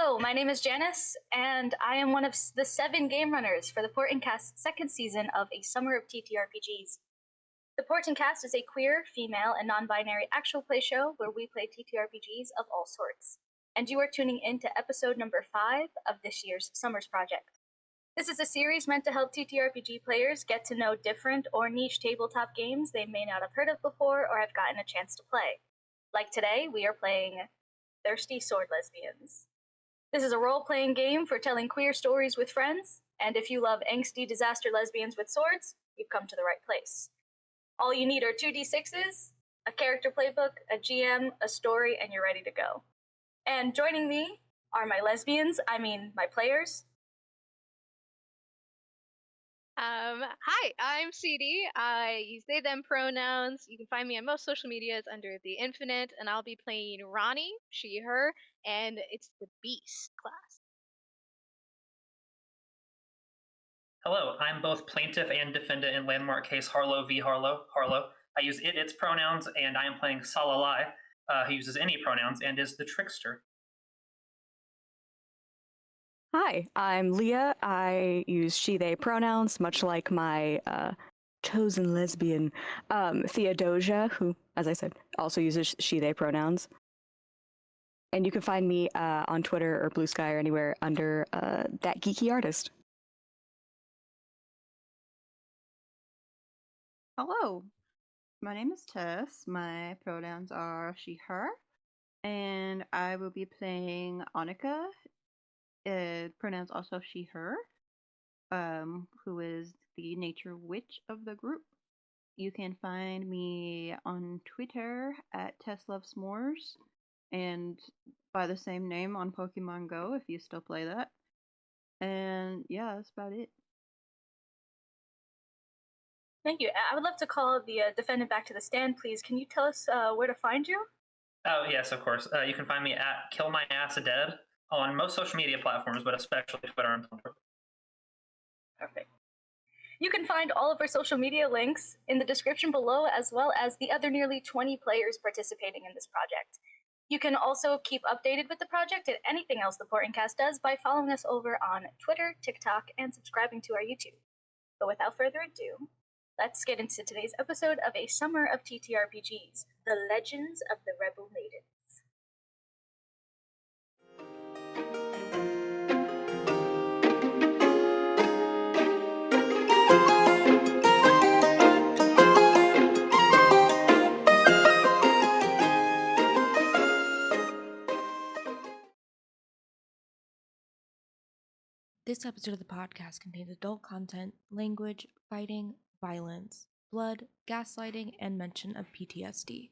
Hello, my name is Janice, and I am one of the 7 game runners for the Portent Kast second season of A Summer of TTRPGs. The Portent Kast is a queer, female, and non-binary actual play show where we play TTRPGs of all sorts. And you are tuning in to episode number 5 of this year's Summers Project. This is a series meant to help TTRPG players get to know different or niche tabletop games they may not have heard of before or have gotten a chance to play. Like today, we are playing Thirsty Sword Lesbians. This is a role-playing game for telling queer stories with friends, and if you love angsty disaster lesbians with swords, you've come to the right place. All you need are 2d6s, a character playbook, a GM, a story, and you're ready to go. And joining me are my my players. Hi, I'm CD. I use they, them pronouns. You can find me on most social medias under The Infinite, and I'll be playing Ronnie, she, her, and it's the Beast class. Hello, I'm both plaintiff and defendant in landmark case Harlow v. Harlow. I use its pronouns, and I am playing Salalai, who uses any pronouns and is the trickster. Hi, I'm Leah. I use she, they pronouns, much like my chosen lesbian, Theodosia, who, as I said, also uses she, they pronouns. And you can find me on Twitter or Blue Sky or anywhere under that geeky artist. Hello, my name is Tess. My pronouns are she, her, and I will be playing Annika. Pronouns also she, her, who is the nature witch of the group. You can find me on Twitter at TessLovesMores, and by the same name on Pokemon Go if you still play that. And yeah, that's about it. Thank you. I would love to call the defendant back to the stand, please. Can you tell us where to find you? Oh, yes, of course. You can find me at KillMyAssAdead on most social media platforms, but especially Twitter and Tumblr. Perfect. You can find all of our social media links in the description below, as well as the other nearly 20 players participating in this project. You can also keep updated with the project and anything else the Portent Kast does by following us over on Twitter, TikTok, and subscribing to our YouTube. But without further ado, let's get into today's episode of A Summer of TTRPGs, The Legends of the Rebel Maidens. This episode of the podcast contains adult content, language, fighting, violence, blood, gaslighting, and mention of PTSD.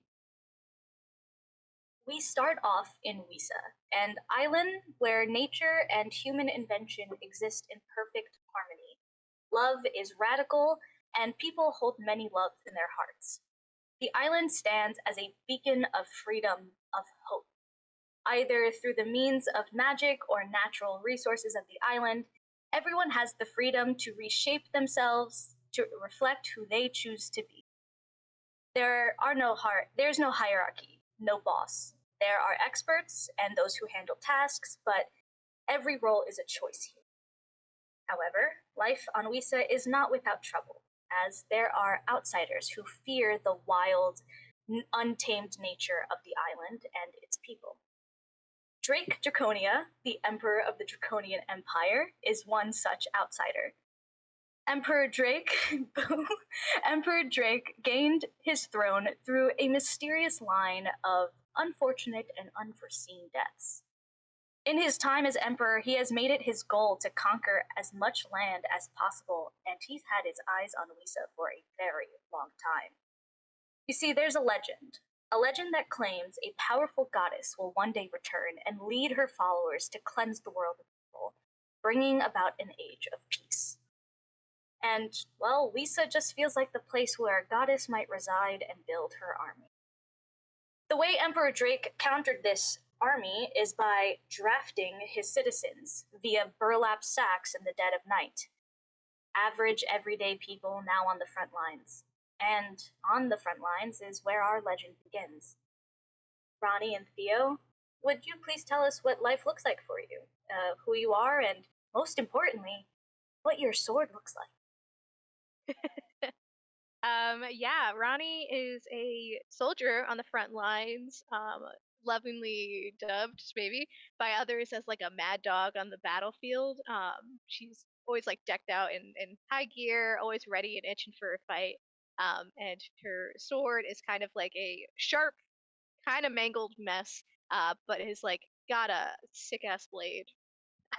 We start off in Yusia, an island where nature and human invention exist in perfect harmony. Love is radical, and people hold many loves in their hearts. The island stands as a beacon of freedom, of hope. Either through the means of magic or natural resources of the island, everyone has the freedom to reshape themselves to reflect who they choose to be. There's no hierarchy, no boss. There are experts and those who handle tasks, but every role is a choice here. However, life on Yusia is not without trouble, as there are outsiders who fear the wild, untamed nature of the island and its people. Drake Draconia, the Emperor of the Drakonian Empire, is one such outsider. Emperor Drake gained his throne through a mysterious line of unfortunate and unforeseen deaths. In his time as emperor, he has made it his goal to conquer as much land as possible, and he's had his eyes on Yusia for a very long time. You see, there's a legend that claims a powerful goddess will one day return and lead her followers to cleanse the world of evil, bringing about an age of peace. And, well, Yusia just feels like the place where a goddess might reside and build her army. The way Emperor Drake countered this army is by drafting his citizens via burlap sacks in the dead of night. Average, everyday people now on the front lines. And on the front lines is where our legend begins. Ronnie and Theo, would you please tell us what life looks like for you, who you are, and most importantly, what your sword looks like? Yeah, Ronnie is a soldier on the front lines, lovingly dubbed, maybe, by others as like a mad dog on the battlefield. She's always like decked out in high gear, always ready and itching for a fight. And her sword is kind of like a sharp, kind of mangled mess, but has like got a sick ass blade.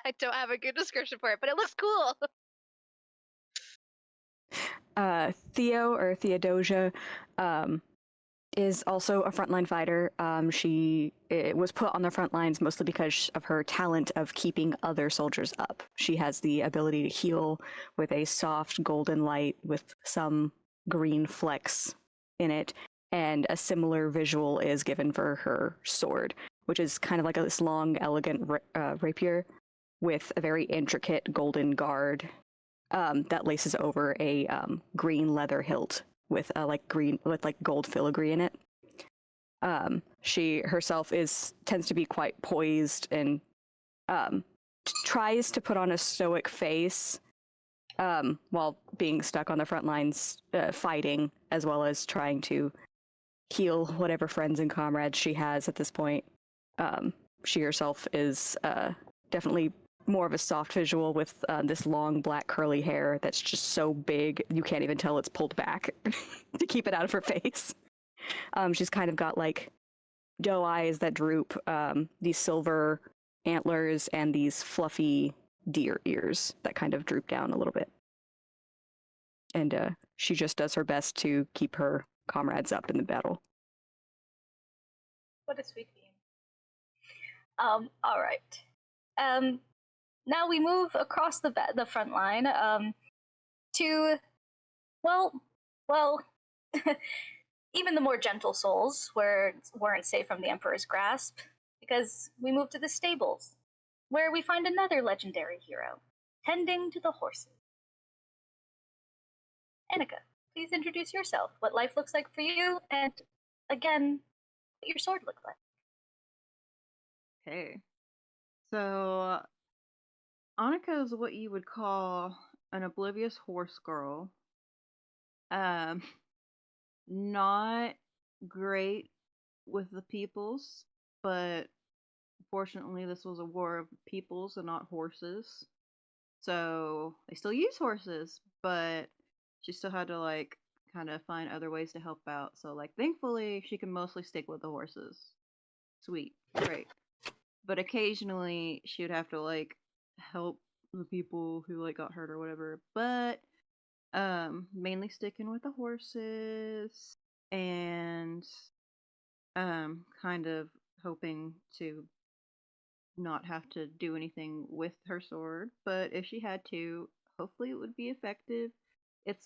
I don't have a good description for it, but it looks cool. Theo or Theodosia is also a frontline fighter. She was put on the front lines mostly because of her talent of keeping other soldiers up. She has the ability to heal with a soft golden light with some green flecks in it, and a similar visual is given for her sword, which is kind of like this long, elegant rapier with a very intricate golden guard that laces over a green leather hilt with gold filigree in it. She herself tends to be quite poised and tries to put on a stoic face while being stuck on the front lines fighting, as well as trying to heal whatever friends and comrades she has at this point. She herself is definitely more of a soft visual with this long black curly hair that's just so big you can't even tell it's pulled back to keep it out of her face. She's kind of got like doe eyes that droop, these silver antlers, and these fluffy deer ears that kind of droop down a little bit. And she just does her best to keep her comrades up in the battle. What a sweet being. All right. Now we move across the front line to, well, even the more gentle souls weren't safe from the Emperor's grasp, because we move to the stables, where we find another legendary hero, tending to the horses. Annika, please introduce yourself, what life looks like for you, and, again, what your sword looks like. Okay. So, Annika is what you would call an oblivious horse girl. Not great with the peoples, but fortunately this was a war of peoples and not horses. So they still use horses, but she still had to like kind of find other ways to help out. So like thankfully she can mostly stick with the horses. Sweet, great. But occasionally she would have to like help the people who like got hurt or whatever. But mainly sticking with the horses and kind of hoping to not have to do anything with her sword, but if she had to, hopefully it would be effective. It's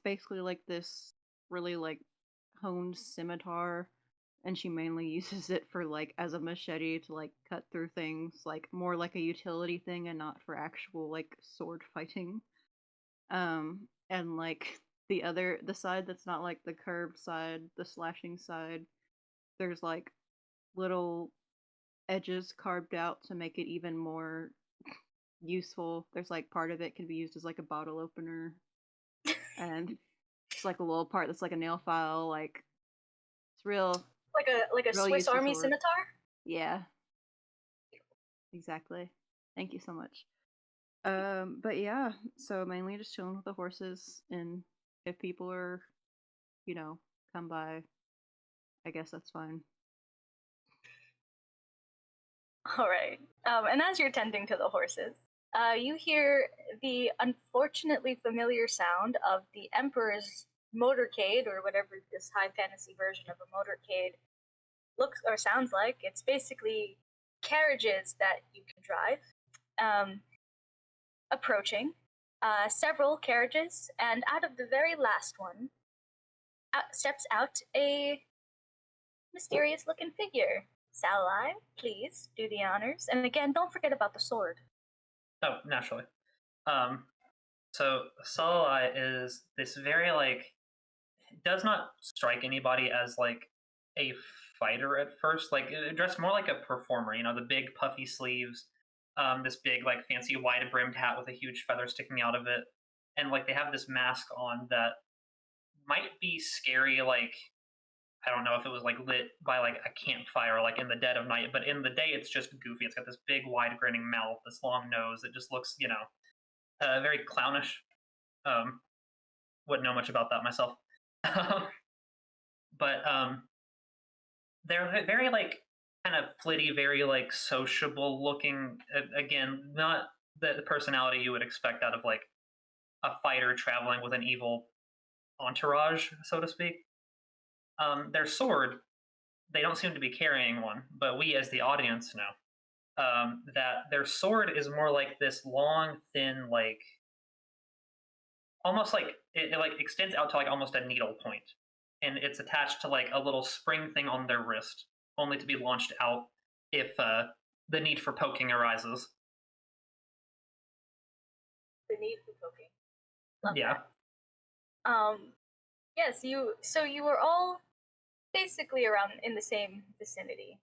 basically like this really like honed scimitar, and she mainly uses it for like as a machete to like cut through things, like more like a utility thing and not for actual like sword fighting. And like the side that's not like the curved side, the slashing side, there's like little edges carved out to make it even more useful. There's like part of it can be used as like a bottle opener, and just like a little part that's like a nail file. Like it's real, Like a real Swiss useful Army sword. scimitar? Yeah, exactly. Thank you so much. But yeah, so mainly just chilling with the horses, and if people are, come by, I guess that's fine. All right. And as you're tending to the horses, you hear the unfortunately familiar sound of the Emperor's motorcade, or whatever this high fantasy version of a motorcade looks or sounds like. It's basically carriages that you can drive, approaching. Several carriages, and out of the very last one steps out a mysterious looking figure. Salai, please do the honors. And again, don't forget about the sword. Oh, naturally. So Salai is this very like does not strike anybody as like a fighter at first, like dressed more like a performer. You know, the big puffy sleeves, this big like fancy wide brimmed hat with a huge feather sticking out of it, and like they have this mask on that might be scary. Like I don't know if it was like lit by like a campfire, like in the dead of night, but in the day it's just goofy. It's got this big wide grinning mouth, this long nose. It just looks, very clownish. Wouldn't know much about that myself. But they're very like kind of flitty, very like sociable looking. Again, not the personality you would expect out of like a fighter traveling with an evil entourage, so to speak. Their sword, they don't seem to be carrying one, but we as the audience know that their sword is more like this long, thin, like almost like it like extends out to like almost a needle point, and it's attached to like a little spring thing on their wrist, only to be launched out if the need for poking arises. The need for poking. Love Yeah. that. Yes, you were all basically around in the same vicinity.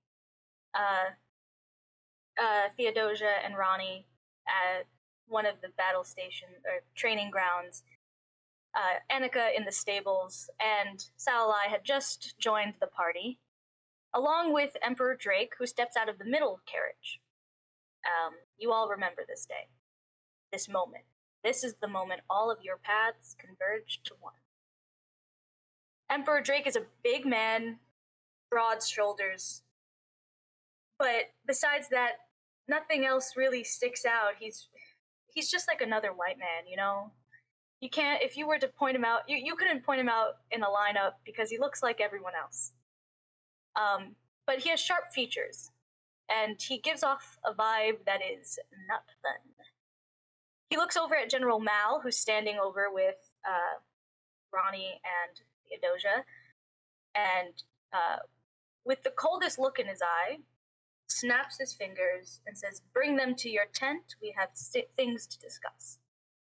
Theodosia and Ronnie at one of the battle station or training grounds. Annika in the stables, and Salalai had just joined the party, along with Emperor Drake, who steps out of the middle carriage. You all remember this day, this moment. This is the moment all of your paths converge to one. Emperor Drake is a big man, broad shoulders, but besides that, nothing else really sticks out. He's just like another white man, you know? You can't, if you were to point him out, you couldn't point him out in a lineup because he looks like everyone else. But he has sharp features, and he gives off a vibe that is not fun. He looks over at General Mal, who's standing over with Ronnie and Theodosia, and with the coldest look in his eye, snaps his fingers and says, "Bring them to your tent, we have things to discuss."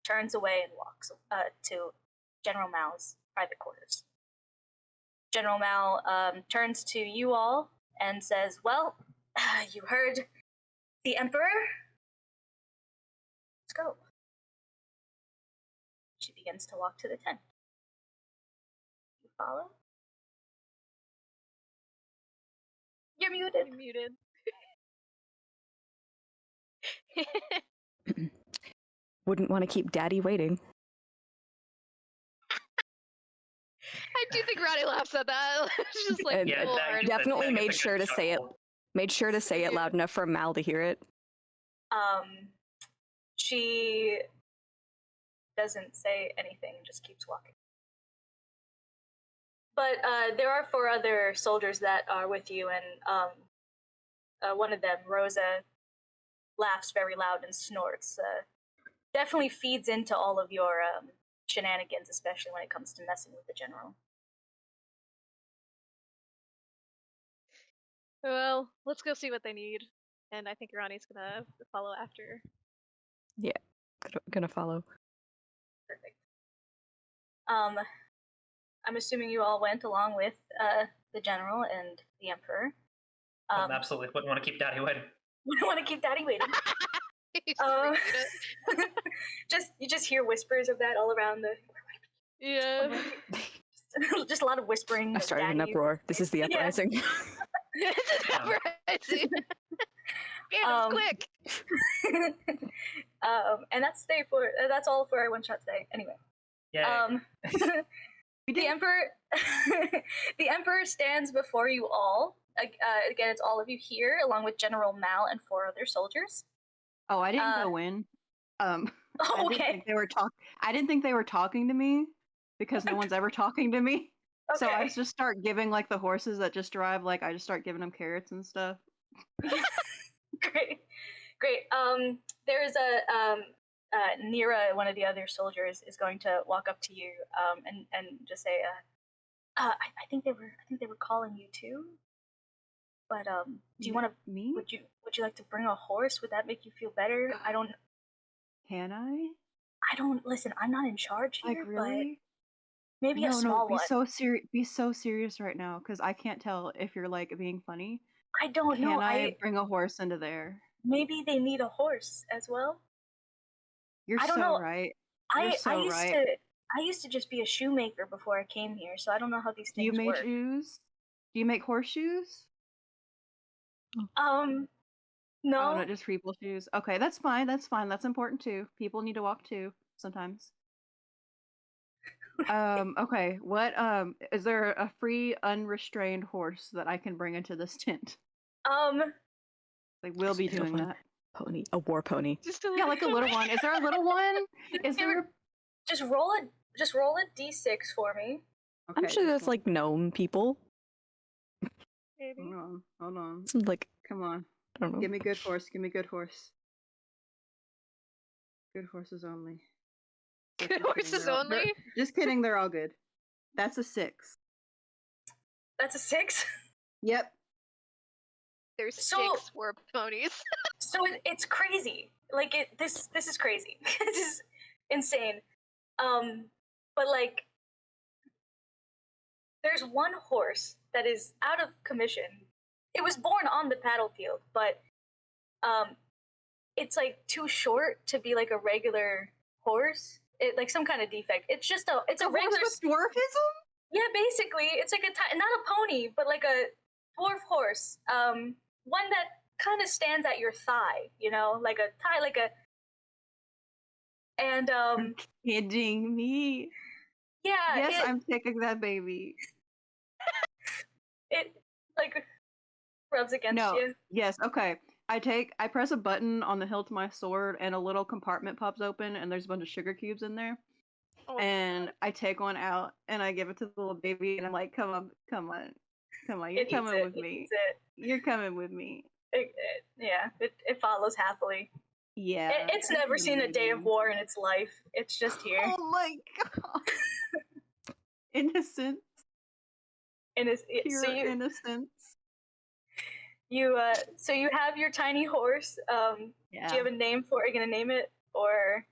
Turns away and walks to General Mal's private quarters. General Mal turns to you all and says, "Well, you heard the Emperor? Let's go." She begins to walk to the tent. You follow? You're muted. I'm muted. Wouldn't want to keep Daddy waiting. I do think Ronnie laughs at that. It's just like, And Yeah, Lord. definitely that gets made a sure good to say it. chuckle. Made sure to say it loud enough for Mal to hear it. She doesn't say anything, just keeps walking. But there are 4 other soldiers that are with you, and one of them, Rosa, laughs very loud and snorts. Definitely feeds into all of your shenanigans, especially when it comes to messing with the general. Well, let's go see what they need. And I think Ronnie's gonna follow after. Yeah, gonna follow. Perfect. I'm assuming you all went along with the general and the emperor. Absolutely. Wouldn't want to keep Daddy waiting. We don't want to keep Daddy waiting. He's gonna repeat it. You just hear whispers of that all around the. Yeah. Just a lot of whispering. I started an uproar. This is the Yeah. uprising. It's an uprising. Yeah, quick. And that's all for our one shot today. Anyway. Yeah. The emperor stands before you all. Again, it's all of you here, along with General Mal and 4 other soldiers. Oh, I didn't go in. Oh, I didn't think they were I didn't think they were talking to me because no one's ever talking to me. So I just start giving like the horses that just drive. Like I just start giving them carrots and stuff. Great. There's a Nira, one of the other soldiers, is going to walk up to you and just say, I think they were calling you too. But do you want to? Me? Would you like to bring a horse? Would that make you feel better? I don't. Can I? I don't listen. I'm not in charge here. Like really? Maybe a No, small be one. so serious. Be so serious right now, because I can't tell if you're like being funny. I don't know. Can I bring a horse into there? Maybe they need a horse as well. You're I don't so know. right. I You're so right. I used to just be a shoemaker before I came here, so I don't know how these Do you things make work. shoes? Do you make horseshoes? No. Oh, not just people shoes. Okay, that's fine. That's fine. That's important too. People need to walk too sometimes. Okay. What is there a free unrestrained horse that I can bring into this tent? They will be doing that. Pony, a war pony. Just a Yeah, like a little one. Is there a little one? Is there? Just roll a d6 for me. Okay, I'm sure just there's like gnome people. maybe. Hold on. Some, like, Come on. I don't know. Give me good horse. Give me good horse. Good horses only. Good Just kidding, horses they're all- only? they're- Just kidding, they're all good. That's a 6. That's a 6. Yep. There's So- 6 war ponies. So it's crazy. Like this is crazy. This is insane. But like, there's one horse that is out of commission. It was born on the battlefield, but it's like too short to be like a regular horse. It like some kind of defect. It's just a regular. horse with dwarfism? Yeah, basically, it's like not a pony, but like a dwarf horse. One that kind of stands at your thigh, you know, like a thigh, like a. And Kidding me. yeah, Yes, I'm taking that baby. it like rubs against No. you. Yes, okay. I press a button on the hilt of my sword and a little compartment pops open and there's a bunch of sugar cubes in there. Oh, And I take one out and I give it to the little baby and I'm like, come on, you're It eats coming it, with it me. eats it. You're coming with me. It follows happily. Yeah. It's never seen a day of amazing. war in its life. It's just here. Oh my god. Innocence. And it's, Pure so innocence. you have your tiny horse. Do you have a name for it? Are you gonna name it, or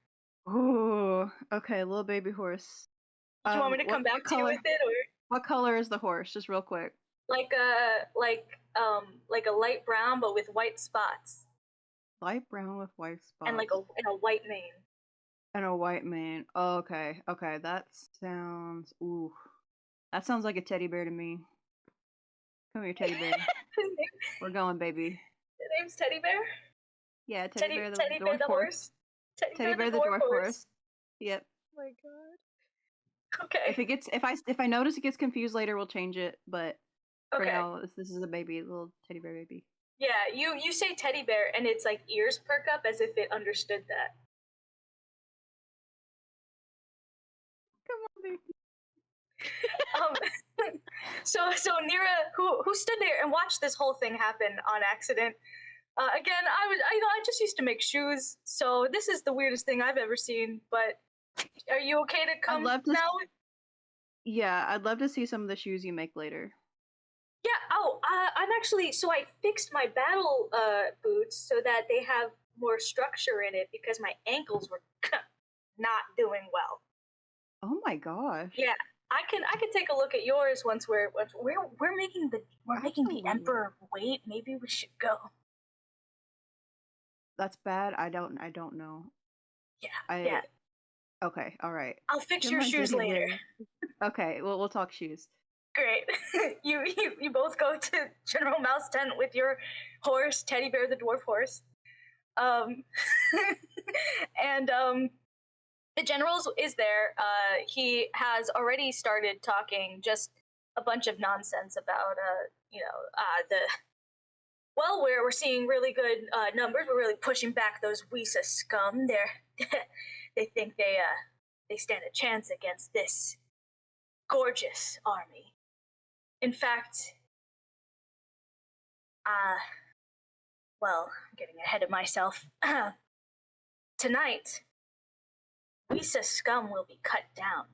Ooh, okay, little baby horse. do you want me to come back to you with it, or What color is the horse? Just real quick. like a light brown but with white spots Light brown with white spots. and like a white mane. And a white mane. Oh, okay. Okay, that sounds that sounds like a teddy bear to me. Come here, teddy bear. We're going, baby. The name's Teddy Bear. Yeah, teddy bear the Teddy Bear dwarf the horse. horse. Teddy bear the dwarf horse. Yep. my god. Okay. If I notice it gets confused later, we'll change it. But for Okay. now, this is a baby, little teddy bear baby. Yeah, you say teddy bear and its like ears perk up as if it understood that. Come on, baby. So Nira, who stood there and watched this whole thing happen on accident. Again, I just used to make shoes, so this is the weirdest thing I've ever seen. But are you okay to come love to now? Yeah, I'd love to see some of the shoes you make later. Yeah. Oh, I'm actually. So I fixed my battle boots so that they have more structure in it because my ankles were not doing well. Oh my gosh. Yeah, I can take a look at yours once we're making the Absolutely. emperor wait. Maybe we should go. That's bad. I don't know. Yeah. Yeah. Okay, all right. I'll fix You're your my shoes teddy later. bear. Okay, well, we'll talk shoes. Great. You both go to General Mouse tent with your horse, Teddy Bear the dwarf horse. And the general is there. He has already started talking just a bunch of nonsense about we're seeing really good numbers. We're really pushing back those Yusia scum. They think they stand a chance against this gorgeous army. In fact, I'm getting ahead of myself. Tonight, Yusia scum will be cut down.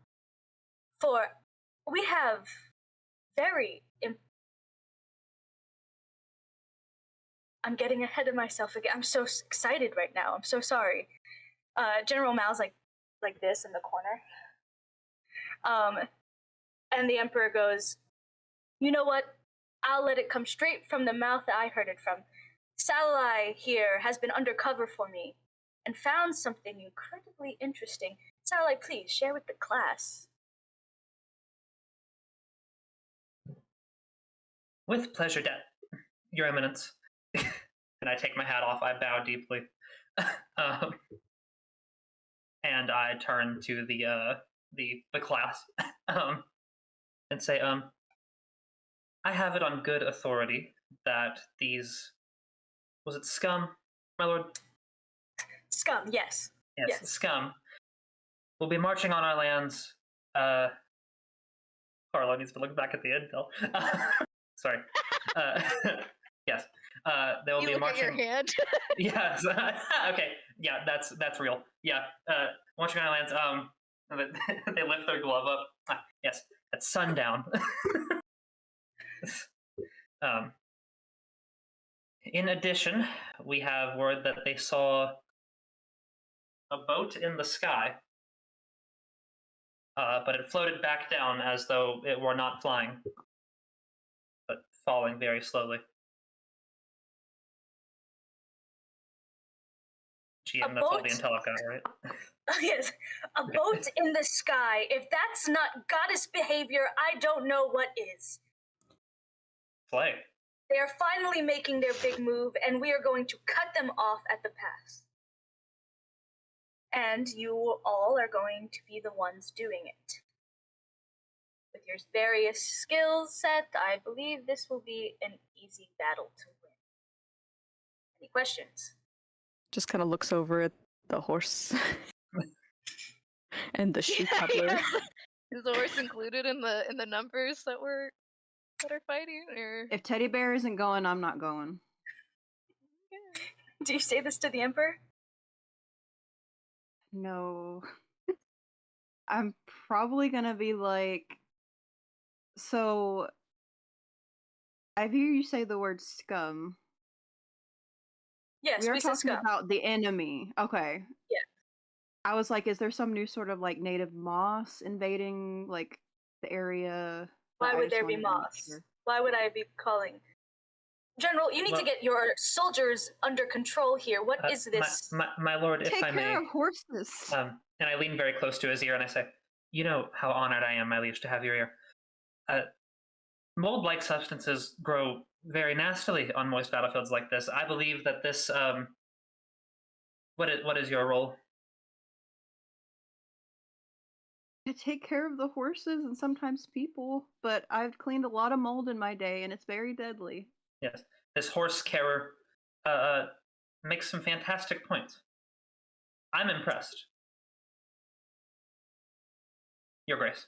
For we have I'm getting ahead of myself again. I'm so excited right now. I'm so sorry. General Mao's like this in the corner. And the Emperor goes, you know what? I'll let it come straight from the mouth that I heard it from. Salai here has been undercover for me and found something incredibly interesting. Salai, please share with the class. With pleasure, Your Eminence. And I take my hat off. I bow deeply. And I turn to the class and say, I have it on good authority that these, was it scum, my lord? Scum, yes. Yes, scum will be marching on our lands. Carlo needs to look back at the intel. Sorry. Yes. They will be marching. At your hand. Yes. Okay. Yeah, that's real. Yeah. Marching on our lands. They lift their glove up. Yes. At sundown. In addition, we have word that they saw a boat in the sky, but it floated back down as though it were not flying, but falling very slowly. GM, that's all the intel I've got, right? Yes, a boat in the sky. If that's not goddess behavior, I don't know what is. Play. They are finally making their big move, and we are going to cut them off at the pass. And you all are going to be the ones doing it. With your various skills set, I believe this will be an easy battle to win. Any questions? Just kind of looks over at the horse and the shoe cobbler. Is the horse included in the numbers that are fighting, or If Teddy Bear isn't going, I'm not going. Do you say this to the Emperor? No. I'm probably gonna be like, so I hear you say the word scum. Yes, We are we said talking scum. about the enemy. Okay. Yeah. I was like, is there some new sort of like native moss invading like the area? But Why I would just there be wanted to make moss? sure. Why would I be calling? General, you need to get your soldiers under control here. What is this? My lord, if Take I may. care of horses. And I lean very close to his ear and I say, you know how honored I am, my liege, to have your ear. Mold-like substances grow very nastily on moist battlefields like this. I believe that this, what is your role? I take care of the horses and sometimes people, but I've cleaned a lot of mold in my day and it's very deadly. Yes, this horse carer makes some fantastic points. I'm impressed. Your Grace.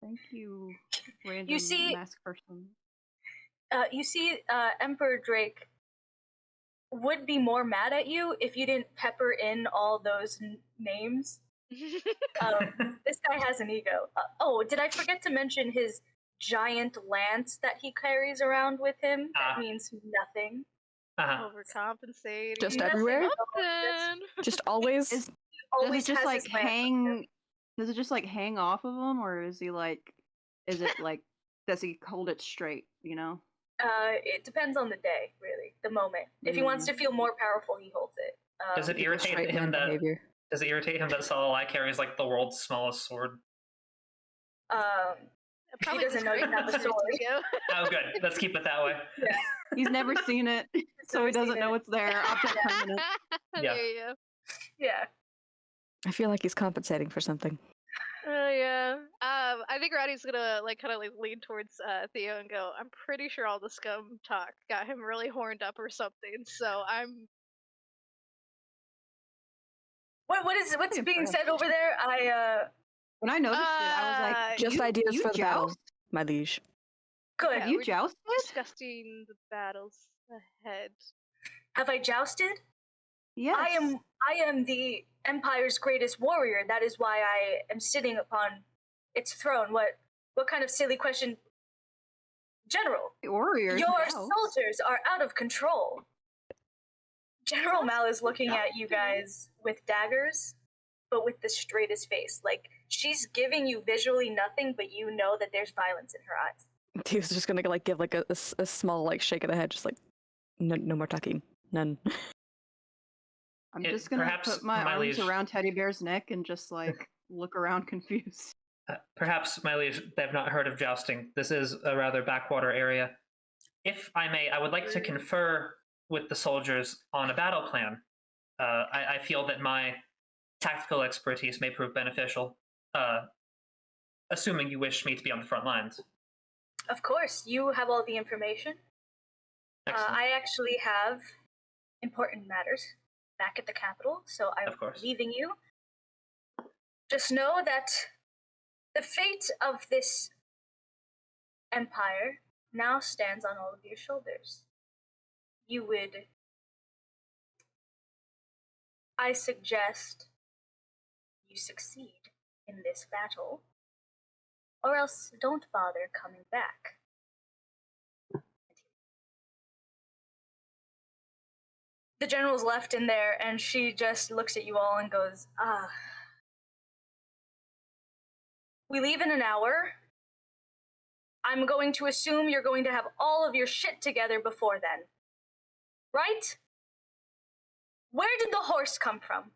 Thank you, random mask person. You see, Emperor Drake would be more mad at you if you didn't pepper in all those names. This guy has an ego. Oh, did I forget to mention his giant lance that he carries around with him? That means nothing. Overcompensating. Just everywhere? Just always? Does Always it just has like his lance with hang? Does it just like hang off of him, or is he like? Is it like? Does he hold it straight? You know. It depends on the day, really, the moment. If he wants to feel more powerful, he holds it. Does it irritate him that? Does it irritate him that Salai carries like the world's smallest sword? He doesn't know you have a sword. Oh, good. Let's keep it that way. Yeah. He's never seen it, so he doesn't know it's there. Object permanent. Yeah. There you go. Yeah. I feel like he's compensating for something. Yeah. I think Roddy's gonna kind of lean towards Theo and go, I'm pretty sure all the scum talk got him really horned up or something, so I'm... What's being said over there? When I noticed it, I was like, just ideas you for the joust? battle, my liege. Good. Yeah, You jousted? Discussing the battles ahead. Have I jousted? Yes. I am the Empire's greatest warrior. That is why I am sitting upon its throne. What kind of silly question? General, warriors. your soldiers are out of control. General Mal is looking at you guys with daggers, but with the straightest face. Like, She's giving you visually nothing, but you know that there's violence in her eyes. He was just gonna like give like a small like shake of the head, just like no more talking, none. I'm just gonna perhaps, put my my arms liege- around Teddy Bear's neck and just like look around confused. Perhaps, my liege, they've not heard of jousting. This is a rather backwater area. If I may, I would like to confer with the soldiers on a battle plan. I feel that my tactical expertise may prove beneficial, assuming you wish me to be on the front lines. Of course, you have all the information. I actually have important matters back at the capital, so I'm leaving you. Just know that the fate of this empire now stands on all of your shoulders. I suggest you succeed in this battle, or else don't bother coming back. The general's left in there, and she just looks at you all and goes, we leave in an hour. I'm going to assume you're going to have all of your shit together before then. Right? Where did the horse come from?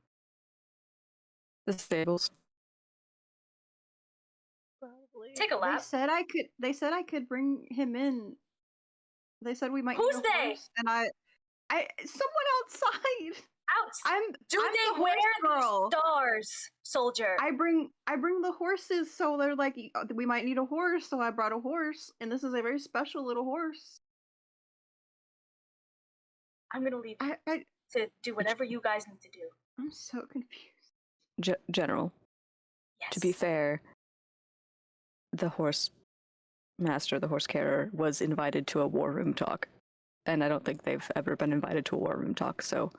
The stables. Probably. Take a lap. They said I could bring him in. They said we might Who's need a they? horse, and someone outside. Do they wear the stars, soldier? I bring the horses, so they're like, we might need a horse, so I brought a horse, and this is a very special little horse. I'm gonna leave to do whatever you guys need to do. I'm so confused. General. Yes. To be fair, the horse master, the horse carer, was invited to a war room talk, and I don't think they've ever been invited to a war room talk, so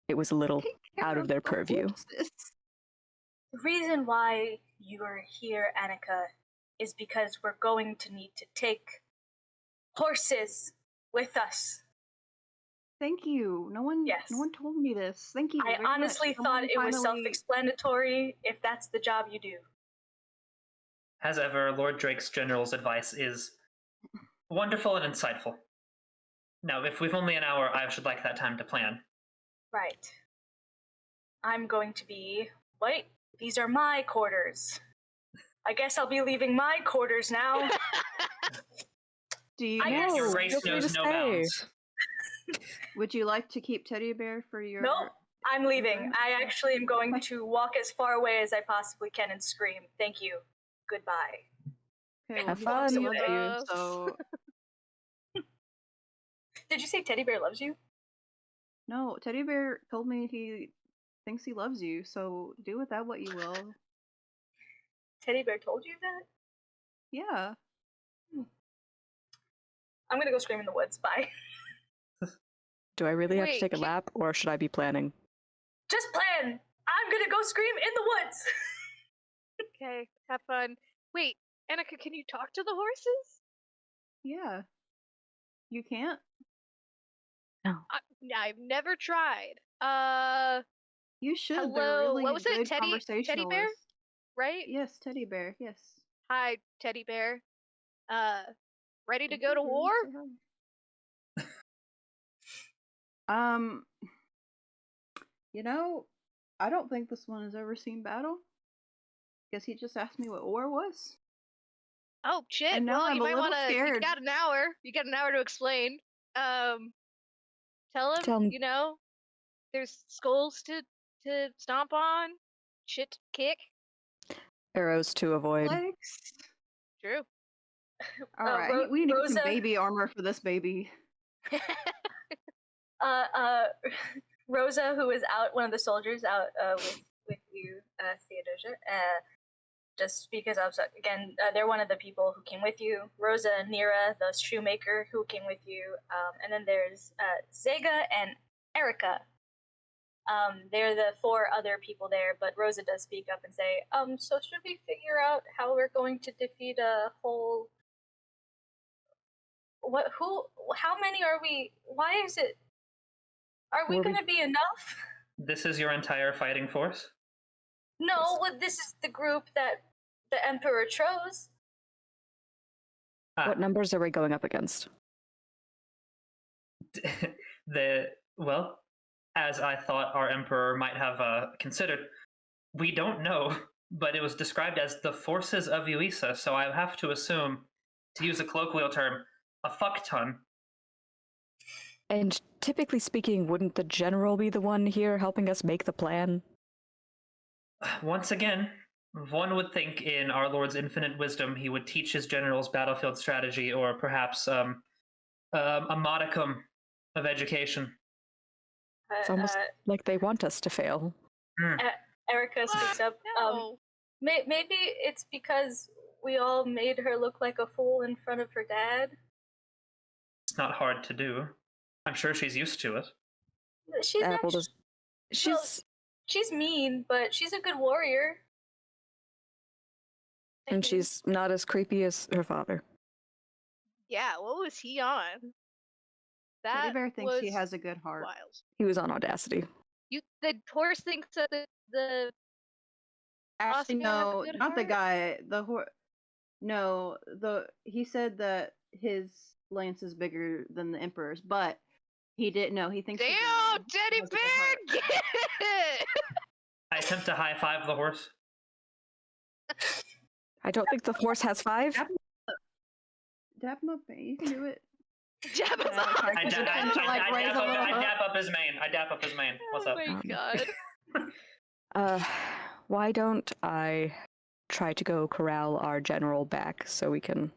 it was a little out of their purview. The reason why you are here, Annika, is because we're going to need to take horses with us. Thank you. No one told me this. Thank you. I honestly thought it was self-explanatory. If that's the job you do. As ever, Lord Drake's general's advice is wonderful and insightful. Now, if we've only an hour, I should like that time to plan. Right. I'm going to be... Wait, these are my quarters. I guess I'll be leaving my quarters now. Do you know? Your race knows no bounds. Would you like to keep Teddy Bear for your... Nope, I'm leaving. I actually am going to walk as far away as I possibly can and scream, thank you, goodbye. Okay, have fun. Love you, so... Did you say Teddy Bear loves you? No, Teddy Bear told me he thinks he loves you, so do with that what you will. Teddy Bear told you that? Yeah. I'm gonna go scream in the woods, bye. Do I really have to take a lap, or should I be planning? Just plan! I'm gonna go scream in the woods! Okay, have fun. Wait, Annika, can you talk to the horses? Yeah. You can't? No. I've never tried. You should. Hello. They're really what was it? good Teddy Bear? Right? Yes, Teddy Bear, yes. Hi, Teddy Bear. Ready to go to war? You know, I don't think this one has ever seen battle. Guess he just asked me what war was. Oh shit! And now well, I'm you a might little want to. scared. You got an hour. You got an hour to explain. Tell him. You know, there's skulls to stomp on, shit to kick, arrows to avoid. Legs. True. All right, we need some baby armor for this baby. Rosa, who is out, one of the soldiers out with you, Theodosia, just because I was, again, they're one of the people who came with you. Rosa, Nira, the shoemaker who came with you, and then there's Zega and Erica. They're the 4 other people there, but Rosa does speak up and say, so should we figure out how we're going to defeat a whole... how many are we? Why is it? Are we going to be enough? This is your entire fighting force? No, well, this is the group that the Emperor chose. What numbers are we going up against? Well, as I thought our emperor might have considered, we don't know, but it was described as the forces of Yuisa, so I have to assume, to use a colloquial term, a fuck ton. And typically speaking, wouldn't the general be the one here helping us make the plan? Once again, one would think in our Lord's infinite wisdom he would teach his generals battlefield strategy, or perhaps a modicum of education. It's almost like they want us to fail. Erica speaks up. No. Maybe it's because we all made her look like a fool in front of her dad. It's not hard to do. I'm sure she's used to it. She's Apple actually, does. She's she's mean, but she's a good warrior. and she's not as creepy as her father. Yeah, what was he on? That Teddy Bear thinks was he has a good heart. wild. He was on Audacity. The horse thinks that the Actually, Oscar has a no, good not the heart? guy. No, he said that his lance is bigger than the Emperor's, but he didn't know. He thinks. Damn, Teddy Bear, get it! I attempt to high five the horse. I don't think the horse has 5. Dap him up, man. You can do it. Jab him Yeah, up. I just tend to, like, raise a little I hook. dap up his mane. I dap up his mane. What's up? Oh my god. Why don't I try to go corral our general back so we can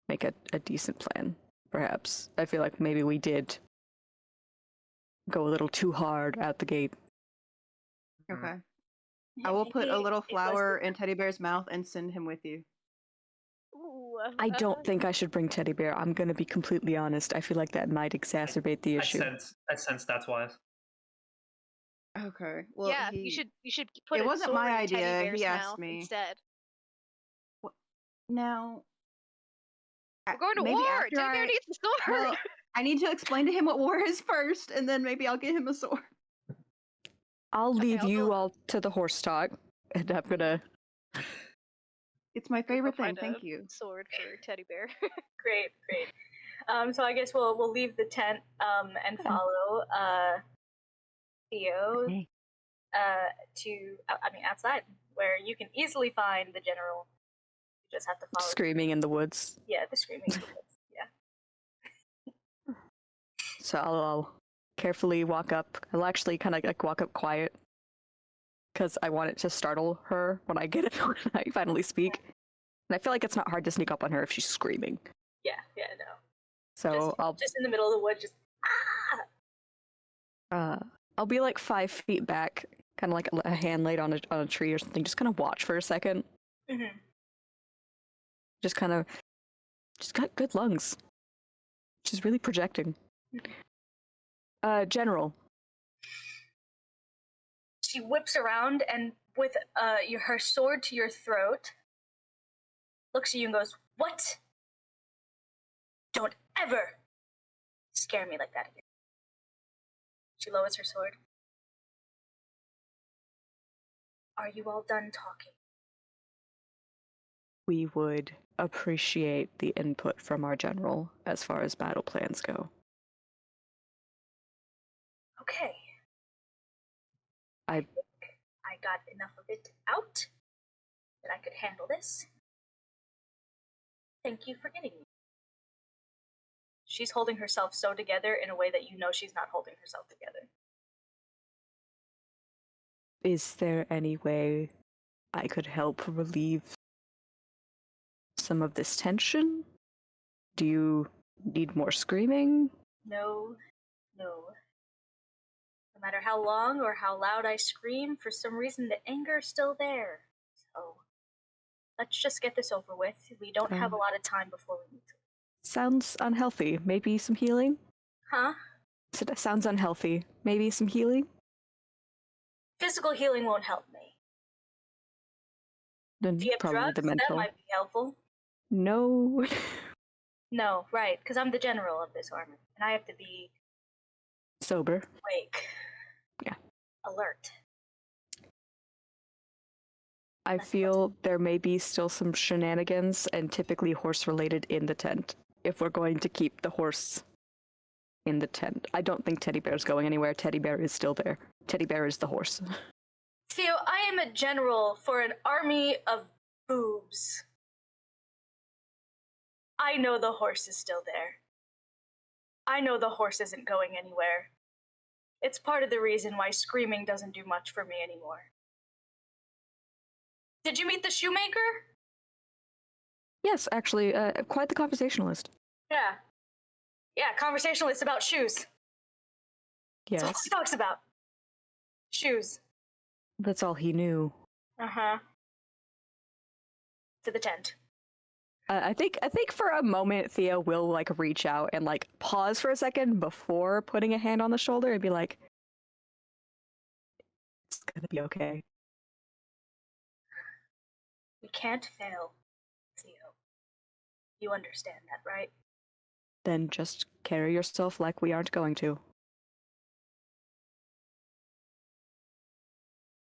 make a decent plan, perhaps? I feel like maybe we did go a little too hard out the gate. Okay. Yeah, I will put a maybe little it was flower in Teddy Bear's mouth and send him with you. Ooh, I don't think I should bring Teddy Bear. I'm gonna be completely honest. I feel like that might exacerbate the issue. I sense that's wise. Okay. Well, yeah, you should put It a wasn't sword my in Teddy idea. Bear's He asked mouth me. instead. Now. We're going to maybe war. after Teddy Bear needs a sword. Well, I need to explain to him what war is first, and then maybe I'll get him a sword. I'll leave I'll you go- all to the horse talk, and I'm gonna. It's my We'll go favorite thing. find a Thank you. Sword for Teddy Bear. Great. So I guess we'll leave the tent and follow Theo Hey. to outside, where you can easily find the general. You just have to follow. Screaming in the woods. Yeah, the screaming. Yeah. So I'll carefully walk up. I'll actually kind of like walk up quiet, because I want it to startle her when I get it when I finally speak. And I feel like it's not hard to sneak up on her if she's screaming. Yeah, no. So just in the middle of the woods, just I'll be like 5 feet back, kind of like a hand laid on a tree or something. Just kind of watch for a second. Mm-hmm. Just got good lungs. She's really projecting. General. She whips around and with her sword to your throat, looks at you and goes, "What? Don't ever scare me like that again." She lowers her sword. Are you all done talking? We would appreciate the input from our general as far as battle plans go. Okay. I think I got enough of it out that I could handle this. Thank you for getting me. She's holding herself so together in a way that you know she's not holding herself together. Is there any way I could help relieve some of this tension? Do you need more screaming? No. No matter how long or how loud I scream, for some reason the anger's still there. So, let's just get this over with. We don't have a lot of time before we need to. Sounds unhealthy. Maybe some healing? Huh? Sounds unhealthy. Maybe some healing? Physical healing won't help me. Then Do you have probably drugs? the mental. That might be helpful. No. No, right, because I'm the general of this army, and I have to be Sober. awake. Yeah. Alert. I feel there may be still some shenanigans, and typically horse-related, in the tent. If we're going to keep the horse in the tent. I don't think Teddy Bear's going anywhere. Teddy Bear is still there. Teddy Bear is the horse. Theo, I am a general for an army of boobs. I know the horse is still there. I know the horse isn't going anywhere. It's part of the reason why screaming doesn't do much for me anymore. Did you meet the shoemaker? Yes, actually, quite the conversationalist. Yeah. Yeah, conversationalist about shoes. That's all Yes, he talks about. Shoes. that's all he knew. Uh-huh. To the tent. I think for a moment Thea will like reach out and like pause for a second before putting a hand on the shoulder and be like, "It's gonna be okay." We can't fail, Theo. You understand that, right? Then just carry yourself like we aren't going to.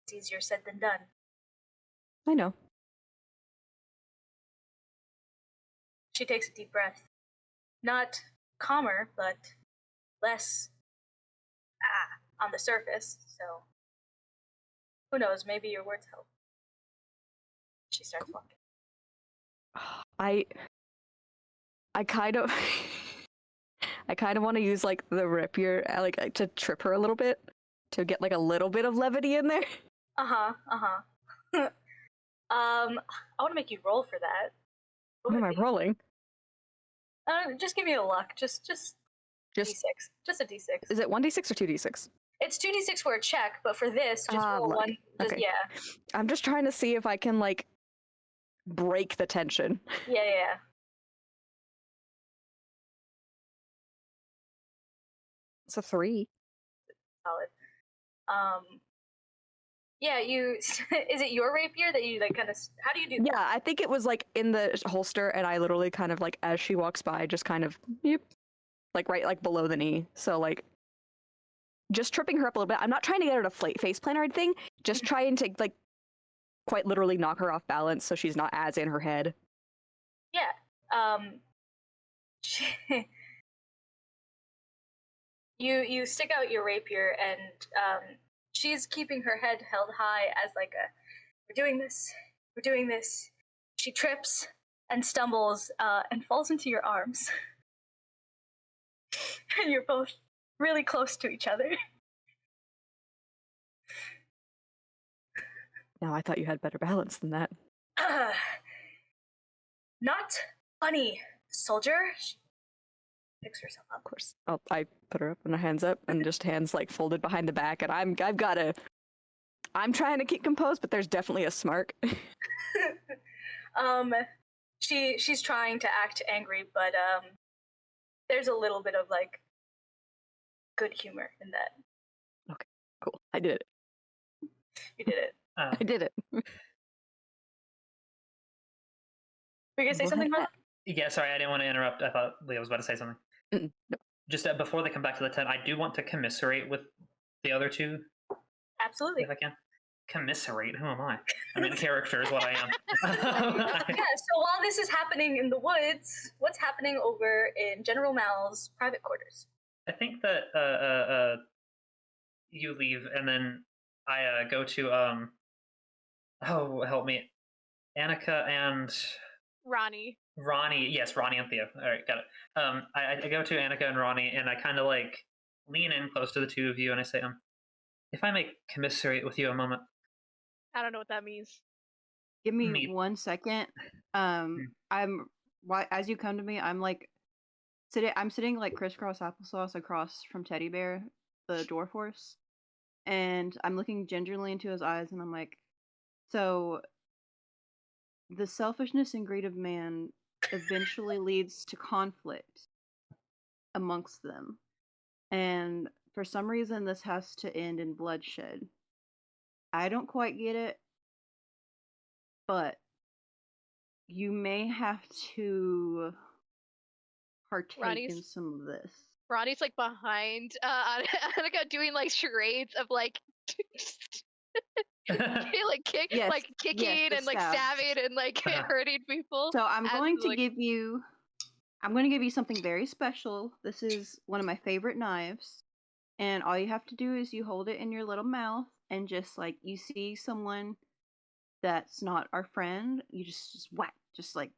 It's easier said than done. I know. She takes a deep breath. Not calmer, but less on the surface, so who knows, maybe your words help. She starts walking. I kind of I kind of want to use like the rapier like to trip her a little bit to get like a little bit of levity in there. I want to make you roll for that. What am I rolling? Just give me a luck. Just D6. Just a D6. Is it 1d6 or 2d6? It's 2d6 for a check, but for this, just roll luck. one. Just, Okay. Yeah. I'm just trying to see if I can like break the tension. Yeah. It's a 3. Solid. Yeah, you. Is it your rapier that you like kind of? How do you do that? Yeah, I think it was like in the holster, and I literally kind of like as she walks by, just kind of like right like below the knee. So like just tripping her up a little bit. I'm not trying to get her to face plant or anything. Just trying to like quite literally knock her off balance so she's not as in her head. Yeah. You stick out your rapier, and she's keeping her head held high as like a, we're doing this. She trips and stumbles and falls into your arms. And you're both really close to each other. Now I thought you had better balance than that. Not funny, soldier. She picks herself up. Of course. Oh, I put her up and her hands up and just hands like folded behind the back, and I'm trying to keep composed, but there's definitely a smirk. She's trying to act angry, but there's a little bit of like good humor in that. Okay, cool. I did it. You did it. I did it. Were you gonna say something, Mark? Yeah, sorry, I didn't want to interrupt. I thought Leah was about to say something. No. Just before they come back to the tent, I do want to commiserate with the other two, Absolutely. if I can. Commiserate? Who am I? I mean, a character is what I am. Yeah, so while this is happening in the woods, what's happening over in General Mal's private quarters? I think that you leave, and then I go to oh, help me, Annika and Ronnie. Ronnie. Yes, Ronnie and Theo. All right, got it. I go to Annika and Ronnie, and I kind of like lean in close to the two of you, and I say, if I may commiserate with you a moment. I don't know what that means. Give me 1 second. As you come to me, I'm like sitting like crisscross applesauce across from Teddy Bear, the dwarf horse, and I'm looking gingerly into his eyes, and I'm like, so the selfishness and greed of man eventually leads to conflict amongst them, and for some reason this has to end in bloodshed. I don't quite get it, but you may have to partake in some of this. Ronnie's like behind Annika doing like charades of like like Yes, kicking yes, the and like stab. stabbing and like hurting people. So I'm going to like- give you something very special. This is one of my favorite knives. And all you have to do is you hold it in your little mouth and just like you see someone that's not our friend, you just whack, just like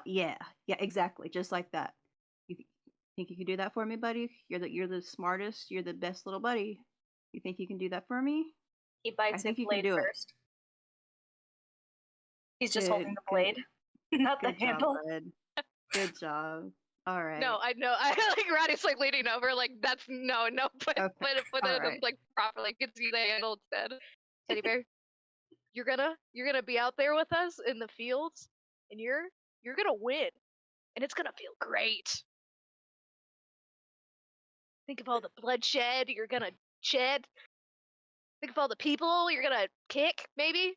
yeah, exactly, just like that. You think you can do that for me, buddy? You're the smartest, you're the best little buddy. You think you can do that for me? He I bites think his you can blade do it. first. He's just Good, holding the blade, not the Good job, handle. bud. Good job. All right. No, I know. I like Roddy's like leaning over, like that's no, put Okay, it alright. like properly. Gets you the handle instead. Teddy bear, you're gonna be out there with us in the fields, and you're gonna win, and it's gonna feel great. Think of all the bloodshed you're gonna shed. Think of all the people you're gonna kick, maybe.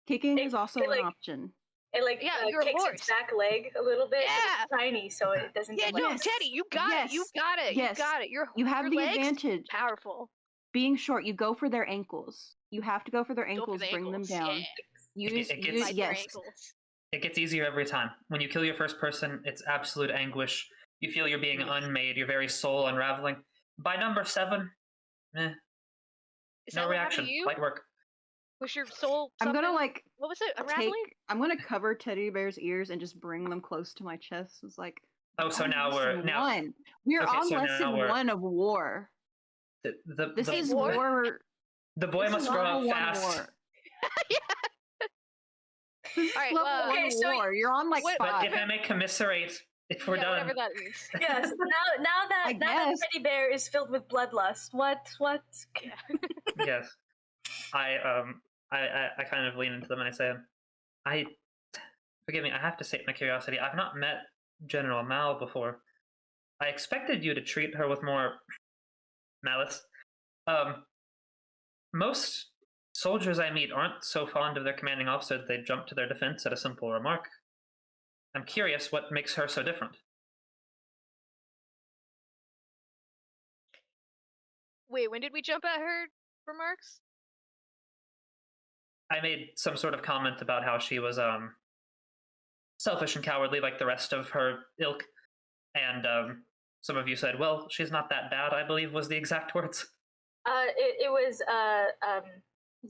Kicking It- is also it, an like- option. It like Yeah, you're a kicks horse. its back leg a little bit. but Yeah. It's tiny, so it doesn't. Yeah, get, no, like, Yes, Teddy, you got it. You yes, got it. yes. You got it. You have your the legs, advantage. Powerful. Being short, you go for their ankles. You have to go for their Go for ankles, the bring them ankles, down. yeah. Use, It gets- use Fight your yes. ankles. It gets easier every time. When you kill your first person, it's absolute anguish. You feel you're being Yes. unmade, your very soul unraveling. By number 7, Is no that what happened reaction. to you? Light work. Was your soul I'm gonna something- like what was it? Unraveling? I'm gonna cover Teddy Bear's ears and just bring them close to my chest. It's like Oh, so on now we're lesson now one. We're Okay, on so lesson now we're- 1 of war. This the, is war? war. the boy This must is grow level up 1 fast. war. Yeah. This is Alright, level well, 1 okay, so war. You're on like what- But 5. if I may commiserate, if we're Yeah, done, whatever that means. Yes. Now I that guess. Teddy Bear is filled with bloodlust. What? Yeah. yes, I kind of lean into them and I say, forgive me, I have to state my curiosity. I've not met General Mal before. I expected you to treat her with more malice. Most soldiers I meet aren't so fond of their commanding officer that they jump to their defense at a simple remark. I'm curious what makes her so different. Wait, when did we jump at her remarks? I made some sort of comment about how she was selfish and cowardly like the rest of her ilk, and some of you said, well, she's not that bad, I believe was the exact words. It was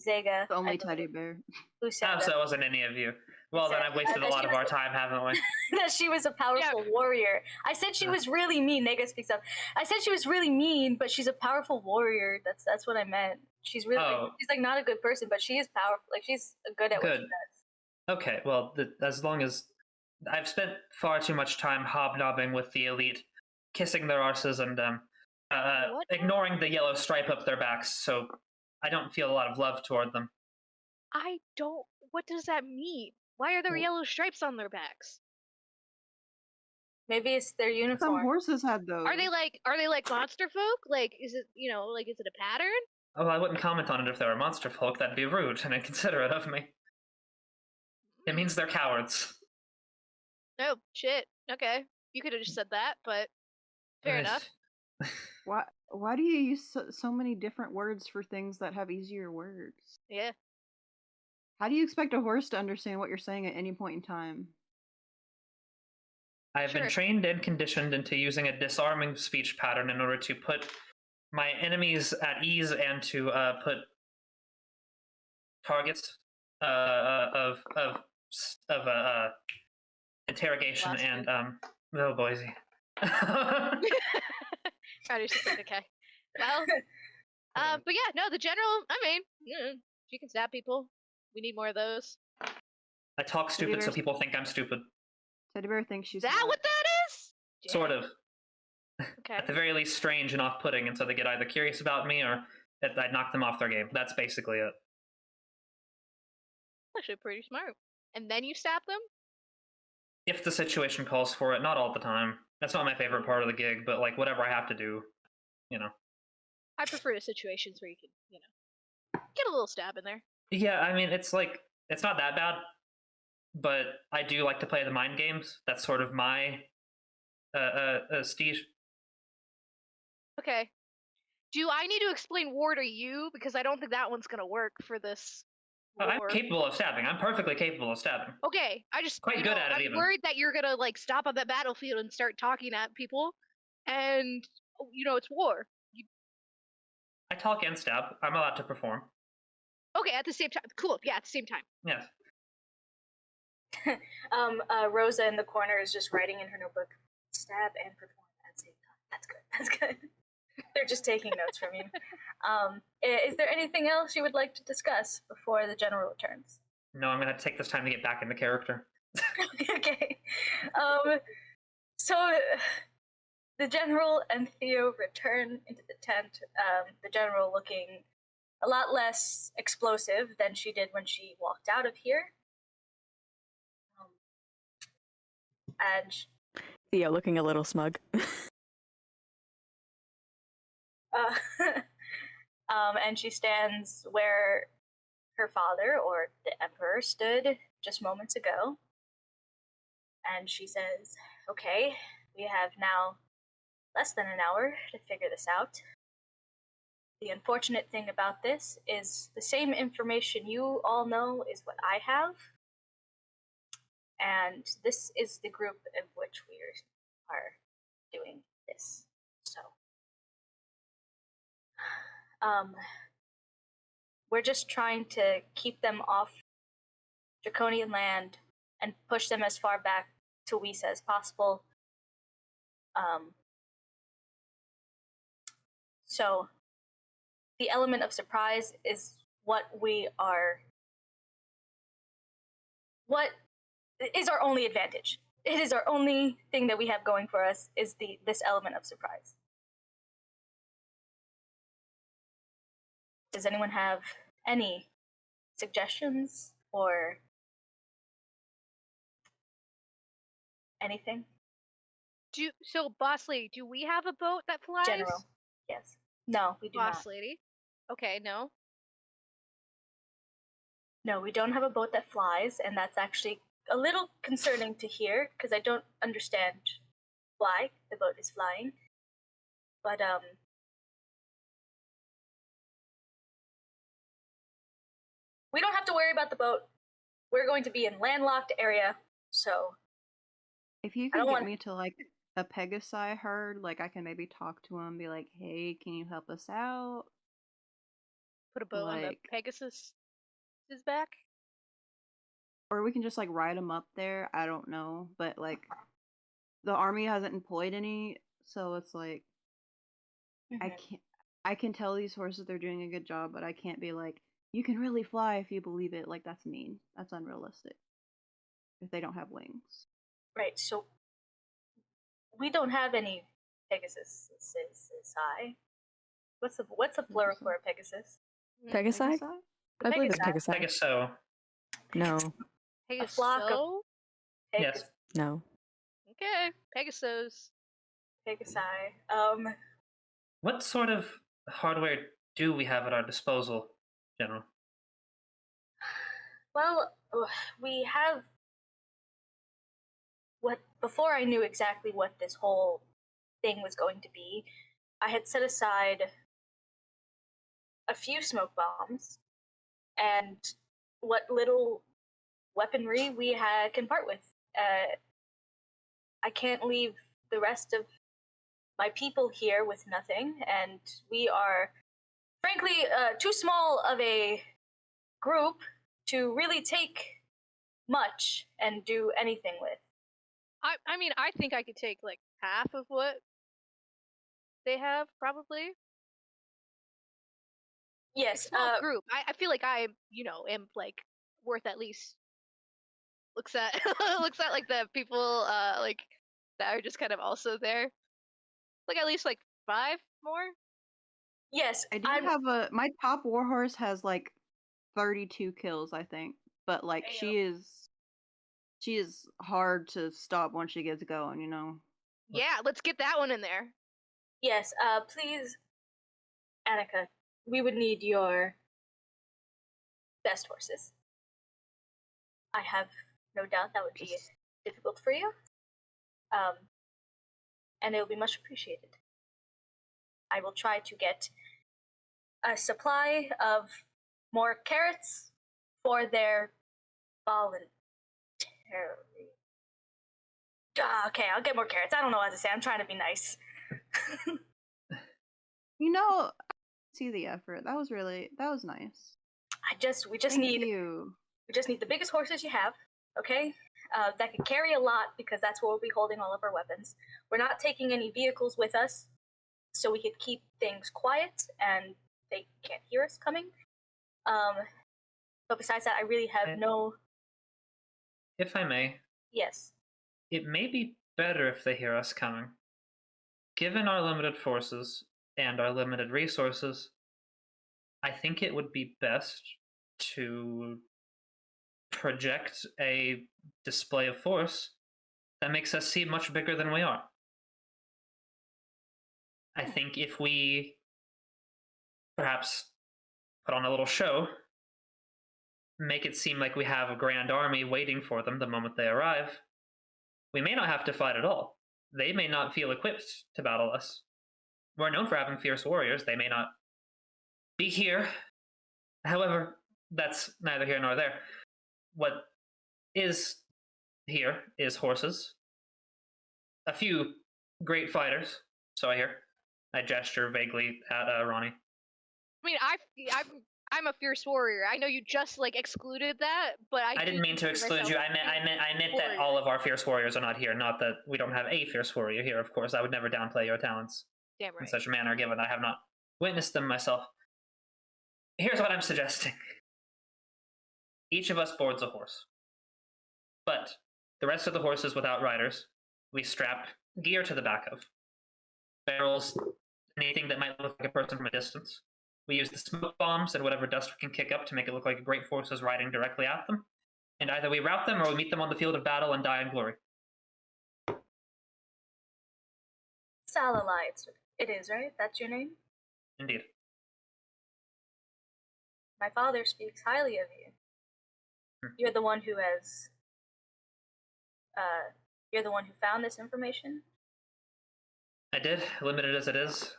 Zega. Only I Teddy believe, Bear. who said Oh, so it wasn't any of you. Well, then I've wasted a lot of our time, haven't we? that she was a powerful warrior. I said she was really mean. Nega speaks up. I said she was really mean, but she's a powerful warrior. That's what I meant. She's really she's like not a good person, but she is powerful. Like she's good at what she Good. does. Okay, well, as long as I've spent far too much time hobnobbing with the elite, kissing their arses and What? ignoring the yellow stripe up their backs, so I don't feel a lot of love toward them. I don't. What does that mean? Why are there Well- yellow stripes on their backs? Maybe it's their Some uniform. horses had those. Are they like monster folk? Like is it like is it a pattern? Oh, I wouldn't comment on it if they were monster folk. That'd be rude and inconsiderate of me. It means they're cowards. Oh shit. Okay, you could have just said that, but fair enough. Why do you use so many different words for things that have easier words? Yeah. How do you expect a horse to understand what you're saying at any point in time? I have Sure. been trained and conditioned into using a disarming speech pattern in order to put my enemies at ease and to put targets of interrogation Last and oh Boise. Roddy's just like, okay. Well, but yeah, no, the general. I mean, she can stab people. We need more of those. I talk stupid so Bears. people think I'm stupid. Teddy Bear thinks she's Is that hot. what that is? Sort of. Okay. At the very least, strange and off-putting, and so they get either curious about me or that I knock them off their game. That's basically it. Actually, pretty smart. And then you stab them. If the situation calls for it, not all the time. That's not my favorite part of the gig, but like whatever I have to do, you know. I prefer the situations where you can, get a little stab in there. Yeah, I mean, it's not that bad, but I do like to play the mind games. That's sort of my steez. Okay. Do I need to explain war to you? Because I don't think that one's gonna work for this I'm war. capable of stabbing. I'm perfectly capable of stabbing. Okay, I just Quite good at it, I'm even. worried that you're gonna like stop on the battlefield and start talking at people, and it's war. I talk and stab. I'm allowed to perform. Okay, at the same time. Cool. Yeah, at the same time. Yes. Rosa in the corner is just writing in her notebook, stab and perform at the same time. That's good. That's good. They're just taking notes from you. Is there anything else you would like to discuss before the general returns? No, I'm going to take this time to get back into character. Okay. So the general and Theo return into the tent. The general looking a lot less explosive than she did when she walked out of here. And Theo looking a little smug. and she stands where her father, or the Emperor, stood just moments ago. And she says, okay, we have now less than an hour to figure this out. The unfortunate thing about this is the same information you all know is what I have. And this is the group of which we are doing this. So, we're just trying to keep them off Drakonian land and push them as far back to Yusia as possible. So, the element of surprise is what is our only advantage. It is our only thing that we have going for us is this element of surprise. Does anyone have any suggestions or anything? So, Boss Lady, do we have a boat that flies? General. Yes. No, we do Boss not. Lady. Okay, no. No, we don't have a boat that flies, and that's actually a little concerning to hear because I don't understand why the boat is flying. But we don't have to worry about the boat. We're going to be in landlocked area, so If you can get me to like a Pegasi herd, like I can maybe talk to him, be like, "Hey, can you help us out?" Put a bow on the Like- Pegasus' back. Or we can just like ride them up there. I don't know, but like the army hasn't employed any, so it's like I can tell these horses they're doing a good job, but I can't be like, you can really fly if you believe it. Like that's mean. That's unrealistic. If they don't have wings. Right, so we don't have any Pegasus. What's the plural for a Pegasus? Pegasi? I believe it's Pegasi. Pegaso. No. Pegaso? A flock of Yes. No. Okay, Pegasus. Pegasi. What sort of hardware do we have at our disposal, General? Well, we have before I knew exactly what this whole thing was going to be, I had set aside a few smoke bombs and what little weaponry we can part with. I can't leave the rest of my people here with nothing, and we are, frankly, too small of a group to really take much and do anything with. I mean, I think I could take like half of what they have, probably. Yes, Small group. I feel like I, am like worth at least looks at like the people like that are just kind of also there. Like at least like 5 more. yes, I do have my top warhorse has like 32 kills, I think. But like she is hard to stop once she gets going, you know. Yeah, let's get that one in there. Yes, please, Annika, we would need your best horses. I have no doubt that would be difficult for you. And it will be much appreciated. I will try to get a supply of more carrots for their voluntary. Okay, I'll get more carrots. I don't know what to say. I'm trying to be nice. You know, I see the effort. That was nice. We just Thank need you. we just need the biggest horses you have, okay? That can carry a lot because that's where we'll be holding all of our weapons. We're not taking any vehicles with us, so we could keep things quiet and they can't hear us coming. But besides that, I really have no. If I may, Yes. it may be better if they hear us coming. Given our limited forces and our limited resources, I think it would be best to project a display of force that makes us seem much bigger than we are. I think if we perhaps put on a little show, make it seem like we have a grand army waiting for them the moment they arrive, we may not have to fight at all. They may not feel equipped to battle us. We're known for having fierce warriors. They may not be here. However, that's neither here nor there. What is here is horses. A few great fighters, so I hear. I gesture vaguely at Ronnie. I mean, I'm a fierce warrior. I know you just excluded that, but I didn't mean to exclude you. I meant that all of our fierce warriors are not here. Not that we don't have a fierce warrior here. Of course, I would never downplay your talents Damn right. in such a manner, given I have not witnessed them myself. Here's what I'm suggesting. Each of us boards a horse. But the rest of the horses without riders, we strap gear to the back of. Barrels, anything that might look like a person from a distance. We use the smoke bombs and whatever dust we can kick up to make it look like a great force is riding directly at them. And either we rout them or we meet them on the field of battle and die in glory. Salala, it is, right? That's your name? Indeed. My father speaks highly of you. You're the one who has. You're the one who found this information? I did, limited as it is.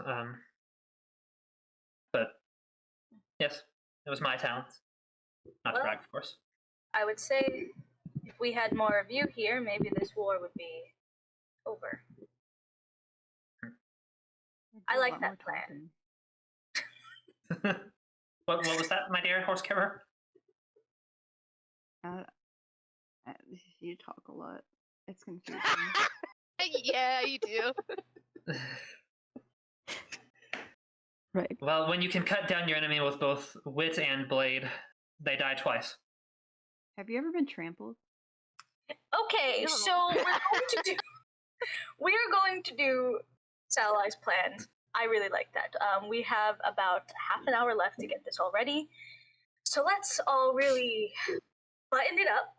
But yes, it was my talent. Not to brag, of course. I would say if we had more of you here, maybe this war would be over. I like that plan. What was that, my dear horse carrier? You talk a lot. It's confusing. Yeah, you do. Right. Well, when you can cut down your enemy with both wit and blade, they die twice. Have you ever been trampled? Okay, No. so we're going to do Salai's plan. I really like that. We have about half an hour left to get this all ready. So let's all really button it up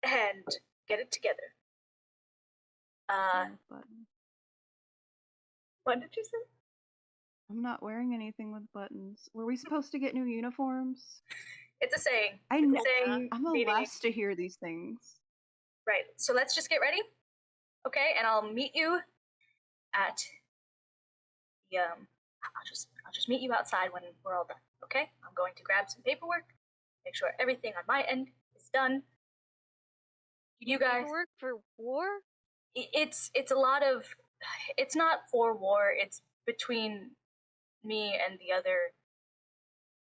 and get it together. Button. What did you say? I'm not wearing anything with buttons. Were we supposed to get new uniforms? It's a saying. I It's know. a saying. I'm the meaning- last to hear these things. Right. So let's just get ready. Okay, and I'll meet you at the I'll just meet you outside when we're all done. Okay? I'm going to grab some paperwork, make sure everything on my end is done. You guys Work for war? it's a lot of it's not for war, it's between me and the other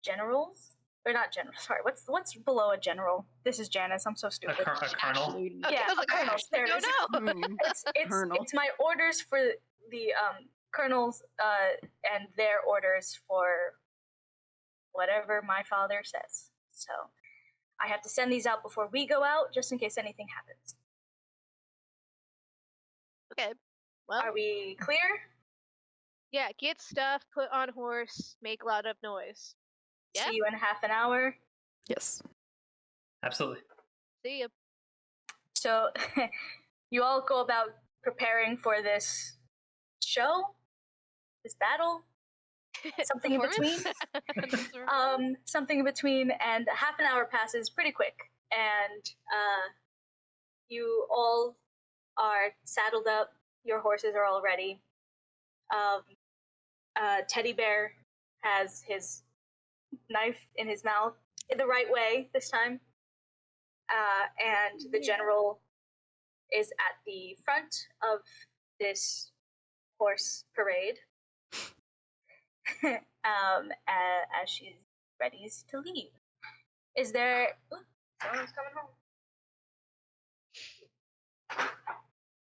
generals. Or not general, sorry, what's below a general? This is Janice, I'm so A stupid. colonel? Okay, Yeah, I was like, colonel, there it no, is. no. Colonel. It's my orders for the colonels and their orders for whatever my father says. So I have to send these out before we go out, just in case anything happens. Okay. Well, Are we clear? yeah, get stuff, put on horse, make a lot of noise. Yeah. See you in half an hour. Yes. Absolutely. See ya. So you all go about preparing for this show, this battle, something in between. Something in between, and half an hour passes pretty quick, and you all are saddled up. Your horses are all ready. Teddy Bear has his knife in his mouth in the right way this time. And the general is at the front of this horse parade as she's ready to leave. Is there... Ooh, someone's coming home.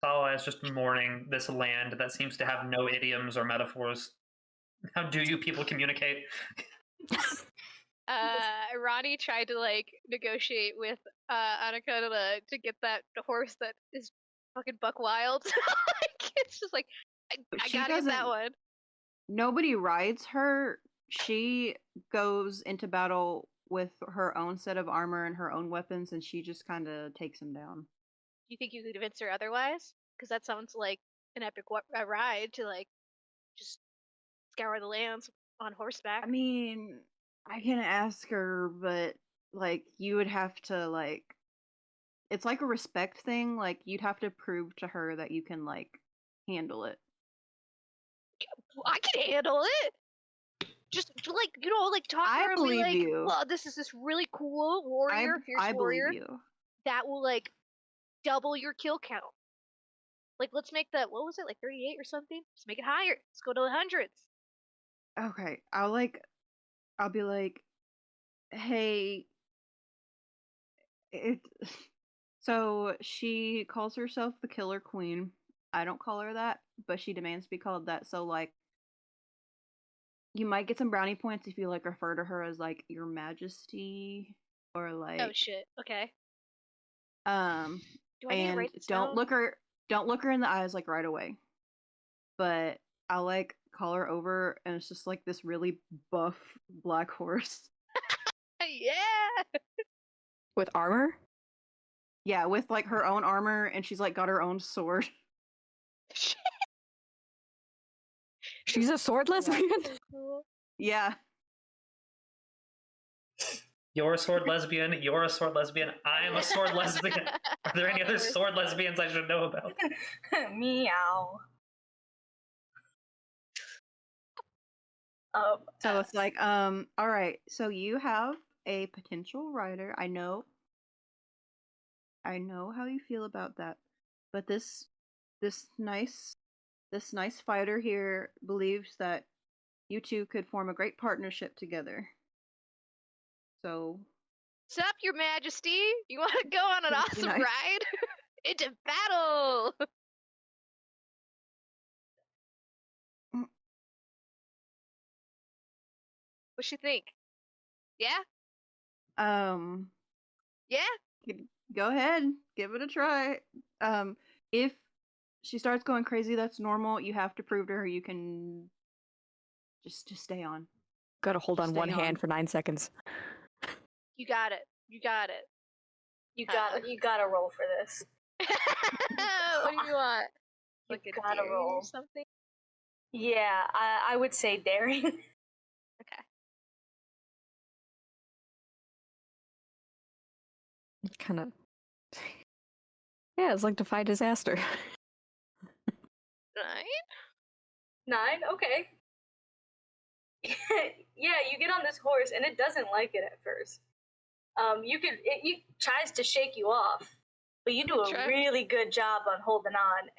Sala is just mourning this land that seems to have no idioms or metaphors. How do you people communicate? Ronnie tried to like negotiate with Annika to get that horse that is fucking buck wild. Like, it's just like I gotta get that one. Nobody rides her. She goes into battle with her own set of armor and her own weapons, and she just kind of takes him down. Do you think you could convince her otherwise? Because that sounds like an epic ride to like just scour the lands on horseback. I mean, I can ask her, but like you would have to like it's like a respect thing, like you'd have to prove to her that you can like handle it. I can handle it. Just like like talk to her and be like, you. well, this is this really cool warrior, fierce warrior believe you. that will like double your kill count. Like, let's make that, what was it, like 38 or something? Let's make it higher. Let's go to the hundreds. Okay, I'll be like, hey, so she calls herself the Killer Queen. I don't call her that, but she demands to be called that. So like, you might get some brownie points if you like refer to her as like Your Majesty or like. Oh shit. Okay. Do I need to write this don't down? don't look her in the eyes like right away. But I'll like call her over, and it's just like this really buff black horse. Yeah. With armor? Yeah, with like her own armor, and she's like got her own sword. She's a sword lesbian? Yeah. You're a sword lesbian. You're a sword lesbian. I am a sword lesbian. Are there any other sword lesbians I should know about? Meow. So it's like, all right. So you have a potential rider. I know how you feel about that, but this nice fighter here believes that you two could form a great partnership together. So, Sup, Your Majesty? You want to go on an awesome nice. ride into battle? What's she think? Yeah? Yeah? Go ahead, give it a try. If she starts going crazy, that's normal. You have to prove to her you can just stay on. Gotta hold on Stay one on. hand for 9 seconds. You got it. You got it. You gotta roll for this. What do you want? You Like a gotta daring roll. or something? Yeah, I would say daring. Okay. Kind of. Yeah, it's like Defy Disaster. 9? 9? Okay. Yeah, you get on this horse and it doesn't like it at first. It tries to shake you off, but you do a really good job on holding on,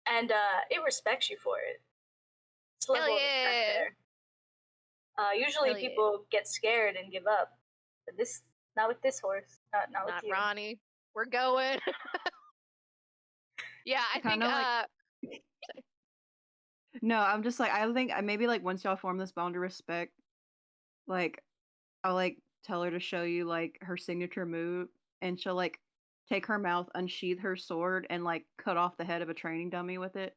and it respects you for it. It's a level of respect there. Usually people get scared and give up, but not with this horse. Not with you. Ronnie. We're going. Yeah, I think No, I'm just like, I think maybe like once y'all form this bond of respect, like I'll like tell her to show you like her signature move, and she'll like take her mouth, unsheath her sword, and like cut off the head of a training dummy with it.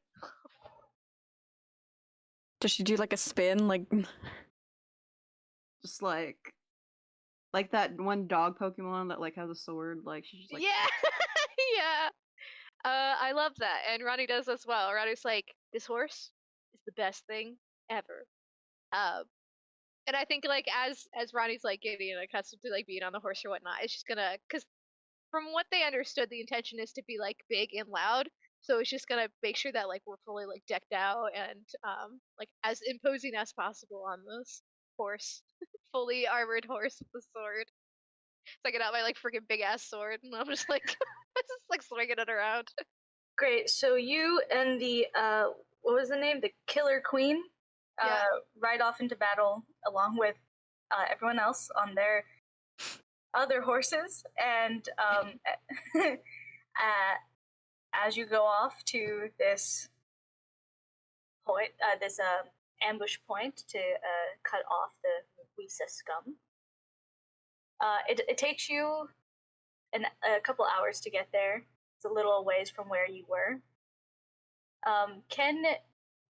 Does she do like a spin? Like, just like that one dog Pokemon that like has a sword. Like she's just like, yeah, yeah. I love that, and Ronnie does as well. Ronnie's like, this horse is the best thing ever. And I think like as Ronnie's like getting accustomed to like being on the horse or whatnot, it's just gonna, because from what they understood, the intention is to be like big and loud. So it's just gonna make sure that like we're fully like decked out and like as imposing as possible on this horse, fully armored horse with the sword. So I get out my like freaking big ass sword and I'm just like just like swinging it around. Great. So you and the what was the name? The Killer Queen Yeah. ride off into battle along with everyone else on their other horses, and as you go off to this point, this ambush point to cut off the Yusia scum, it takes you a couple hours to get there. It's a little ways from where you were. Can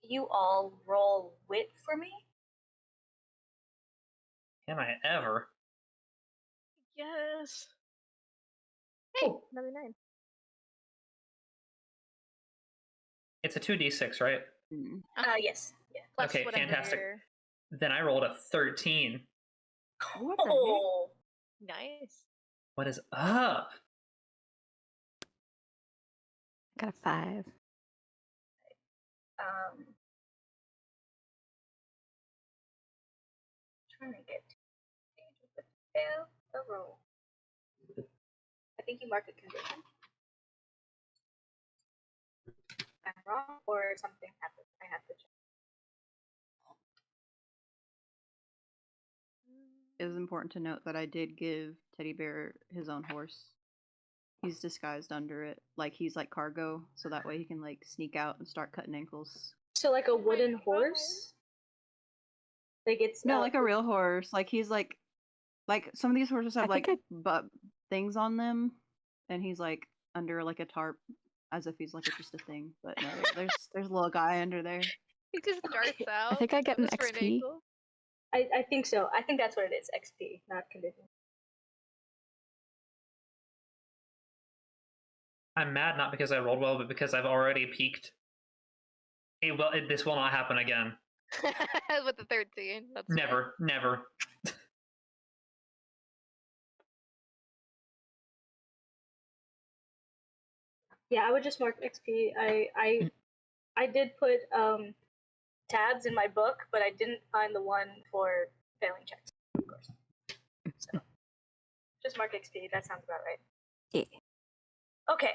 you all roll wit for me? Can I ever? Yes. Hey, Oh. another 9. It's a 2d6, right? Yes. Yeah. Plus Okay, whatever fantastic. your- Then I rolled a 13. What the heck? Oh, Nice. What is up? Got a 5. Trying to get fail a roll. I think you mark a condition. I'm wrong, or something happened. I have to check. It was important to note that I did give Teddy Bear his own horse. He's disguised under it, like he's like cargo, so that way he can like sneak out and start cutting ankles. So like a wooden God. horse. Like it's No, like a real horse. Like he's like some of these horses have I think like things on them, and he's like under like a tarp, as if he's like just a thing. But no, there's a little guy under there. He just darts out. I think I get an just for XP. ankle. I think so. I think that's what it is. XP, not condition. I'm mad not because I rolled well, but because I've already peaked. This will not happen again. With the 13. That's Never, never. Yeah, I would just mark XP. I did put tabs in my book, but I didn't find the one for failing checks, of course. So just mark XP. That sounds about right. Yeah. Okay.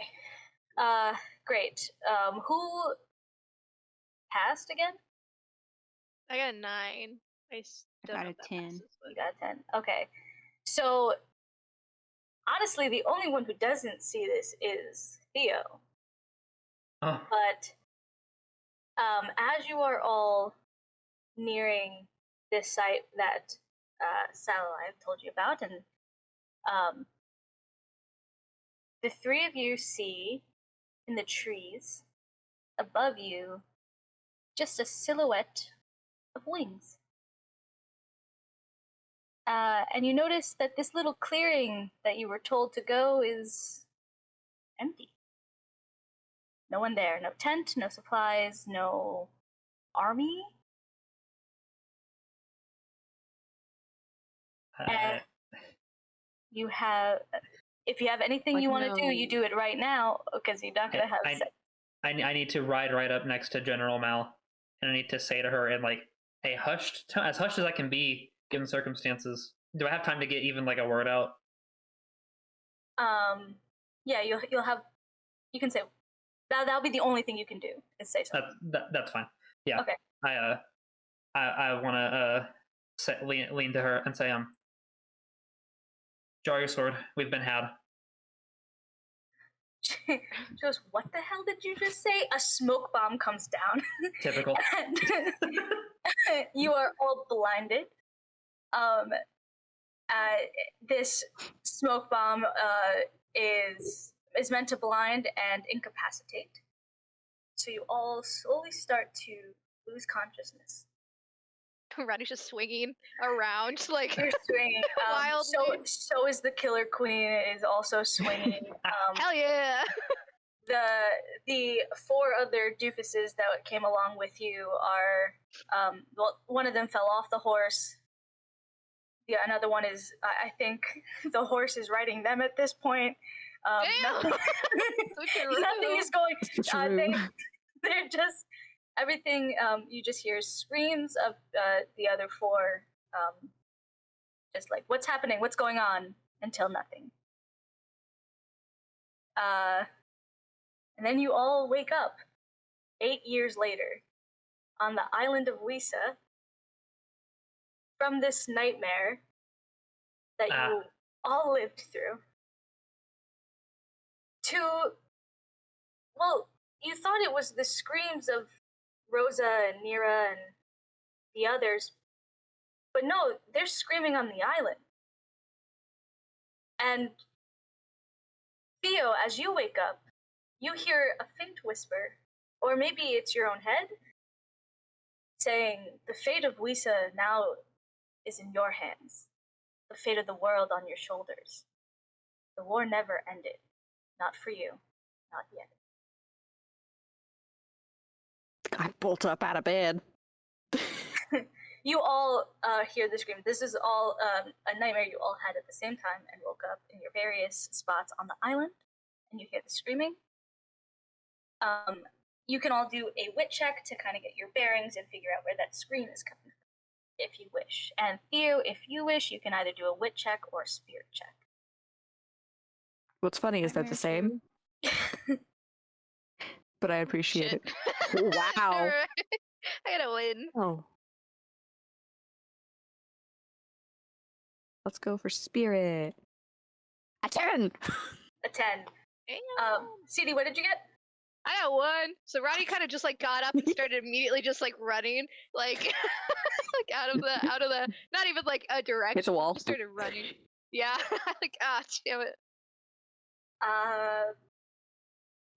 Great. Who passed again? I got a 9. I I got a 10. You got a 10. Okay. So honestly, the only one who doesn't see this is Theo. Oh, But as you are all nearing this site that Sal and I have told you about, and the three of you see in the trees above you just a silhouette of wings. And you notice that this little clearing that you were told to go is empty. No one there. No tent, no supplies, no army. And you have, if you have anything Like you want to do, no- you do it right now, because you're not going to have I need to ride right up next to General Mal, and I need to say to her in like a as hushed as I can be, given circumstances. Do I have time to get even like a word out? Yeah, you'll have, you can say, that'll be the only thing you can do, is say something. That's fine. Yeah. Okay. I want to lean to her and say, draw your sword. We've been had. She goes, what the hell did you just say? A smoke bomb comes down. Typical. And you are all blinded. This smoke bomb is meant to blind and incapacitate. So you all slowly start to lose consciousness. Ronnie's just swinging around like You're swinging. wildly. So is the Killer Queen is also swinging. Hell yeah! The four other doofuses that came along with you are well, one of them fell off the horse. Yeah, another one is, I think the horse is riding them at this point. Damn! Nothing, Switcheroo. nothing is going. True. They're just everything. You just hear screams of the other four, just like what's happening, what's going on, until nothing. And then you all wake up 8 years later on the island of Yusia from this nightmare that you all lived through. Well, you thought it was the screams of Rosa and Nira and the others, but no, they're screaming on the island. And Theo, as you wake up, you hear a faint whisper, or maybe it's your own head, saying, the fate of Yusia now is in your hands. The fate of the world on your shoulders. The war never ended. Not for you. Not yet. I bolt up out of bed. You all hear the scream. This is all a nightmare you all had at the same time and woke up in your various spots on the island, and you hear the screaming. You can all do a wit check to kind of get your bearings and figure out where that scream is coming from, if you wish. And Theo, if you wish, you can either do a wit check or a spirit check. What's funny is they're the same, but I appreciate Shit. it. Wow. I gotta win. Oh. Let's go for spirit. A 10! A 10. Damn. CD, what did you get? I got 1. So Ronnie kind of just like got up and started immediately just like running, like like out of the not even like a direction. It's a wall. Just started running. Yeah. Like damn it.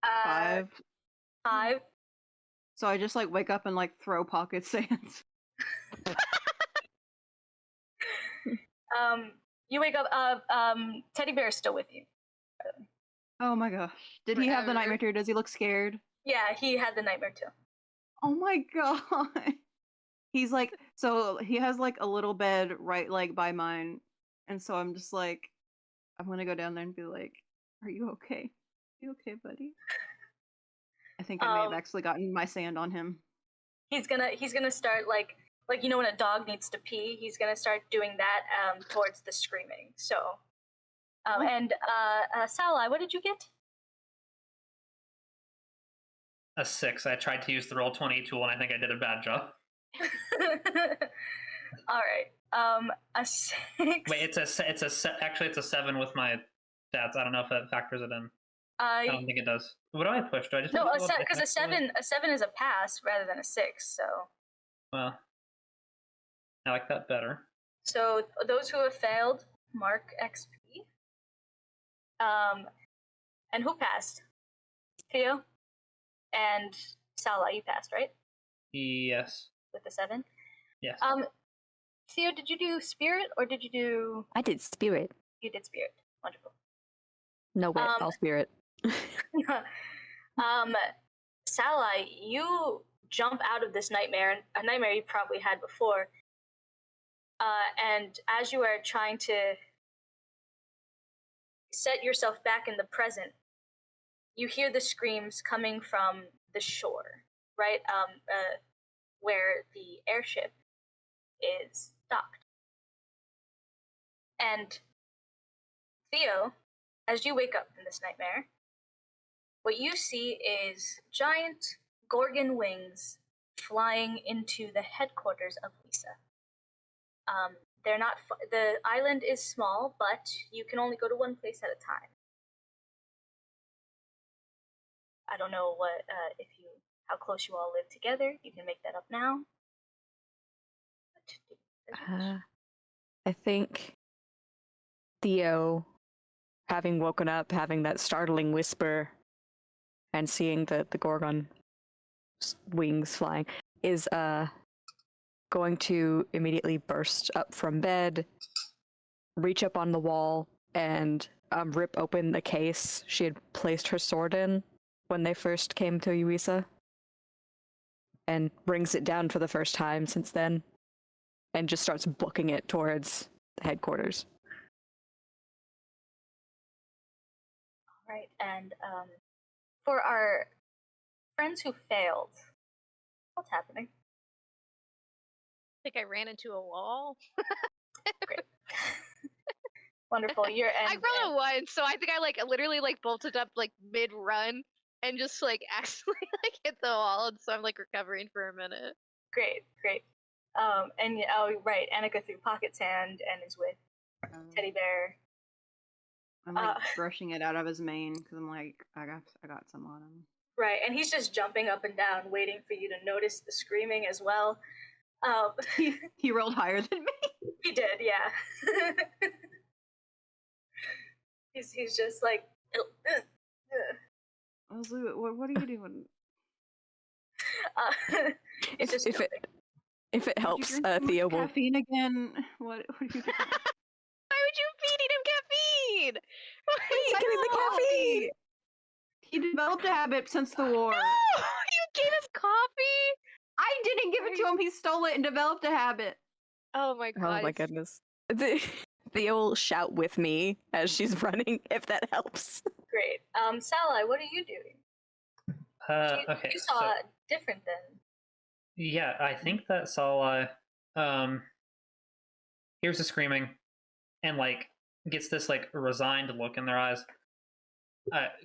5. 5. So I just like wake up and like throw pocket sands. You wake up. Teddy Bear is still with you. Oh my gosh. Did he have the Forever. nightmare too? Does he look scared? Yeah, he had the nightmare too. Oh my god. He's like, so he has like a little bed right like by mine. And so I'm just like, I'm gonna go down there and be like, are you okay? You okay, buddy? I think I may have actually gotten my sand on him. He's gonna start like you know when a dog needs to pee, he's gonna start doing that towards the screaming. So and Salai, what did you get? A 6. I tried to use the roll20 tool, and I think I did a bad job. All right. A 6. Wait, actually it's a 7 with my stats. I don't know if that factors it in. I don't think it does. What do I push? Do I just no, because a 7 is a pass rather than a 6. So. Well, I like that better. So those who have failed mark XP. And who passed? Theo and Sala, you passed, right? Yes. With the 7. Yes. Theo, did you do spirit or did you do? I did spirit. You did spirit. Wonderful. No way, all spirit. Sala, you jump out of this nightmare, a nightmare you probably had before. And as you are trying to set yourself back in the present, you hear the screams coming from the shore, right? Where the airship is docked. And Theo, as you wake up from this nightmare, what you see is giant gorgon wings flying into the headquarters of Yusia. They're not. The island is small, but you can only go to one place at a time. I don't know how close you all live together. You can make that up now. I think Theo, having woken up, having that startling whisper, and seeing the Gorgon wings flying, is going to immediately burst up from bed, reach up on the wall, and rip open the case she had placed her sword in when they first came to Yuisa, and brings it down for the first time since then, and just starts booking it towards the headquarters. Right, and for our friends who failed, what's happening? I think I ran into a wall. Great. Wonderful. I rolled a 1, so I think I literally bolted up mid run and just accidentally hit the wall, and so I'm recovering for a minute. Great. And right, Annika threw Pocket's hand and is with Teddy Bear. I'm brushing it out of his mane because I'm I got some on him. Right, and he's just jumping up and down, waiting for you to notice the screaming as well. He rolled higher than me. He did, yeah. he's just like. What are you doing? If it helps, Theo will. Caffeine again? What are you doing? Why would you feed him caffeine? He's getting the caffeine. He developed a habit since the war. No! You gave us coffee? I didn't give it to him. He stole it and developed a habit. Oh my god. Oh my goodness. Theo will shout with me as she's running, if that helps. Great. Sally, what are you doing? Okay. You saw different than. Yeah, I think that Sala hears the screaming and gets this resigned look in their eyes.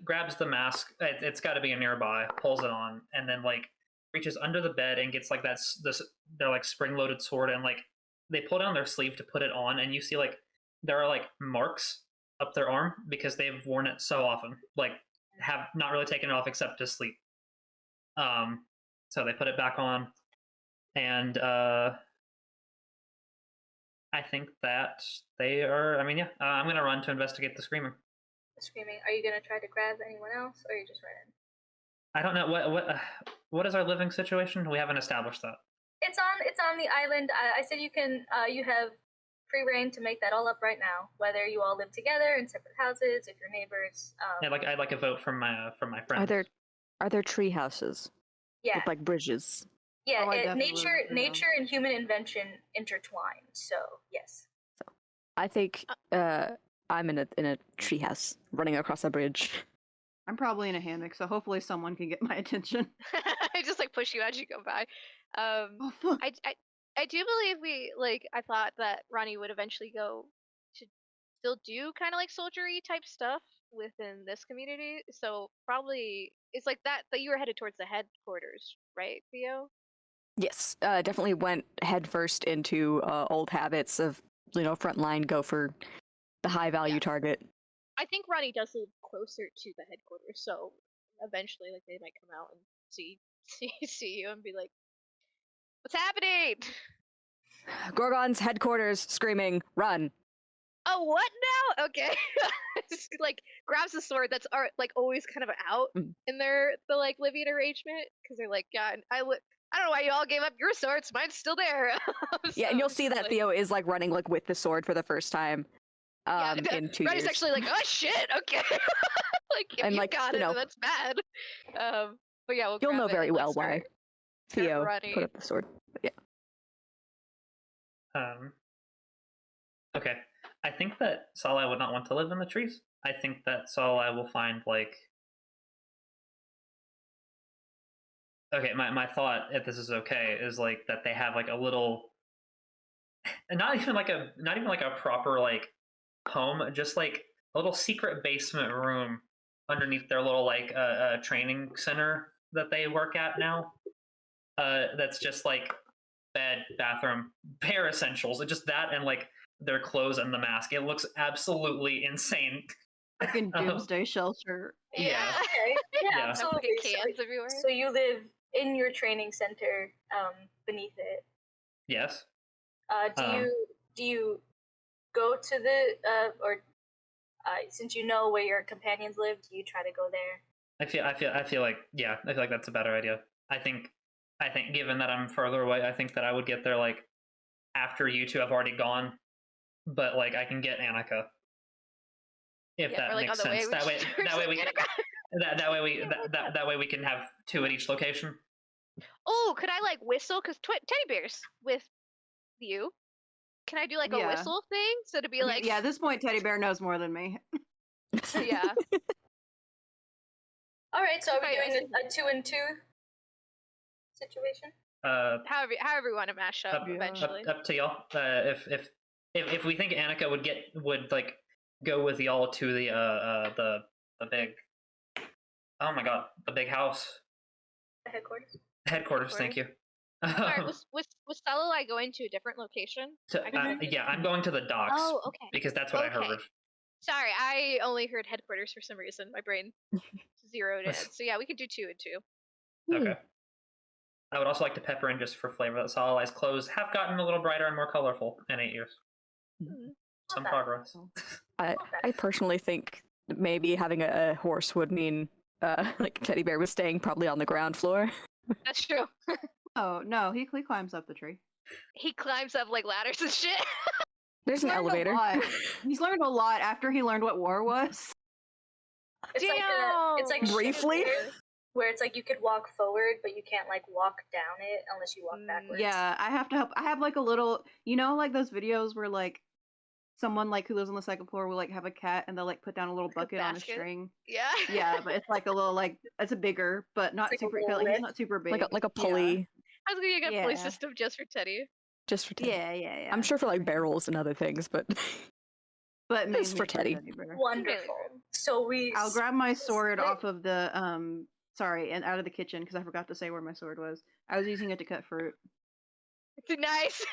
Grabs the mask. It's got to be nearby. Pulls it on, and then reaches under the bed and gets their spring-loaded sword, and they pull down their sleeve to put it on, and you see there are marks up their arm because they've worn it so often. Have not really taken it off except to sleep. So they put it back on, and I think that they are. I'm gonna run to investigate the screaming. Screaming. Are you gonna try to grab anyone else, or are you just running? I don't know what is our living situation. We haven't established that. It's on the island. I said you can. You have free reign to make that all up right now. Whether you all live together in separate houses, if you're neighbors. Yeah, I'd like a vote from my friends. Are there tree houses? Yeah. With bridges. Yeah. Nature and human invention intertwine. So yes. So I think I'm in a treehouse running across a bridge. I'm probably in a hammock, so hopefully someone can get my attention. I just push you as you go by. Oh fuck! I do believe I thought that Ronnie would eventually go to still do kind of soldiery type stuff within this community. So probably it's that you were headed towards the headquarters, right, Theo? Yes, definitely went headfirst into old habits of frontline, go for the high value target. I think Ronnie does live closer to the headquarters, so eventually they might come out and see you and be like, "What's happening?" Gorgon's headquarters, screaming, "Run!" Oh, what now? Okay. Just, grabs the sword that's always kind of out in the living arrangement because they're God, I don't know why you all gave up your swords. Mine's still there. Yeah, and you'll see that Theo is running with the sword for the first time. In 2 years. Ronnie's actually oh shit, okay. If and you got it, then that's bad. But yeah, you'll know very well why Theo running. put up the sword. But yeah. Okay. I think that Salai would not want to live in the trees. I think that Salai will find okay, my thought, if this is okay, is that they have a little, not even a proper home, just a little secret basement room underneath their little training center that they work at now. That's just bed, bathroom, bare essentials. It's just that and their clothes and the mask. It looks absolutely insane. Fucking doomsday shelter. Yeah. Okay. Yeah, absolutely. Cans everywhere. So you live in your training center, beneath it. Yes. Do you go to the or since you know where your companions live, do you try to go there? I feel like that's a better idea. I think given that I'm further away, I think that I would get there after you two have already gone, but I can get Annika if that makes sense. That way we can have two at each location. Oh, could I whistle? Because teddy bears with you. Can I do a whistle thing? So to be yeah, at this point, Teddy Bear knows more than me. Yeah. All right, so are we Okay, doing a 2-and-2 situation? However you want to mash up eventually. Up to y'all. If we think Annika would like go with y'all to the big, oh my god, the big house. The headquarters. Headquarters. Thank you. Sorry, was Salilai going to a different location? Yeah, I'm going to the docks. Oh, okay. Because that's what I heard. Sorry, I only heard headquarters for some reason. My brain zeroed in. So yeah, we could do 2 and 2. Okay. I would also like to pepper in just for flavor that Salilai's clothes have gotten a little brighter and more colorful in 8 years. Some progress. I personally think maybe having a horse would mean like Teddy Bear was staying probably on the ground floor. That's true. Oh no, he climbs up the tree. He climbs up like ladders and shit. There's an elevator. He's learned a lot after he learned what war was. It's like briefly, where it's like you could walk forward, but you can't like walk down it unless you walk backwards. Yeah, I have to help. I have like a little, like those videos where like someone like who lives on the second floor will like have a cat and they'll like put down a little bucket on a string. Yeah. Yeah, but it's like a little like it's a bigger, but not super. He's not super big. Like a pulley. Yeah. I was gonna get a pulley system just for Teddy. Just for Teddy. Yeah. I'm sure for like barrels and other things, but it's for Teddy. Wonderful. So I'll grab my sword off of the and out of the kitchen because I forgot to say where my sword was. I was using it to cut fruit. Nice.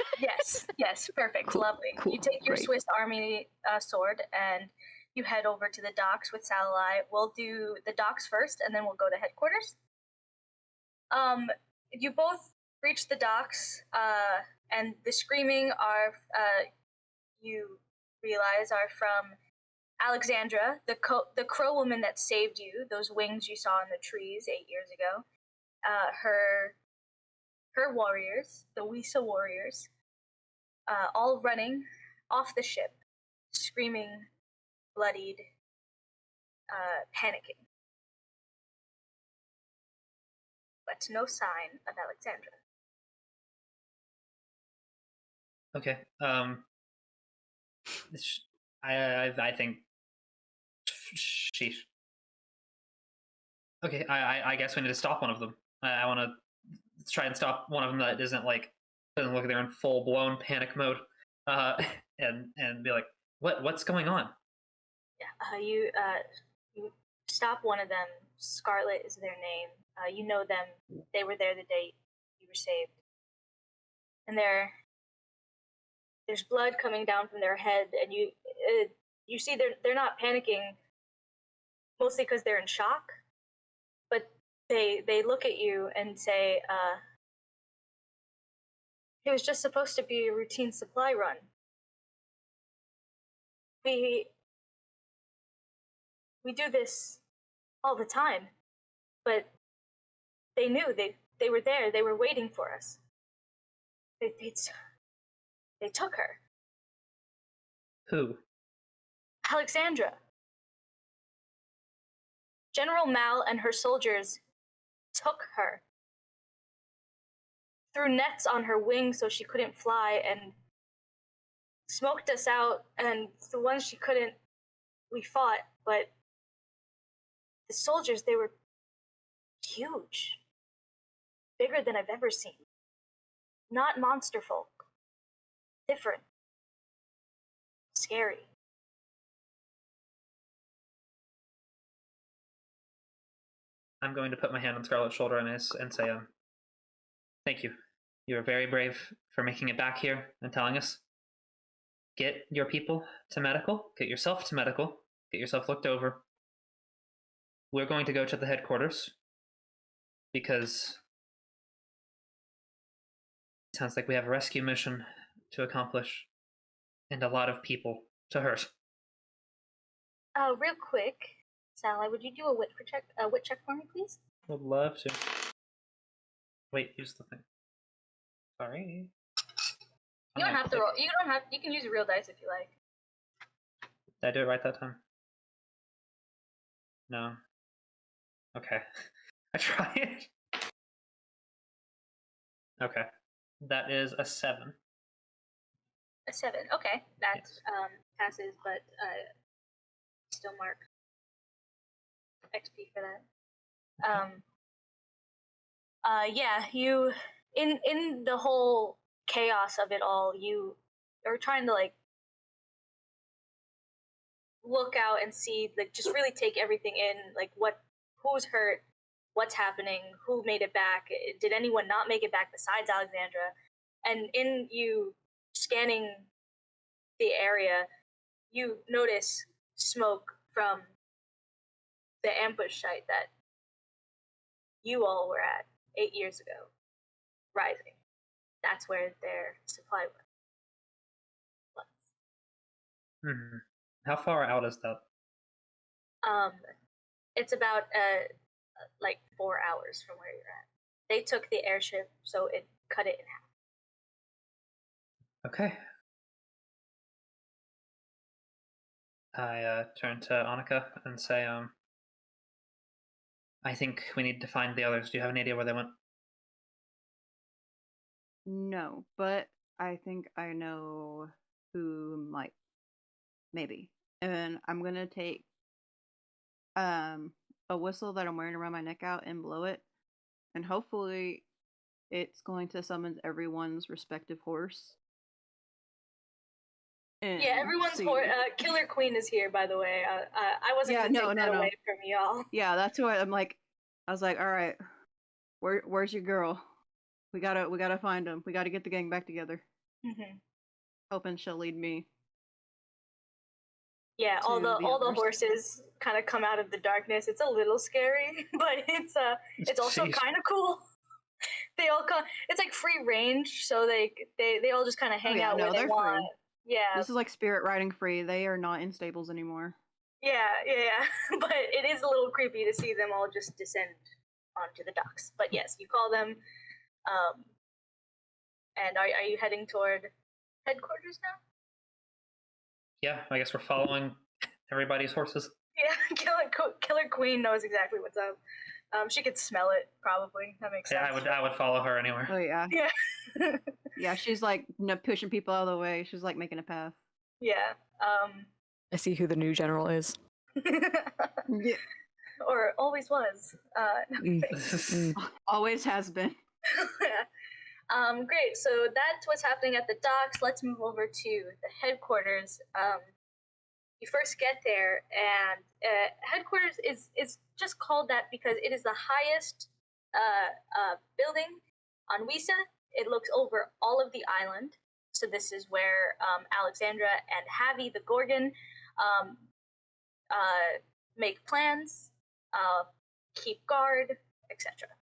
Yes, perfect, Cool, lovely. cool, You take your great. Swiss Army sword and you head over to the docks with Salilai. We'll do the docks first, and then we'll go to headquarters. You both reach the docks, and the screaming are, you realize, are from Alexandra, the crow woman that saved you, those wings you saw in the trees 8 years ago. Her warriors, the Yusia warriors, all running off the ship, screaming, bloodied, panicking. But no sign of Alexandra. Okay. I think sheesh. Okay, I guess we need to stop one of them. I want to try and stop one of them that doesn't look like they're in full blown panic mode, and be like, what's going on? Yeah, you stop one of them. Scarlet is their name. You know them. They were there the day you were saved. And there's blood coming down from their head, and you see they're not panicking, mostly because they're in shock. But they look at you and say, it was just supposed to be a routine supply run. We do this all the time, but they knew they were there. They were waiting for us. They took her. Who? Alexandra. General Mal and her soldiers took her. Threw nets on her wings so she couldn't fly and smoked us out, and the ones she couldn't, we fought, but the soldiers, they were huge. Bigger than I've ever seen. Not monster folk. Different. Scary. I'm going to put my hand on Scarlet's shoulder and say, thank you. You are very brave for making it back here and telling us. Get your people to medical. Get yourself to medical. Get yourself looked over. We're going to go to the headquarters because it sounds like we have a rescue mission to accomplish and a lot of people to hurt. Real quick, Sally, would you do a wit check for me, please? Would love to. Wait, use the thing. Sorry. You don't have to roll. You can use real dice if you like. Did I do it right that time? No. Okay. I tried. Okay. That is a 7. A 7. Okay, that passes, but still mark XP for that. Yeah, you in the whole chaos of it all, you are trying to like look out and see, like just really take everything in, like who's hurt, what's happening, who made it back, did anyone not make it back besides Alexandra? And in you scanning the area, you notice smoke from the ambush site that you all were at 8 years ago, rising. That's where their supply was. Hmm. How far out is that? It's about like 4 hours from where you're at. They took the airship, so it cut it in half. Okay. I turn to Annika and say, I think we need to find the others. Do you have any idea where they went? No, but I think I know who might. Maybe. And I'm gonna take a whistle that I'm wearing around my neck out and blow it. And hopefully it's going to summon everyone's respective horse. And Yeah, everyone's see. Killer Queen is here, by the way. I wasn't gonna take that away from y'all. Yeah, that's why I'm like, I was like, all right, where's your girl? We gotta find him. We gotta get the gang back together. Mm-hmm. Hoping she'll lead me. Yeah, all the horses kind of come out of the darkness. It's a little scary, but it's also kind of cool. They all come. It's like free range, so they all just kind of hang out where they want. Free. Yeah, this is like spirit riding free. They are not in stables anymore. Yeah. But it is a little creepy to see them all just descend onto the docks. But yes, you call them. And are you heading toward headquarters now? Yeah, I guess we're following everybody's horses. Yeah, Killer Queen knows exactly what's up. She could smell it, probably. That makes sense. Yeah, I would follow her anywhere. Oh yeah. Yeah. Yeah, she's like pushing people out of the way. She's like making a path. Yeah. I see who the new general is. Yeah. Or always was. Always has been. Great. So that's what's happening at the docks. Let's move over to the headquarters. You first get there, and headquarters is just called that because it is the highest building on Yusia. It looks over all of the island. So this is where Alexandra and Javi the Gorgon make plans, keep guard, etc.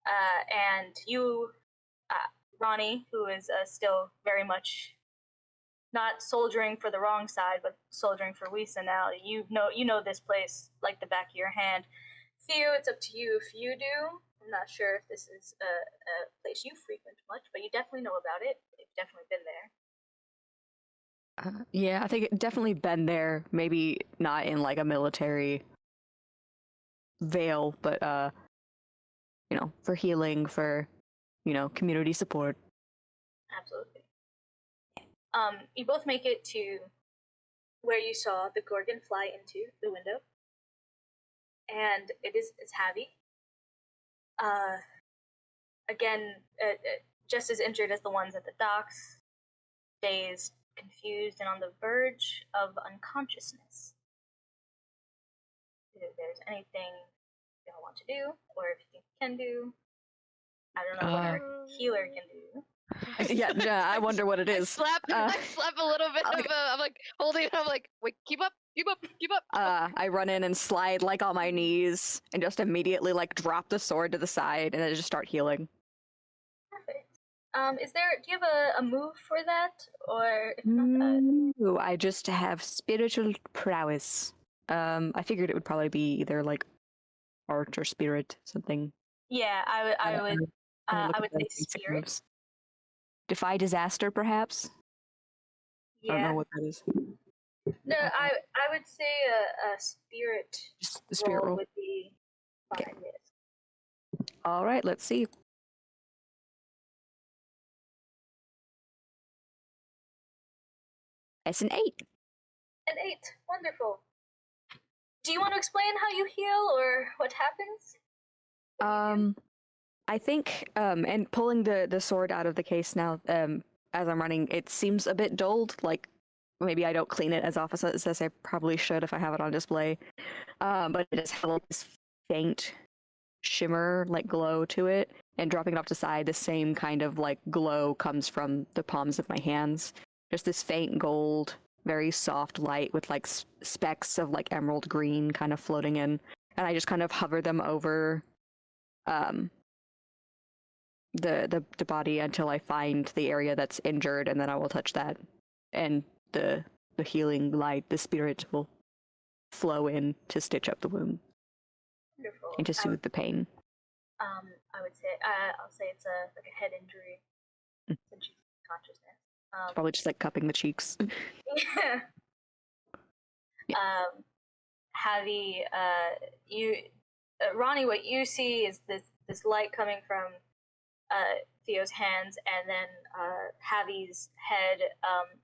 And you, Ronnie, who is still very much not soldiering for the wrong side, but soldiering for Yusia now. You know this place like the back of your hand. Theo, it's up to you if you do. I'm not sure if this is a place you frequent much, but you definitely know about it. You've definitely been there. Yeah, I think definitely been there. Maybe not in like a military veil, but for healing, for community support. Absolutely. You both make it to where you saw the Gorgon fly into the window, and it's Javi. Again, just as injured as the ones at the docks, dazed, confused, and on the verge of unconsciousness. If there's anything you don't want to do, or if you think you can do, I don't know what our healer can do. Yeah, I wonder what it is. I slap a little bit of I'm like holding it. I'm like, wait, keep up. I run in and slide like on my knees and just immediately like drop the sword to the side and then just start healing. Perfect. Do you have a move for that, or if not No, I just have spiritual prowess. I figured it would probably be either like art or spirit, something. Yeah, I would say spirit. Moves. Defy disaster, perhaps. Yeah. I don't know what that is. No, I would say a spirit. Just the spirit roll would be fine. Okay. Yes. All right, let's see. It's an 8. An 8. Wonderful. Do you want to explain how you heal or what happens? I think, and pulling the sword out of the case now, as I'm running, it seems a bit dulled. Like maybe I don't clean it as often as I probably should if I have it on display. But it just has like this faint shimmer, like glow to it, and dropping it off to the side, the same kind of like glow comes from the palms of my hands. Just this faint gold, very soft light with like specks of like emerald green kind of floating in, and I just kind of hover them over the body until I find the area that's injured, and then I will touch that, and the healing light, the spirit will flow in to stitch up the wound Wonderful. and to soothe the pain. I would say I'll say it's like a head injury since she's in consciousness. It's probably just like cupping the cheeks. Yeah. Yeah. Javi, Ronnie, what you see is this light coming from Theo's hands, and then Javi's head.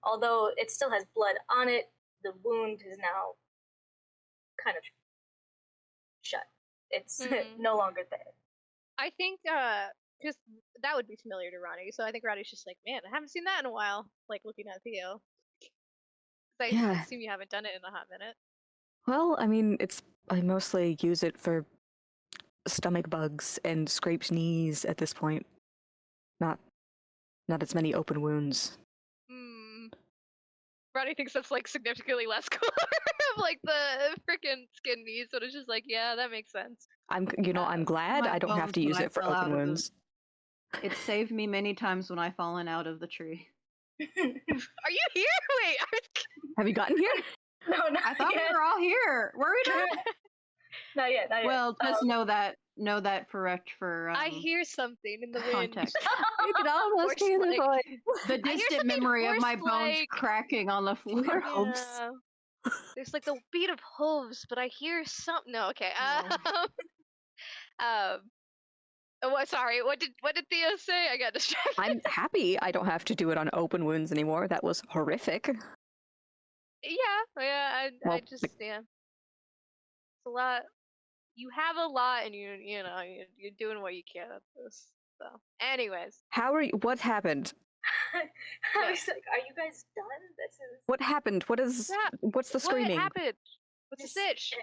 Although it still has blood on it, the wound is now kind of shut. It's no longer there. I think because that would be familiar to Ronnie, so I think Ronnie's just like, man, I haven't seen that in a while. Like looking at Theo. I assume you haven't done it in a hot minute. Well, I mean, I mostly use it for stomach bugs and scraped knees at this point. Not as many open wounds. Ronnie thinks that's like significantly less cooler of like the freaking skin knees, so it's just like, yeah, that makes sense. I'm glad I don't have to use it for open wounds. It saved me many times when I've fallen out of the tree. Are you here? Wait, have you gotten here? No, not I thought yet. we were all here. Were we not? Not yet. Well, just know that for I hear something in the wind. context. You can almost hear the voice. The distant memory of my bones horse-like. cracking on the floor. Yeah. There's like the beat of hooves, but I hear something. No, okay. Sorry. What did Theo say? I got distracted. I'm happy I don't have to do it on open wounds anymore. That was horrific. Yeah. I just yeah. It's a lot. You have a lot, and you're doing what you can at this. So, anyways, what happened? I was like, are you guys done? This is What happened? What's the screaming? What happened? What's the stitch?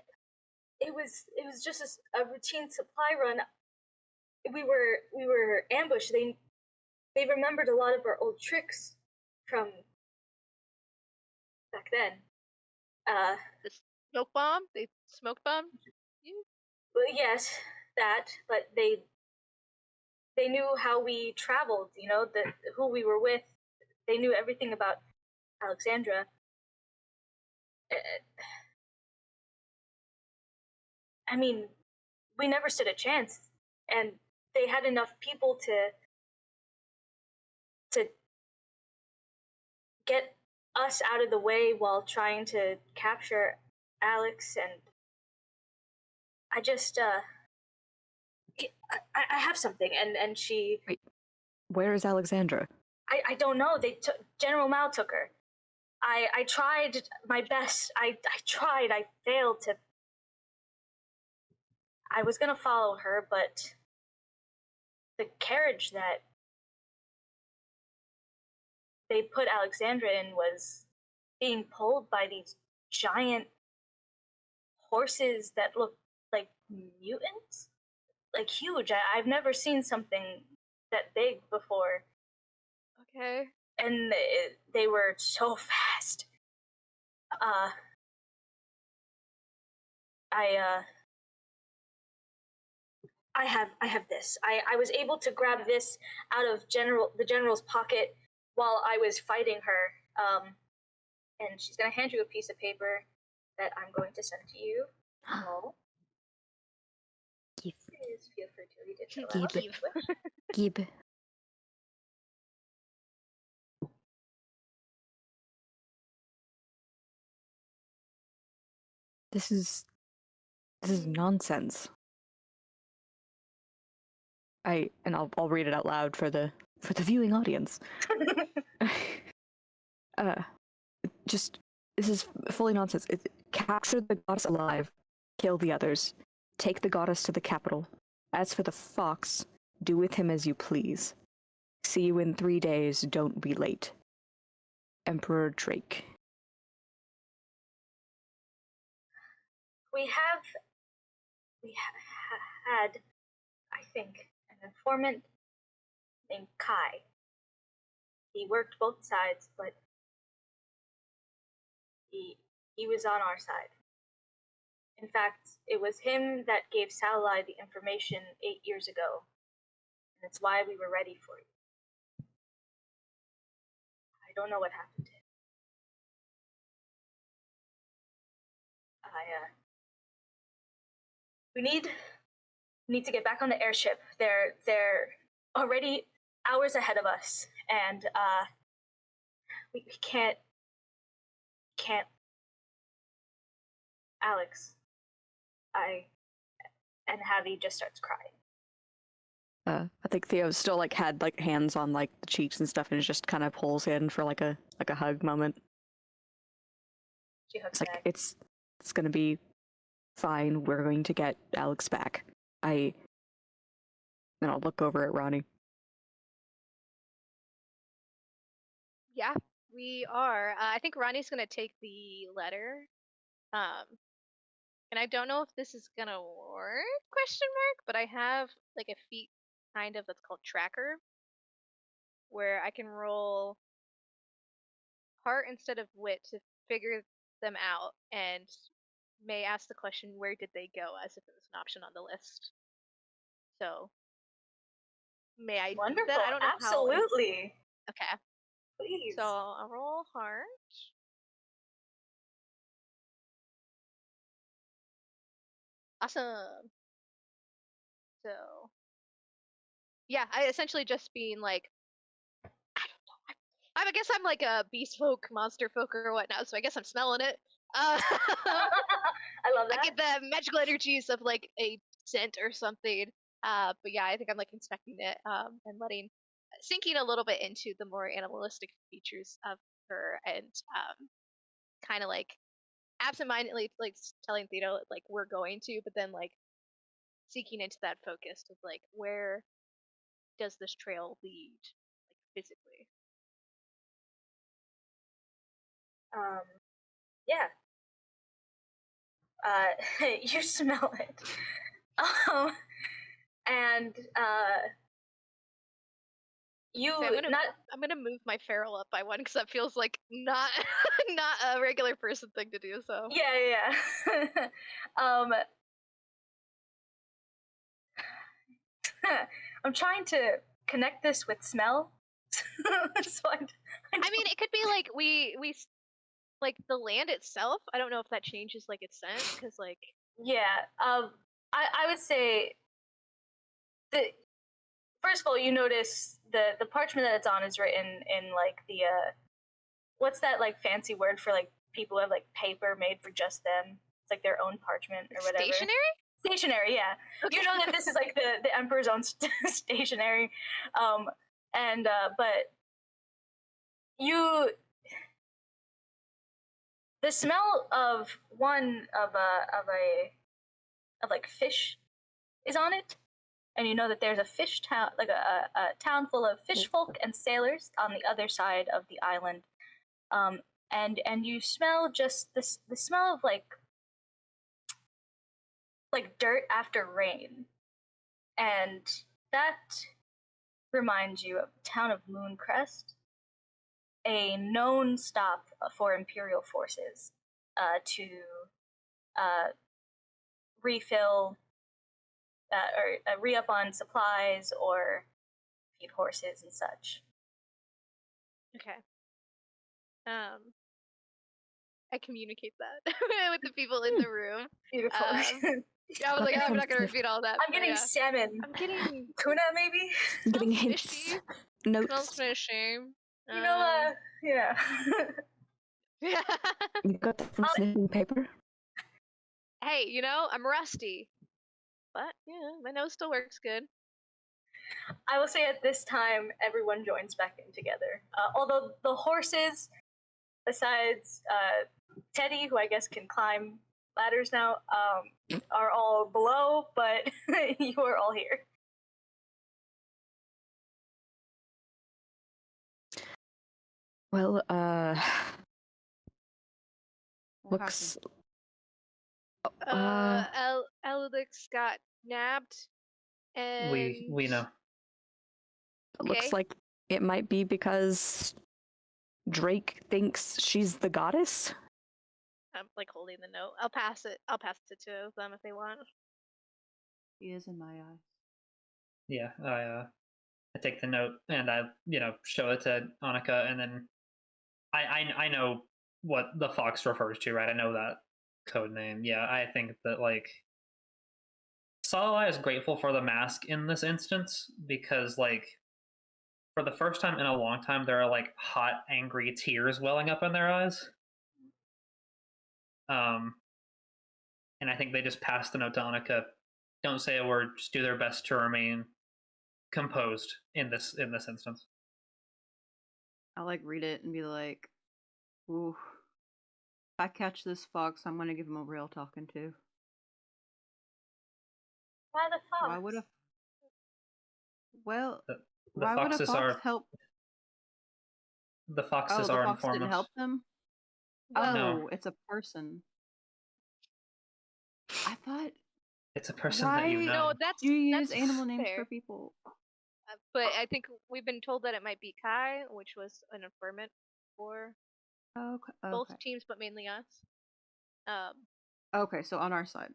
It was just a routine supply run. We were ambushed. They remembered a lot of our old tricks from back then. The smoke bomb? They smoke bomb? Well, yes, that, but they knew how we traveled, who we were with. They knew everything about Alexandra. I mean, we never stood a chance, and they had enough people to get us out of the way while trying to capture Alex, and I just, I have something, and she... Wait, where is Alexandra? I don't know. General Mao took her. I tried my best. I tried. I failed to... I was gonna follow her, but the carriage that they put Alexandra in was being pulled by these giant horses that looked like mutants, like huge. I've never seen something that big before. Okay. And they were so fast. I have this. I was able to grab this out of the general's pocket while I was fighting her. And she's gonna hand you a piece of paper that I'm going to send to you. Oh. Give. Please feel free to read it aloud if you wish. Give. This is nonsense. I'll read it out loud for the viewing audience. This is fully nonsense. Capture the goddess alive. Kill the others. Take the goddess to the capital. As for the fox, do with him as you please. See you in 3 days, don't be late. Emperor Drake. We had, I think, an informant named Kai. He worked both sides, but he was on our side. In fact, it was him that gave Saulai the information 8 years ago, and it's why we were ready for you. I don't know what happened to him. We need to get back on the airship. They're already hours ahead of us, and we can't. Alex, and Javi just starts crying. I think Theo still had hands on the cheeks and stuff, and just kind of pulls in for like a hug moment. She hugs It's back. it's gonna be fine. We're going to get Alex back. Then I'll look over at Ronnie. Yeah, we are. I think Ronnie's gonna take the letter. And I don't know if this is gonna work, question mark, but I have a feat kind of that's called Tracker, where I can roll heart instead of wit to figure them out, and may ask the question, where did they go, as if it was an option on the list. So, may I Wonderful. do that? I don't know Absolutely. how. Okay. Please. So, I'll roll heart. Awesome. So, yeah, I essentially just being I don't know. I guess I'm like a beast folk, monster folk, or whatnot, so I guess I'm smelling it. I love that. I get the magical energies of a scent or something. But yeah, I think I'm inspecting it and sinking a little bit into the more animalistic features of her, and kind of absentmindedly telling Theodore we're going to, but then seeking into that focus of where does this trail lead physically. Yeah. You smell it. And you So I'm gonna move my feral up by one because that feels like not not a regular person thing to do. So yeah. I'm trying to connect this with smell. So I mean, it could be we the land itself. I don't know if that changes its scent because yeah. I would say first of all, you notice the parchment that it's on is written in the what's that fancy word for people who have paper made for just them? It's their own parchment or whatever. Stationery, yeah. Okay. You know that this is the emperor's own stationery, but the smell of fish is on it, and you know that there's a fish town, a town full of fish folk and sailors on the other side of the island, and you smell just the smell of dirt after rain, and that reminds you of the town of Mooncrest, a known stop for Imperial forces to refill or re-up on supplies or feed horses and such. Okay. I communicate that with the people in the room. Beautiful. I was I'm not gonna repeat all that. I'm getting salmon. I'm getting tuna, maybe. I'm getting hints, fishy. notes. Smells fishy. You know, yeah. You got that from sniffing paper? Hey, I'm rusty, but yeah, my nose still works good. I will say at this time, everyone joins back in together. Although the horses, besides Teddy, who I guess can climb ladders now are all below, but you are all here. Well, What looks. Eludix got nabbed, and We know. Okay. Looks like it might be because Drake thinks she's the goddess. I'm like holding the note. I'll pass it to them if they want. He is in my eyes. Yeah, I take the note and I show it to Annika, and then I know what the fox refers to, right? I know that code name. Yeah, I think that like Salai is grateful for the mask in this instance because like for the first time in a long time there are like hot, angry tears welling up in their eyes. And I think they just pass the note to Annika. Don't say a word, just do their best to remain composed in this instance. I'll like read it and be like, ooh. If I catch this fox, I'm gonna give him a real talking to. Why the fox? Why would a Well, The why would a foxes fox are help? the foxes Oh, the are fox didn't informants. help them? Well, No. Oh, it's a person. I thought It's a person why that you know. no, that's do you use that's animal names fair. for people? But I think we've been told that it might be Kai, which was an informant for Okay. both Okay. teams, but mainly us. Okay, so on our side.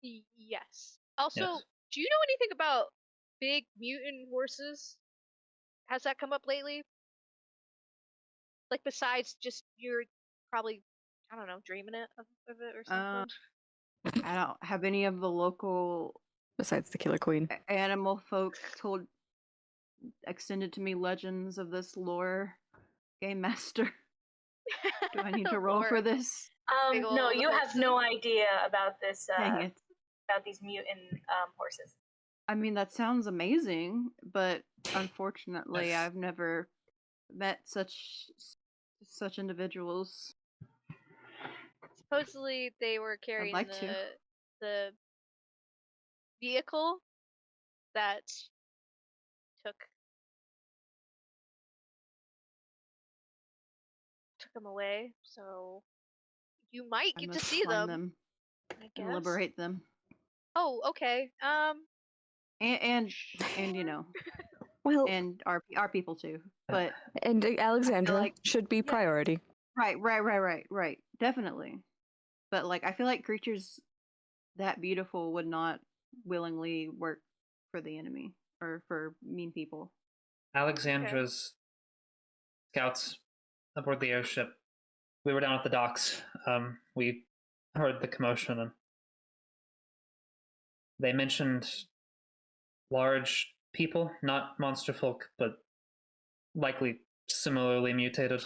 Yes. Also, Yes. do you know anything about big mutant horses? Has that come up lately? Like besides just you're probably I don't know dreaming of it or something. I don't have any of the local Besides the Killer Queen. animal folk extended to me legends of this lore game master. Do I need to roll for Lore. this? Big No, old you have no horses. idea about this. Dang it. About these mutant horses. I mean, that sounds amazing, but unfortunately, I've never met such individuals. Supposedly they were carrying like to. the vehicle that took them away. So you might I get to must see find them. them I and guess. liberate them. Oh, okay. And you know, Well, and our people too. But and Alexandra like- should be priority. right. Definitely. But like, I feel like creatures that beautiful would not willingly work for the enemy or for mean people. Alexandra's scouts aboard the airship. We were down at the docks. We heard the commotion, and they mentioned large people, not monster folk, but likely similarly mutated.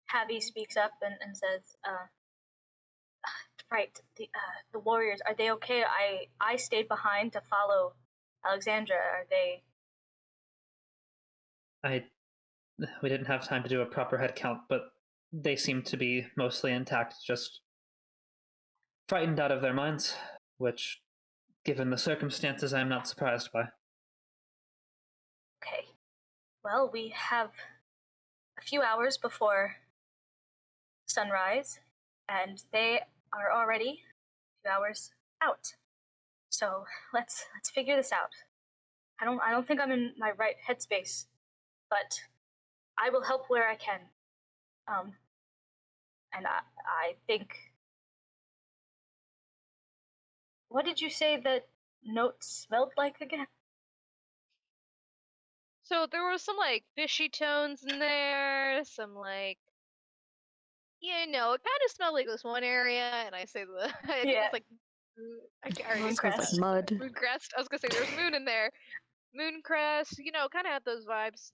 Tabby speaks up and says, right, the warriors, are they okay? I stayed behind to follow Alexandra. Are they... We didn't have time to do a proper head count, but they seem to be mostly intact, just frightened out of their minds, which, given the circumstances, I'm not surprised by. Okay. Well, we have a few hours before sunrise, and they are already a few hours out. So let's figure this out. I don't think I'm in my right headspace, but I will help where I can. And I think... What did you say that note smelled like again? So there was some like fishy tones in there, some like it kind of smelled like this one area, and I say I think it was like I already It smells like mud. Mooncrest. I was gonna say there's moon in there. Mooncrest, kind of had those vibes.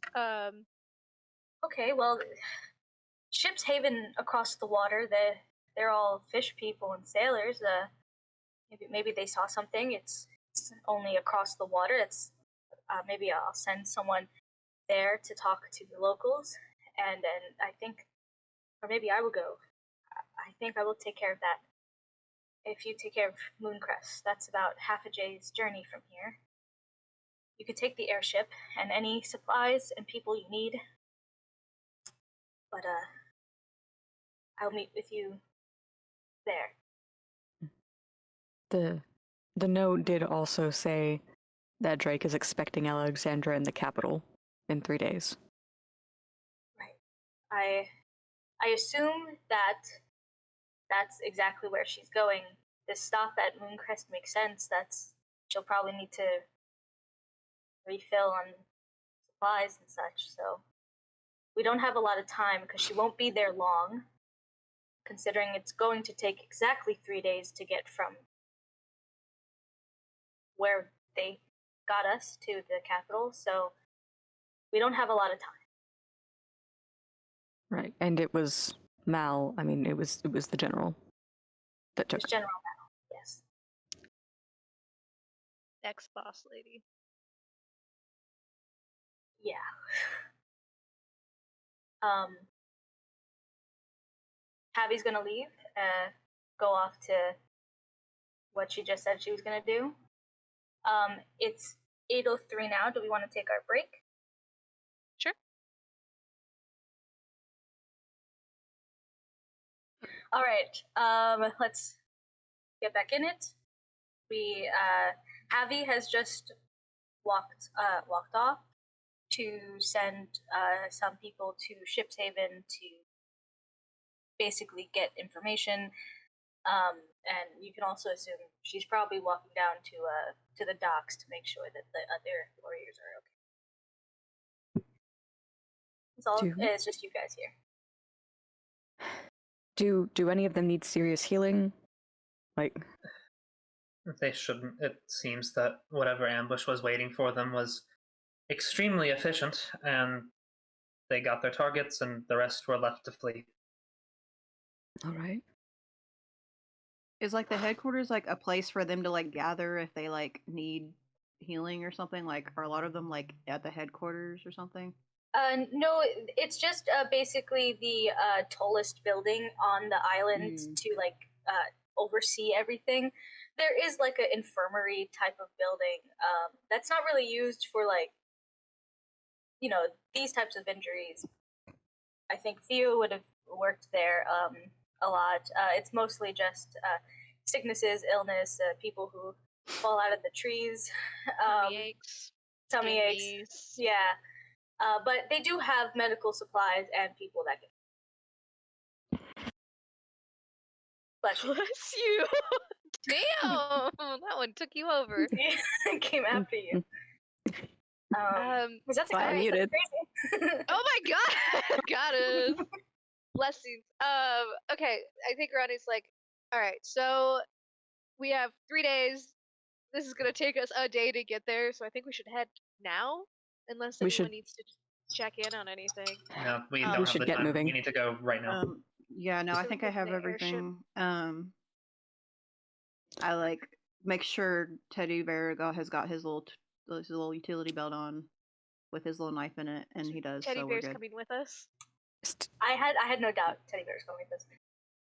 Okay, well, ship's haven across the water. They're all fish people and sailors. Maybe they saw something. It's only across the water. It's maybe I'll send someone there to talk to the locals, and I think, or maybe I will go I think I will take care of that. If you take care of Mooncrest, that's about half a day's journey from here. You could take the airship and any supplies and people you need. But, I'll meet with you there. The note did also say that Drake is expecting Alexandra in the capital in 3 days. Right. I assume that that's exactly where she's going. This stop at Mooncrest makes sense. She'll probably need to refill on supplies and such, so we don't have a lot of time because she won't be there long, considering it's going to take exactly 3 days to get from where they got us to the capital, so we don't have a lot of time. Right, and it was Mal. I mean, it was the general that took. Just General Battle, yes. Ex-boss lady. Yeah. Abby's gonna leave, go off to what she just said she was gonna do. It's 8:03 now. Do we want to take our break? Sure. All right. Let's get back in it. Javi has just walked off to send some people to Ship's Haven to basically get information. And you can also assume she's probably walking down to the docks to make sure that the other warriors are okay. It's just you guys here. Do any of them need serious healing? Like, They shouldn't. It seems that whatever ambush was waiting for them was extremely efficient, and they got their targets, and the rest were left to flee. all right. Is like the headquarters like a place for them to like gather if they like need healing or something? Like, are a lot of them like at the headquarters or something? No, it's just basically the tallest building on the island to oversee everything. There is like an infirmary type of building that's not really used for these types of injuries. I think Theo would have worked there a lot. It's mostly just sicknesses, illness, people who fall out of the trees. Tummy aches. Yeah. But they do have medical supplies and people that can. Bless you. Damn! That one took you over. Came after you. Was that the guy muted? Oh my god! Got it. Blessings. Okay, I think Ronnie's like, alright, so we have 3 days. This is gonna take us a day to get there, so I think we should head now, unless anyone needs to check in on anything. No, we don't have should the get time. moving. We need to go right now. Yeah, no, I think I have everything. I like make sure Teddy Bear has got his little utility belt on with his little knife in it, and he does. Teddy so Bear's we're good. coming with us. I had no doubt Teddy Bear's coming with us.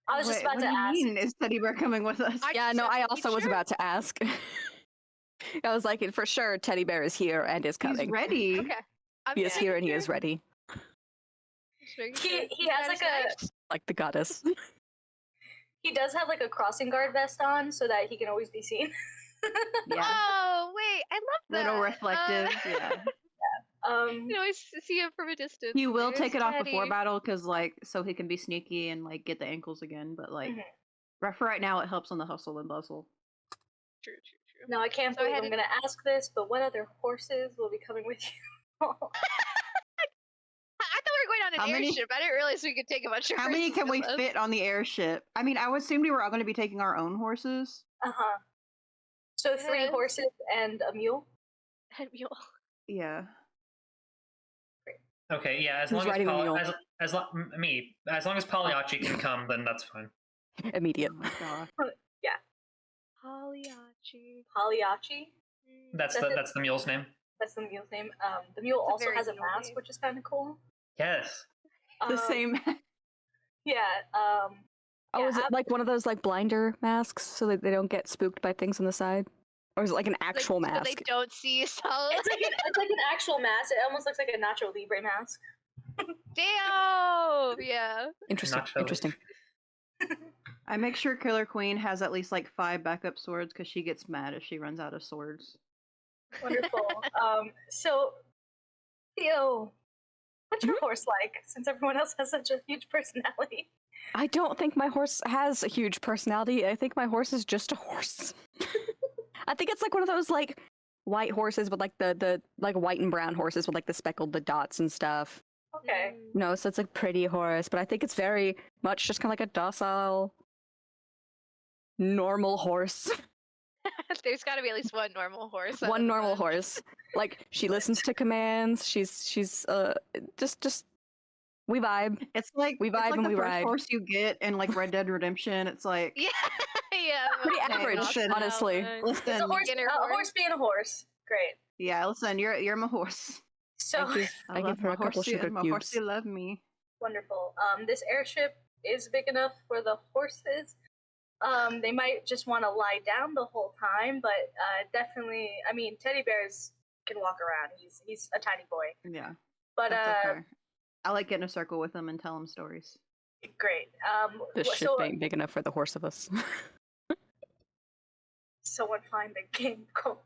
I was just about to ask. What do you mean? Is Teddy Bear coming with us? I also was about to ask. I was like, for sure, Teddy Bear is here and is coming. He's ready. Okay. He is here and he is ready. He has like the goddess. He does have like a crossing guard vest on so that he can always be seen. Yeah. Oh wait, I love that. Little reflective. Yeah. You can always see him from a distance. He will There's take it off Teddy. before battle because so he can be sneaky and like get the ankles again. But for right now, it helps on the hustle and bustle. True. No, I can't believe I'm going to ask this, but what other horses will be coming with you? I thought we were going on an airship. I didn't realize we could take a bunch of How many can we fit on the airship? I mean, I assumed we were all going to be taking our own horses. So 3 horses and a mule? And mule. Yeah. Okay, yeah. As Who's long riding the mule? as long as Pagliacci can come, then that's fine. Immediate. Oh my god. Pagliacci? That's the mule's name. That's the mule's name. The mule It's a also very has a mule mask, name. which is kind of cool. Yes. The same. Yeah. Oh, Yeah, is it like one of those like blinder masks so that they don't get spooked by things on the side? Or is it like an actual so mask? they don't see solid. It's like an actual mask. It almost looks like a Nacho Libre mask. Damn. Yeah. Interesting. Nacho. Interesting. I make sure Killer Queen has at least like 5 backup swords because she gets mad if she runs out of swords. Wonderful. So, Theo, what's your horse like? Since everyone else has such a huge personality. I don't think my horse has a huge personality. I think my horse is just a horse. I think it's like one of those like white horses with like the like white and brown horses with like the dots and stuff. Okay. No, so it's like pretty horse, but I think it's very much just kind of like a docile, normal horse. There's got to be at least one normal horse. out of One the normal bunch. horse. Like she listens to commands. She's just we vibe. It's like We vibe it's like and the we first ride. horse you get in like Red Dead Redemption. It's like Yeah. Yeah. Pretty most average, awesome honestly. one. It's listen, a horse, beginner a horse horse. being a horse. Great. yeah, listen, you're my horse. So I give her my a couple horsey, sugar and my cubes. horsey love me. wonderful. This airship is big enough for the horses. They might just want to lie down the whole time, but definitely, I mean, teddy bears can walk around. He's a tiny boy. Yeah, But that's okay. I like getting a circle with them and tell them stories. great. This ship So ain't big enough for the horse of us. someone find the game code.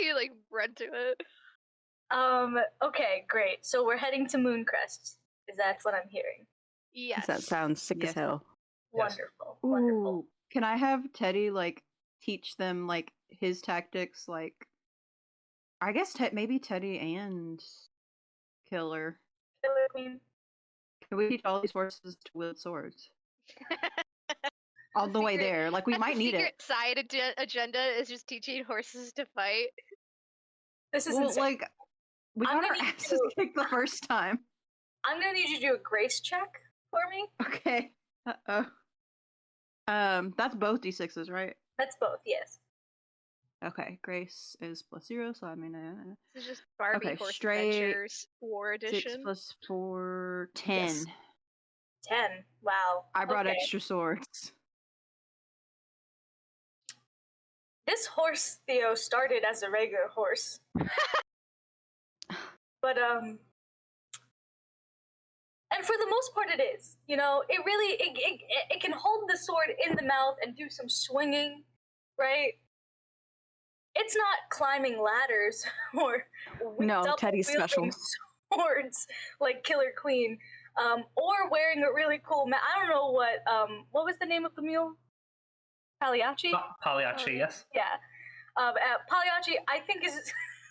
You like run to it. Okay, great. So we're heading to Mooncrest. Is that what I'm hearing? Yes. That sounds sick Yes. as hell. Yes. Wonderful. Wonderful. Ooh, can I have Teddy like teach them like his tactics? Like, I guess maybe Teddy and Killer. Killer Queen. Can we teach all these horses to wield swords? All the way Secret- there, like we might need secret it. side agenda is just teaching horses to fight. This is Well, insane. like we I'm got our gonna need asses to- kicked the first time. I'm gonna need you to do a grace check for me. Okay. That's both d6s, right? That's both, yes. Okay, Grace is +0, so I mean, This is just Barbie Okay, Horse straight Adventures War 6 Edition. + 4, 10. Yes. 10. Wow. I brought Okay. extra swords. This horse, Theo, started as a regular horse. But, and for the most part it is. You know, it really, it can hold the sword in the mouth and do some swinging, right? It's not climbing ladders or No, double Teddy's special. wielding swords like Killer Queen, or wearing a really cool I don't know what was the name of the mule? Pagliacci? Pagliacci, yes. Yeah. Pagliacci, I think is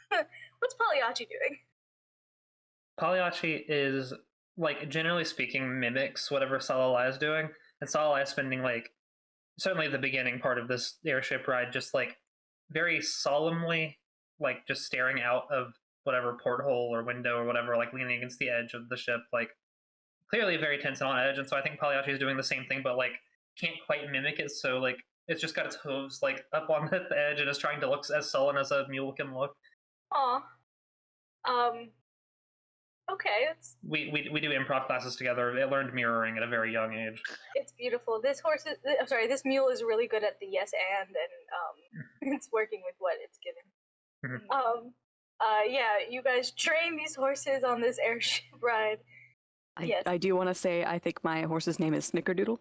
what's Pagliacci doing? Pagliacci is, like, generally speaking, mimics whatever Salalai is doing. And Salalai is spending, like, certainly the beginning part of this airship ride just, like, very solemnly, like, just staring out of whatever porthole or window or whatever, like, leaning against the edge of the ship, like, clearly very tense and on edge. And so I think Pagliacci is doing the same thing, but, like, can't quite mimic it, so, like, it's just got its hooves, like, up on the edge and is trying to look as sullen as a mule can look. Aw. Okay, We do improv classes together. I learned mirroring at a very young age. it's beautiful. This mule is really good at the yes and it's working with what it's given. Mhm. Yeah, you guys train these horses on this airship ride. Yes. I do want to say I think my horse's name is Snickerdoodle.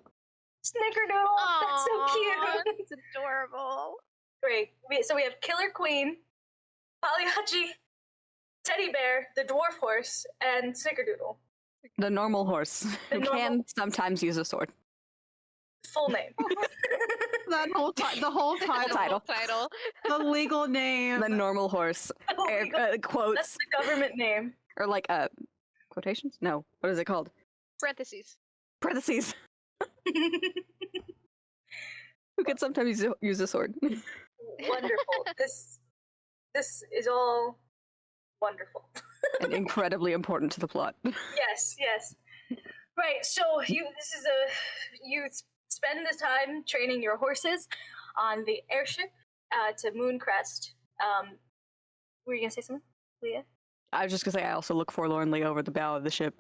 Snickerdoodle! That's so Aw, cute! It's adorable. Great. So we have Killer Queen, Pagliacci, Teddy Bear, the dwarf horse, and Snickerdoodle. The normal horse who normal- can sometimes use a sword. Full name. That whole the whole title, Title. the legal name. The normal horse. That's Quotes. the government name. Or like quotations? No. What is it called? Parentheses. Parentheses. Who can sometimes use a sword. Wonderful. This is all wonderful. And incredibly important to the plot. Yes, yes. Right. So you spend the time training your horses on the airship to Mooncrest. Were you gonna say something, Leah? I was just gonna say I also look forlornly over the bow of the ship.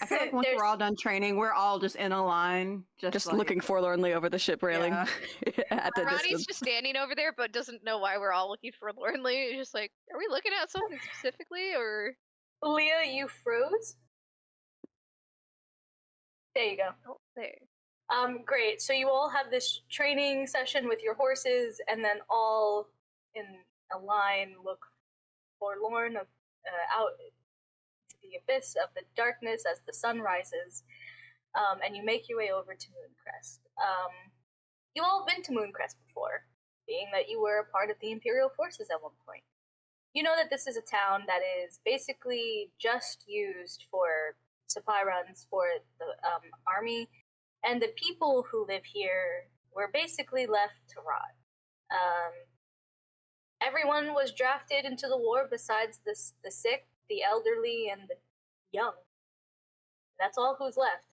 I feel like once we're all done training, we're all just in a line, just like, looking forlornly over the ship railing Yeah. at the Ronnie's distance. just standing over there, but doesn't know why we're all looking forlornly. It's just like, are we looking at something specifically, or? Leah, you froze. There you go. Oh, there. Great. So you all have this training session with your horses, and then all in a line look forlorn out to the abyss of the darkness as the sun rises, and you make your way over to Mooncrest. You all been to Mooncrest before, being that you were a part of the Imperial forces at one point. You know that this is a town that is basically just used for supply runs for the army, and the people who live here were basically left to rot. Everyone was drafted into the war besides the sick, the elderly, and the young. That's all who's left.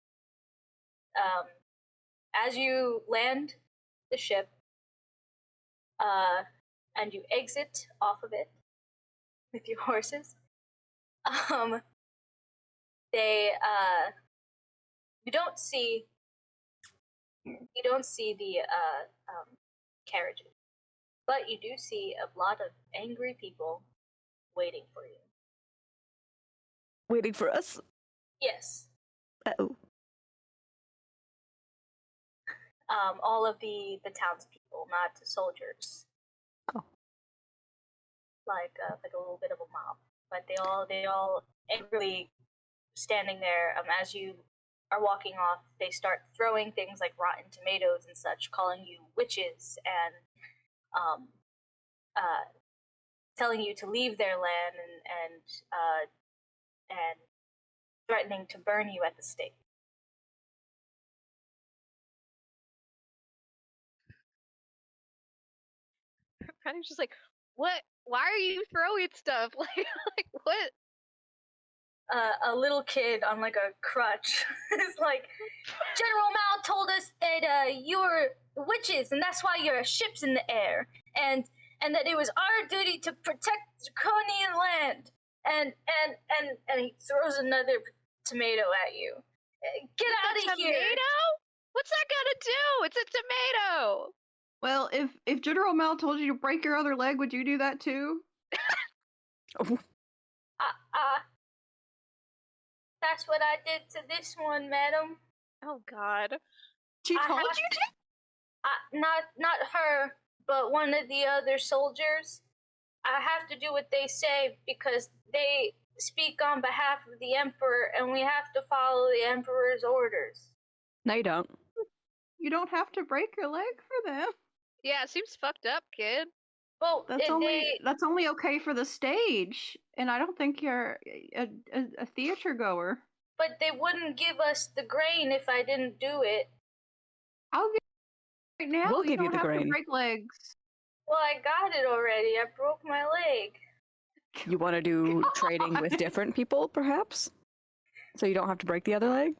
As you land the ship, and you exit off of it with your horses, you don't see the carriages, but you do see a lot of angry people waiting for you. Waiting for us? Yes. Uh-oh. All of the townspeople, not the soldiers. Oh. Like a little bit of a mob, but they all angrily standing there. As you are walking off, they start throwing things like rotten tomatoes and such, calling you witches and telling you to leave their land and threatening to burn you at the stake. Ronnie's just like, what? Why are you throwing stuff? Like what? A little kid on like a crutch is like, General Mao told us that you were witches and that's why your ship's in the air, and that it was our duty to protect Drakonian land, and he throws another tomato at you. Get out of here! Tomato? What's that gonna do? It's a tomato. Well, if General Mel told you to break your other leg, would you do that too? That's what I did to this one, madam. Oh God. She told you to? Not her, but one of the other soldiers. I have to do what they say because they speak on behalf of the Emperor, and we have to follow the Emperor's orders. No, you don't. You don't have to break your leg for them. Yeah, it seems fucked up, kid. Well, That's only okay for the stage, and I don't think you're a theater goer. But they wouldn't give us the grain if I didn't do it. I'll give you right now. We'll give you the don't have grain. to break legs. Well, I got it already. I broke my leg. You want to do trading with different people, perhaps? So you don't have to break the other leg?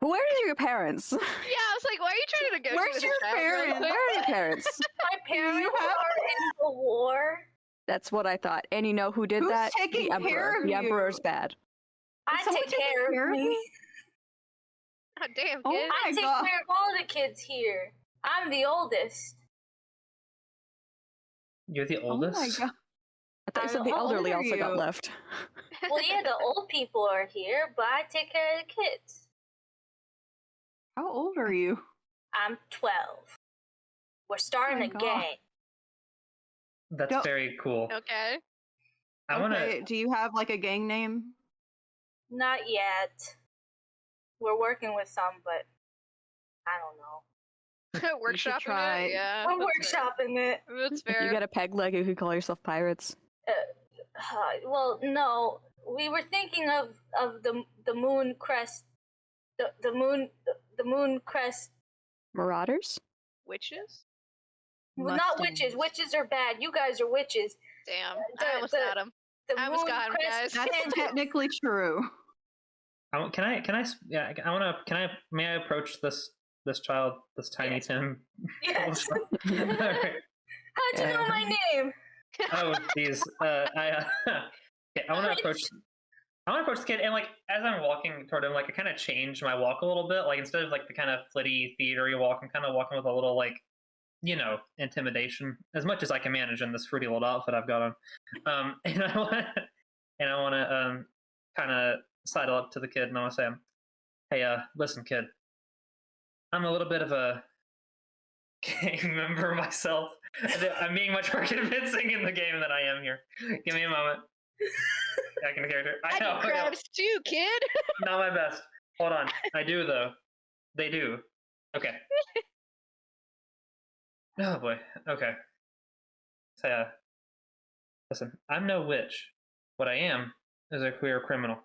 Where are your parents? Yeah, I was like, why are you trying to negotiate Where's with your a child? parents? Where are your parents? My parents are in the war. That's what I thought. And you know who did Who's that? taking The Emperor. care of The you? Emperor's bad. I someone take taking care care of of me. you? Oh, damn, Oh kid. my I take God. care of all the kids here. I'm the oldest. You're the Oh oldest? my god. I thought you said the How old elderly are also got you? left. Well, yeah, the old people are here, but I take care of the kids. How old are you? I'm 12. We're starting my a God. gang. That's Go- very cool. Okay. I want to. Okay, do you have like a gang name? Not yet. We're working with some, but I don't know. Workshopping try. it? Yeah. We're that's fair. workshopping it. That's fair. You got a peg leg, you could call yourself pirates. Well, no. We were thinking of the moon crest, the moon crest. Marauders? Witches? Well, not witches. Witches are bad. You guys are witches. Damn. The- I almost the- got him. The I almost moon got him, crest guys. That's technically true. Can I? Yeah. I want to. Can I? May I approach this child, this tiny Yes. Tim? Yes. Alright. How'd you know my name? Oh, jeez. I want to approach. I want to approach the kid, and like as I'm walking toward him, like I kind of change my walk a little bit. Like instead of like the kind of flitty, theatery walk, I'm kind of walking with a little like, intimidation as much as I can manage in this fruity little outfit I've got on. And I want to kind of sidle up to the kid, and I want to say, "Hey, listen, kid, I'm a little bit of a gang member myself. I'm being much more convincing in the game than I am here. Give me a moment. I can character. I know. do crabs too, kid. Not my best. Hold on. I do though. They do. Okay. Oh boy. Okay. So, listen, I'm no witch. What I am is a queer criminal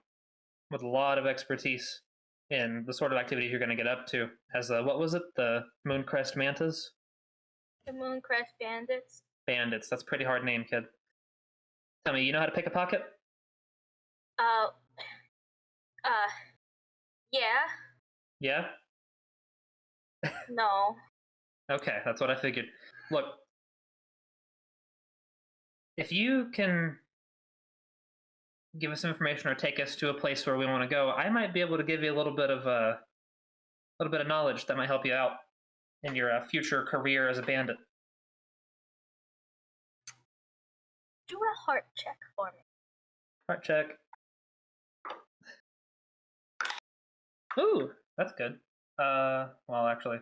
with a lot of expertise in the sort of activities you're going to get up to. As what was it? The Mooncrest Mantas? The Mooncrest Bandits. Bandits. That's a pretty hard name, kid. Tell me, you know how to pick a pocket? Yeah. Yeah? No. Okay, that's what I figured. Look, if you can give us information or take us to a place where we want to go, I might be able to give you a little bit of knowledge that might help you out in your future career as a bandit. Do a heart check for me. Heart check. Ooh, that's good. Well, actually,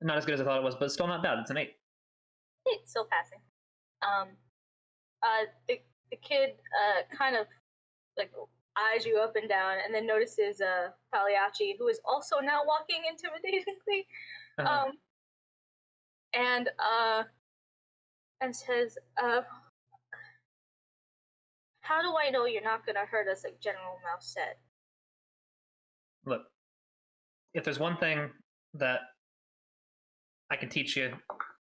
not as good as I thought it was, but still not bad. It's an 8. It's still passing. The kid kind of like eyes you up and down, and then notices Pagliacci, who is also now walking intimidatingly, and says, "How do I know you're not gonna hurt us like General Mouse said?" Look, if there's one thing that I can teach you,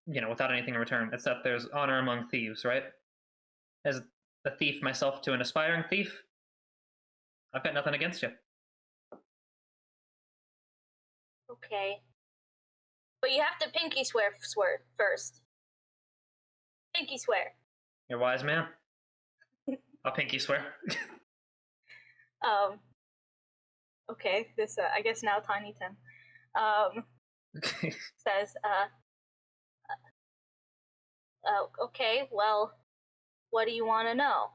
without anything in return, it's that there's honor among thieves, right? As a thief myself to an aspiring thief, I've got nothing against you. Okay. But you have to pinky swear first. Pinky swear. You're a wise man. I'll pinky swear. Okay, this, I guess now Tiny Tim, says, okay, well, what do you want to know?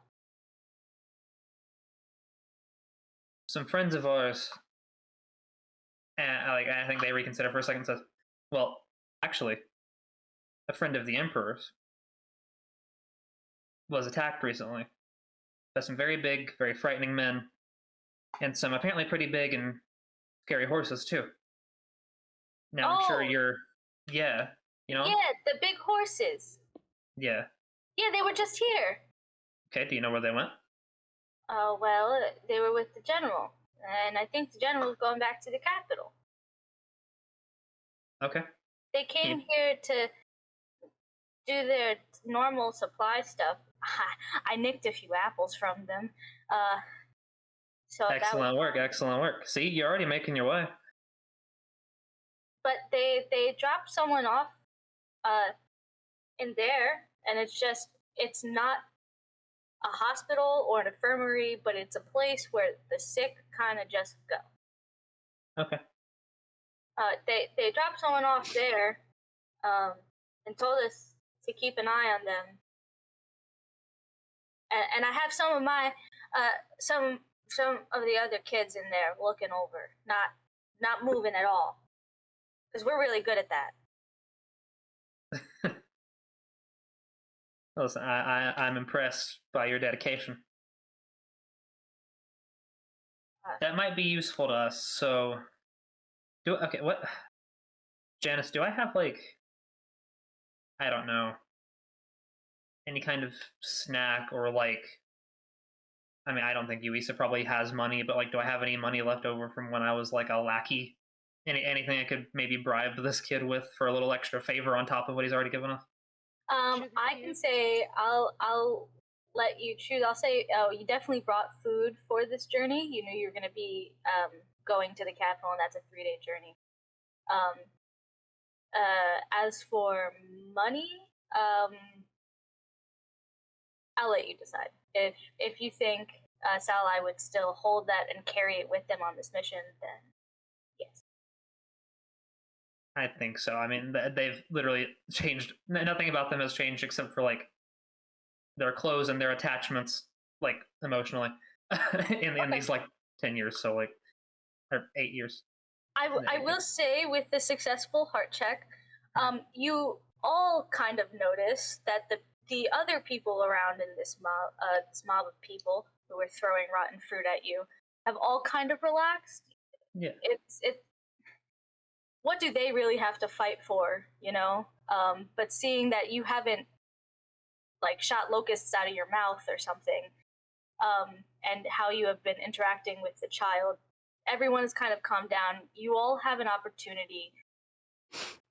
Some friends of ours, and I think they reconsider for a second and says, well, actually, a friend of the Emperor's was attacked recently by some very big, very frightening men, and some apparently pretty big and scary horses, too. Now, I'm sure you're... Yeah, Yeah, the big horses. Yeah. Yeah, they were just here. Okay, do you know where they went? Well, they were with the general, and I think the general is going back to the capital. Okay. They came here to do their normal supply stuff. I nicked a few apples from them. So excellent work, excellent work. See, you're already making your way. But they dropped someone off in there, and it's not a hospital or an infirmary, but it's a place where the sick kind of just go. Okay. They dropped someone off there, and told us to keep an eye on them. And I have some of my some of the other kids in there looking over, not moving at all, because we're really good at that. Listen, I'm impressed by your dedication. That might be useful to us. So, what, Janice? Do I have I don't know, any kind of snack or I mean, I don't think Yuisa probably has money, but do I have any money left over from when I was a lackey? Anything I could maybe bribe this kid with for a little extra favor on top of what he's already given us? I can say I'll let you choose. I'll say you definitely brought food for this journey. You knew you were going to be going to the capital, and that's a 3-day journey. As for money, I'll let you decide. If you think Salai would still hold that and carry it with them on this mission, then yes. I think so. I mean, they've literally changed. Nothing about them has changed except for like their clothes and their attachments, like emotionally, in these like 10 years. So like, or 8 years. I will say, with the successful heart check, you all kind of notice that the other people around in this mob of people who were throwing rotten fruit at you have all kind of relaxed. Yeah. What do they really have to fight for, you know? But seeing that you haven't like shot locusts out of your mouth or something, and how you have been interacting with the child, everyone has kind of calmed down. You all have an opportunity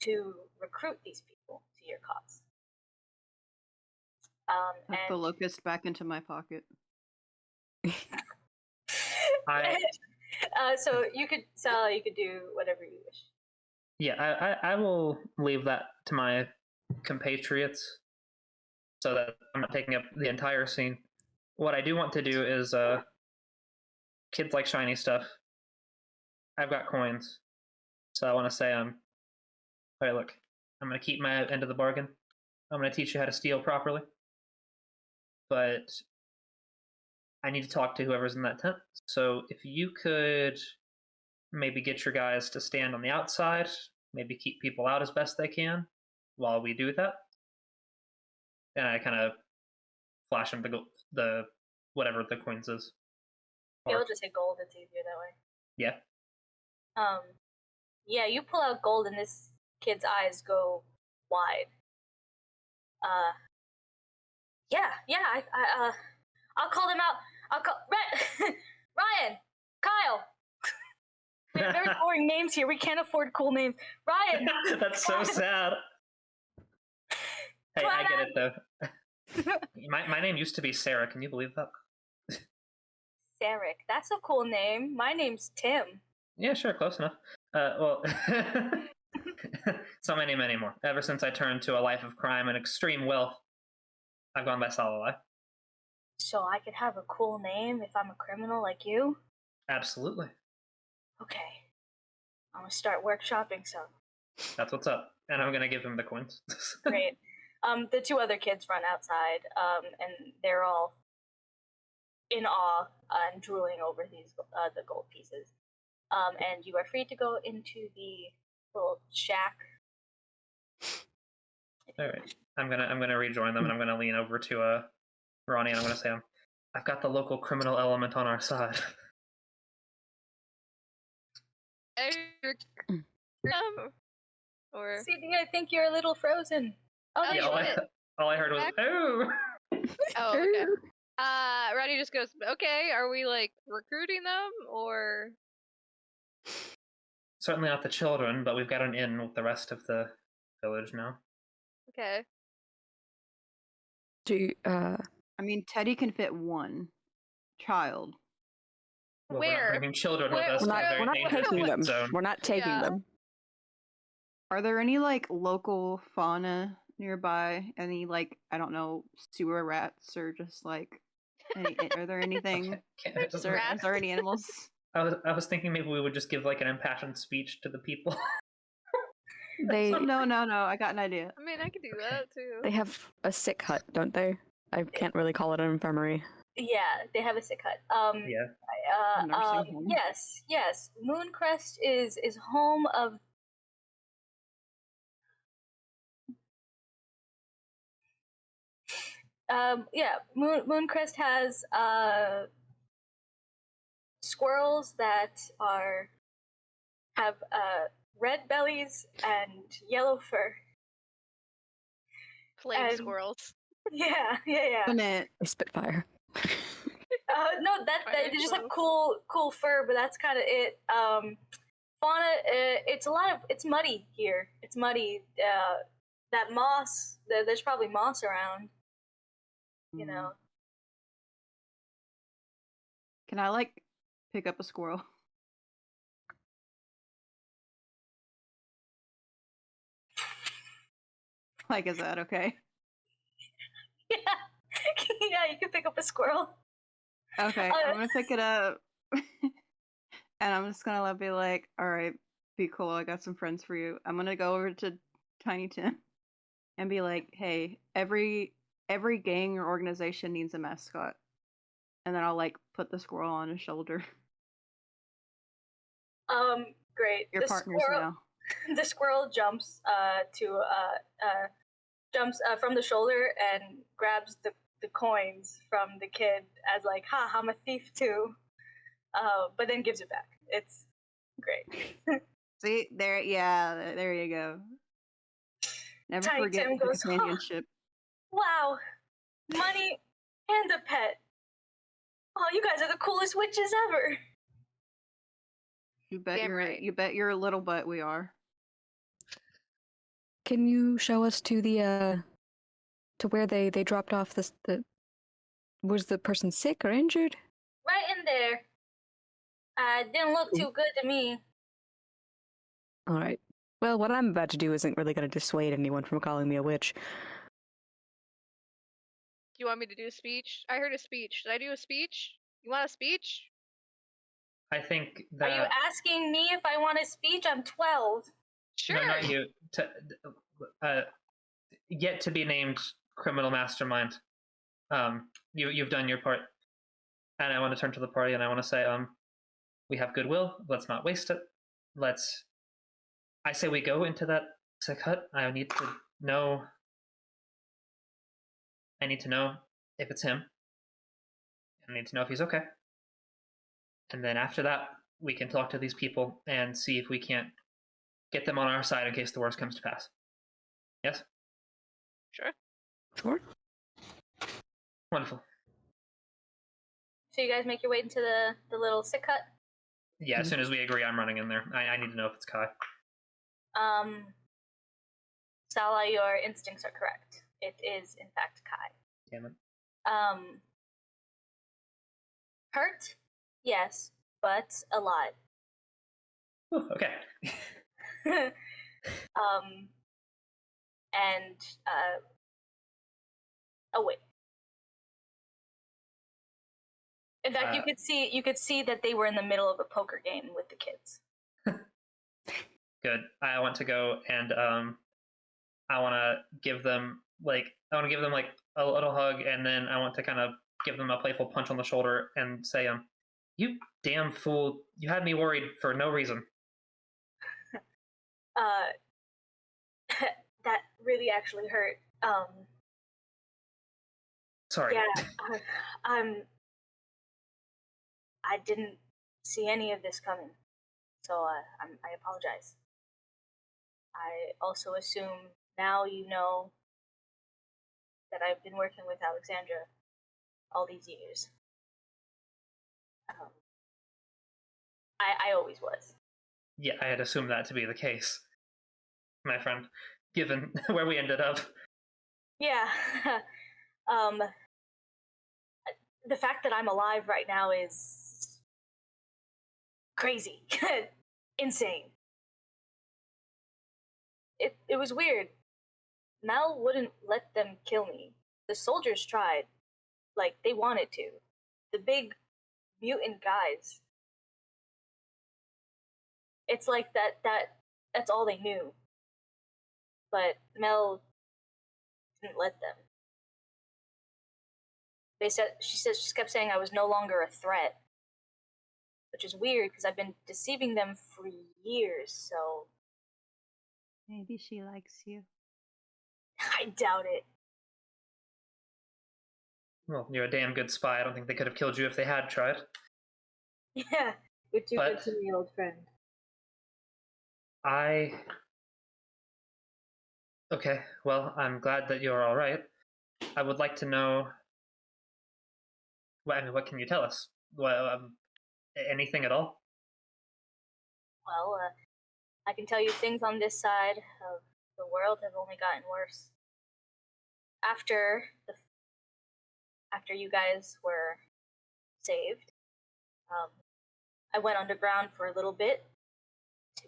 to recruit these people to your cause. Put the locust back into my pocket. So you could do whatever you wish. Yeah, I will leave that to my compatriots so that I'm not taking up the entire scene. What I do want to do is, kids like shiny stuff. I've got coins, so I want to say, hey, look, I'm going to keep my end of the bargain. I'm going to teach you how to steal properly. But I need to talk to whoever's in that tent. So if you could maybe get your guys to stand on the outside, maybe keep people out as best they can while we do that. And I kind of flash them the whatever the coins is. Yeah, we'll just say gold. It's easier that way. Yeah. Yeah, you pull out gold and this kid's eyes go wide. I'll call them out. I'll call Ryan, Kyle. We have very boring names here. We can't afford cool names. Ryan. That's so sad. Hey, I get it though. My name used to be Sarah. Can you believe that? Sarek. That's a cool name. My name's Tim. Yeah, sure, close enough. Well, it's not my name anymore. Ever since I turned to a life of crime and extreme wealth, I've gone by Salai. So I could have a cool name if I'm a criminal like you? Absolutely. Okay. I'm gonna start workshopping some. That's what's up. And I'm gonna give him the coins. Great. The two other kids run outside, and they're all in awe and drooling over these the gold pieces. And you are free to go into the little shack. All right. I'm gonna rejoin them, and I'm gonna lean over to Ronnie, and I'm gonna say, I've got the local criminal element on our side. Or CD, I think you're a little frozen. Oh, Yeah, all I heard was, oh! oh, okay. Roddy just goes, okay, are we like recruiting them or? Certainly not the children, but we've got an inn with the rest of the village now. Okay. I mean, Teddy can fit one child. Well, Where? We're not bringing children with us. We're not taking them. Zone. We're not taking Yeah. them. Are there any like local fauna nearby? Any like, I don't know, sewer rats or just like are there anything? Okay. Is there any animals? I was thinking maybe we would just give like an impassioned speech to the people. They No, I got an idea. I mean, I could do that too. they have a sick hut, don't they? I can't really call it an infirmary. yeah, they have a sick hut. Yeah. Nursing home. Yes. Mooncrest is home of. Mooncrest has squirrels that have red bellies and yellow fur. Flame and- squirrels. Yeah. It. A Spitfire. No, they just have cool fur, but that's kind of it. Fauna, it's muddy here. It's muddy. That moss, there's probably moss around. You know. Can I like pick up a squirrel? Like, is that okay? Yeah, you can pick up a squirrel. Okay, I'm gonna pick it up. And I'm just gonna be like, alright, be cool, I got some friends for you. I'm gonna go over to Tiny Tim and be like, hey, every gang or organization needs a mascot. And then I'll like put the squirrel on his shoulder. Great. Your partners now. The squirrel jumps from the shoulder and grabs the coins from the kid as like, ha, I'm a thief too. But then gives it back. It's great. See, there you go. Never Tiny forget Tim the goes, companionship. Wow, money and a pet. Oh, you guys are the coolest witches ever. You bet Damn right. you bet your little butt we are. Can you show us to the to where they dropped off the was the person sick or injured? Right in there. Didn't look too good to me. All right. Well, what I'm about to do isn't really going to dissuade anyone from calling me a witch. Do you want me to do a speech? I heard a speech. Should I do a speech? You want a speech? I think Are you that asking me if I want a speech? I'm 12. Sure. no, not you. Yet to be named criminal mastermind. You've done your part, and I want to turn to the party and I want to say, we have goodwill. Let's not waste it. I say we go into that sick hut. I need to know if it's him. I need to know if he's okay. And then after that, we can talk to these people and see if we can't get them on our side in case the worst comes to pass. Yes? Sure. Sure. Wonderful. So you guys make your way into the little sick hut? Yeah, as soon as we agree, I'm running in there. I need to know if it's Kai. Sala, your instincts are correct. It is, in fact, Kai. Damn it. Hurt? Yes, but alive. Ooh, okay. And awake. In fact, you could see that they were in the middle of a poker game with the kids. Good. I want to go and I want to give them like a little hug, and then I want to kind of give them a playful punch on the shoulder and say, you damn fool, you had me worried for no reason. That really actually hurt. Sorry. Yeah, I didn't see any of this coming, so I apologize. I also assume now you know that I've been working with Alexandra all these years. I always was. Yeah, I had assumed that to be the case, my friend, given where we ended up. Yeah. The fact that I'm alive right now is crazy. Insane. It was weird. Mel wouldn't let them kill me. The soldiers tried. Like, they wanted to. The big mutant guys. It's like that's all they knew. But Mel didn't let them. She kept saying I was no longer a threat. Which is weird because I've been deceiving them for years, so Maybe she likes you. I doubt it. Well, you're a damn good spy. I don't think they could have killed you if they had tried. Yeah, you're too good to me, old friend. Okay, well, I'm glad that you're all right. I would like to know. What can you tell us? Anything at all? Well, I can tell you things on this side of the world have only gotten worse. After you guys were saved, I went underground for a little bit to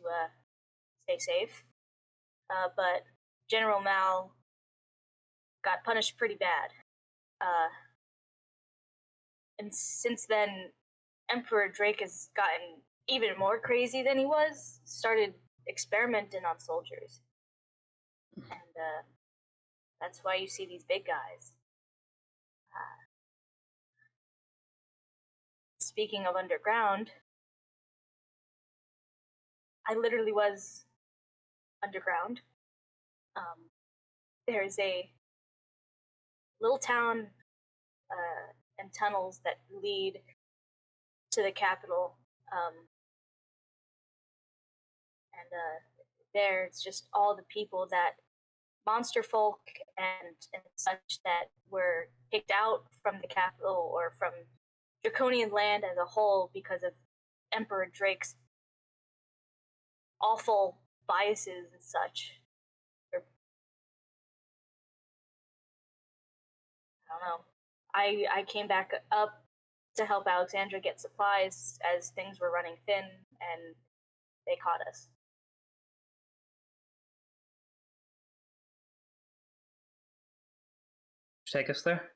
stay safe. But General Mal got punished pretty bad. And since then, Emperor Drake has gotten even more crazy than he was, started experimenting on soldiers. And that's why you see these big guys. Speaking of underground, I literally was underground. There's a little town and tunnels that lead to the capital. And there it's just all the people that monster folk and such that were kicked out from the capital or from Draconian land as a whole because of Emperor Drake's awful biases and such. I don't know. I came back up to help Alexandra get supplies as things were running thin, and they caught us. Take us there?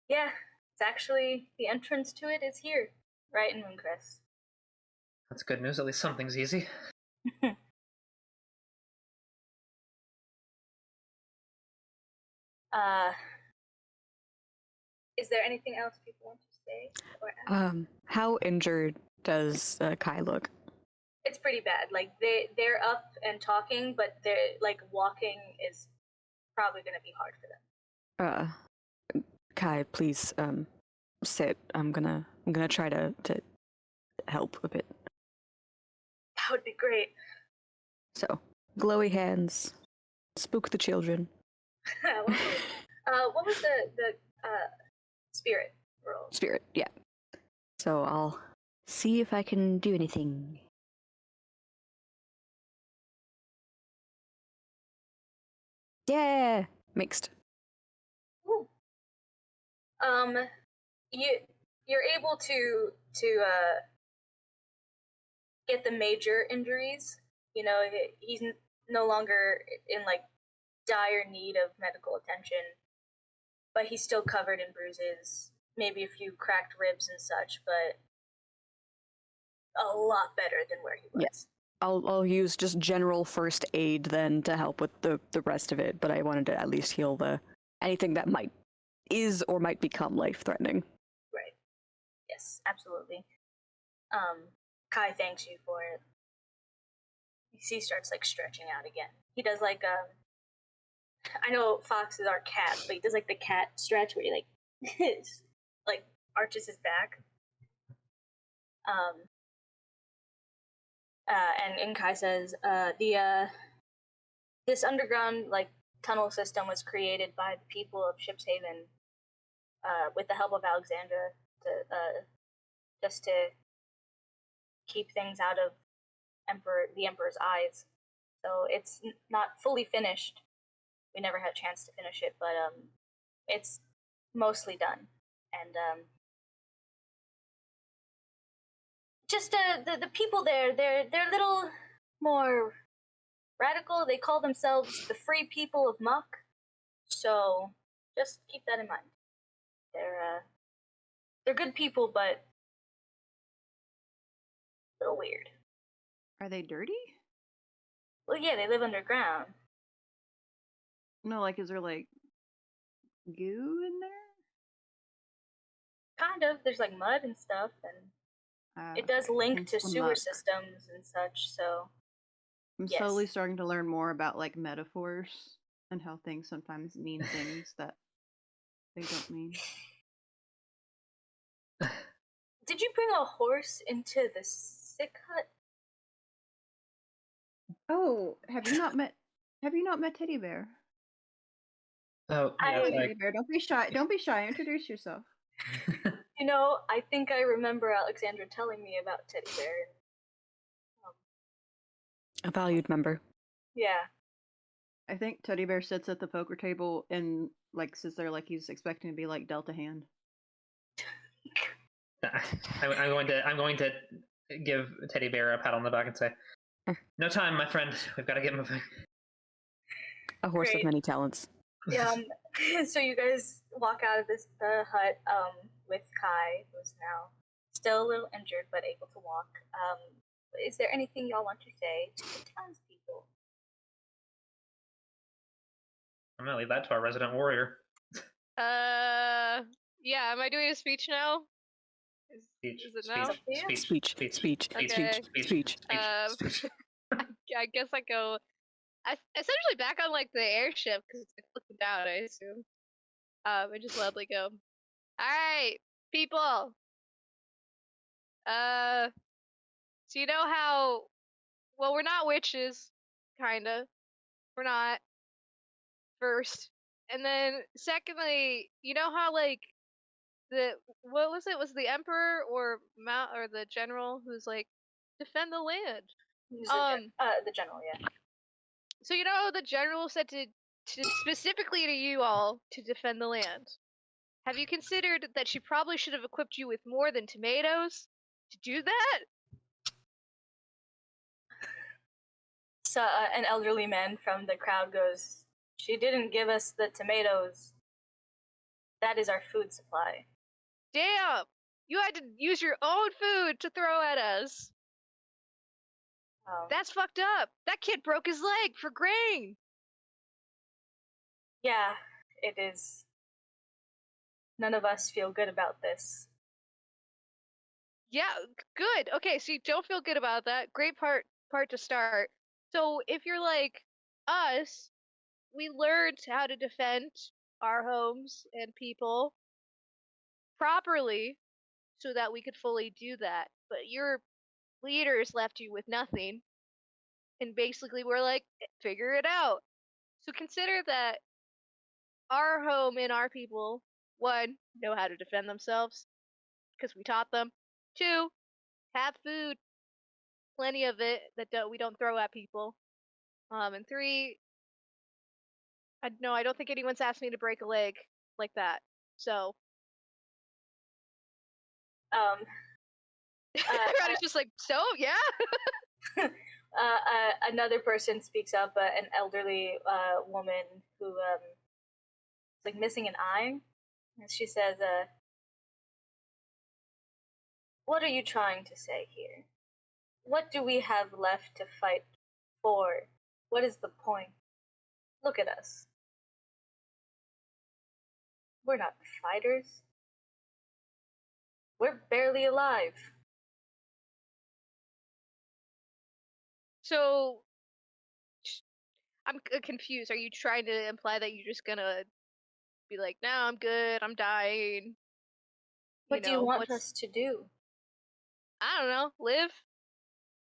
Yeah, it's actually, the entrance to it is here, right in Mooncrest. That's good news. At least something's easy. Is there anything else people want to say or ask? How injured does Kai look? It's pretty bad. Like they're up and talking, but they're like walking is probably going to be hard for them. Kai, please sit. I'm gonna try to help a bit. That would be great. So, glowy hands, spook the children. What was the spirit roll? Spirit, yeah. So I'll see if I can do anything. Yeah, mixed. Ooh. You're able to get the major injuries. You know, he's no longer in like dire need of medical attention, but he's still covered in bruises, maybe a few cracked ribs and such, but a lot better than where he was. Yeah. I'll use just general first aid then to help with the rest of it, but I wanted to at least heal anything that might become life-threatening. Right. Yes, absolutely. Kai thanks you for it. He starts like stretching out again. He does like I know Foxes are cats, but he does like the cat stretch where he like arches his back. And Kai says, this underground like tunnel system was created by the people of Shipshaven, with the help of Alexandra, just to keep things out of the Emperor's eyes. So it's not fully finished. We never had a chance to finish it, but it's mostly done. And just the people there, they're a little more radical. They call themselves the Free People of Muck. So just keep that in mind. They're good people, but a little weird. Are they dirty? Well, yeah, they live underground. No, like, is there like goo in there? Kind of. There's like mud and stuff, and it does link to sewer systems and such. So I'm slowly starting to learn more about like metaphors and how things sometimes mean things that they don't mean. Did you bring a horse into the sick hut? Oh, have you not met Teddy Bear? Oh, yeah, Teddy Bear, don't be shy. Don't be shy. Introduce yourself. You know, I think I remember Alexandra telling me about Teddy Bear. A valued member. Yeah. I think Teddy Bear sits at the poker table and like sits there like he's expecting to be like dealt a hand. I'm going to give Teddy Bear a pat on the back and say, "No time, my friend. We've got to get moving." A horse of many talents. Yeah. So you guys walk out of the hut with Kai, who's now still a little injured but able to walk. Is there anything y'all want to say to the townspeople? I'm gonna leave that to our resident warrior. Yeah. Am I doing a speech now? Speech. Is it now? Speech. Okay. Speech. I guess I go. I essentially back on like the airship because it's looking down. I assume. I just loudly go. All right, people. So you know how? Well, we're not witches, kinda. We're not. First, and then secondly, you know how like what was it? Was the emperor or the general who's like defend the land? The general, yeah. So you know the general said to specifically to you all to defend the land. Have you considered that she probably should have equipped you with more than tomatoes to do that? So an elderly man from the crowd goes, "She didn't give us the tomatoes. That is our food supply." Damn! You had to use your own food to throw at us. That's fucked up. That kid broke his leg for grain. Yeah, it is. None of us feel good about this. Yeah, good. Okay, so you don't feel good about that. Great part to start. So if you're like us, we learned how to defend our homes and people properly so that we could fully do that. But your leaders left you with nothing. And basically we're like, figure it out. So consider that our home and our people, one, know how to defend themselves because we taught them. Two, have food, plenty of it that we don't throw at people. And three, I don't think anyone's asked me to break a leg like that. So, Ronnie's just like, so yeah. Another person speaks up, an elderly woman who is like missing an eye, and she says, "What are you trying to say here? What do we have left to fight for? What is the point? Look at us. We're not fighters. We're barely alive." So, I'm confused. Are you trying to imply that you're just gonna be like, no, I'm good, I'm dying? What do you want us to do? I don't know, live?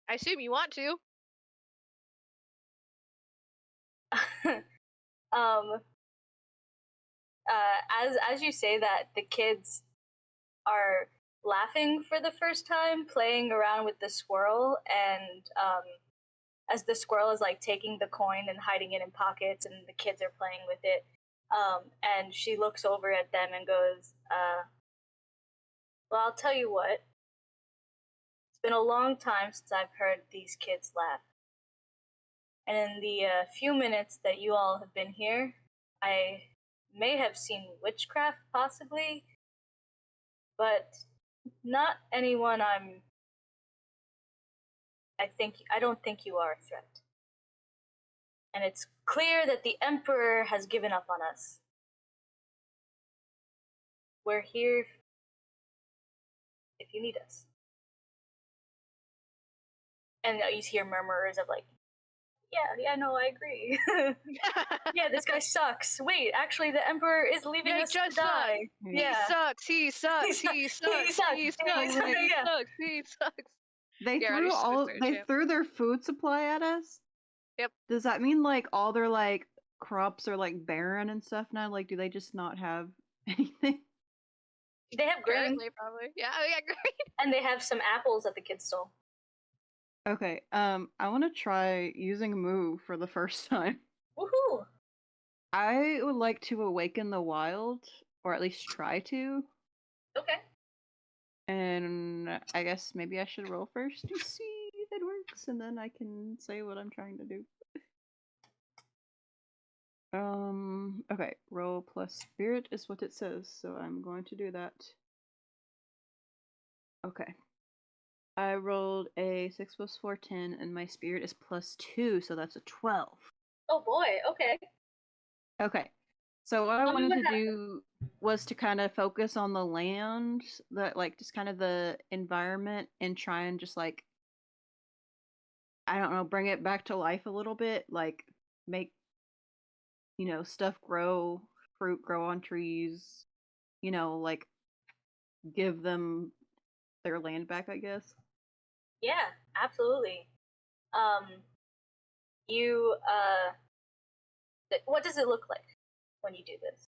I assume you want to. As you say that, the kids are laughing for the first time, playing around with the squirrel, and as the squirrel is like taking the coin and hiding it in pockets, and the kids are playing with it, and she looks over at them and goes, "Well, I'll tell you what. It's been a long time since I've heard these kids laugh. And in the few minutes that you all have been here, I may have seen witchcraft, possibly, but not anyone I don't think you are a threat. And it's clear that the Emperor has given up on us. We're here if you need us." And you hear murmurs of like, yeah, no, I agree. Yeah, this guy sucks. Wait, actually, the Emperor is leaving us to die. Yeah. He sucks. They threw their food supply at us? Yep. Does that mean like all their like crops are like barren and stuff now? Like, do they just not have anything? They have grain. Probably. Yeah, grain. And they have some apples that the kids stole. Okay, I want to try using a move for the first time. Woohoo! I would like to awaken the wild, or at least try to. Okay. And I guess maybe I should roll first to see if it works, and then I can say what I'm trying to do. Okay, roll plus spirit is what it says, so I'm going to do that. Okay. I rolled a 6 plus 4, 10, and my spirit is plus 2, so that's a 12. Oh boy, okay. Okay. So what I Tell me wanted what to do was to kind of focus on the land, just kind of the environment, and try and just like, I don't know, bring it back to life a little bit, like make, stuff grow, fruit grow on trees, like give them their land back, I guess. Yeah, absolutely. You what does it look like when you do this?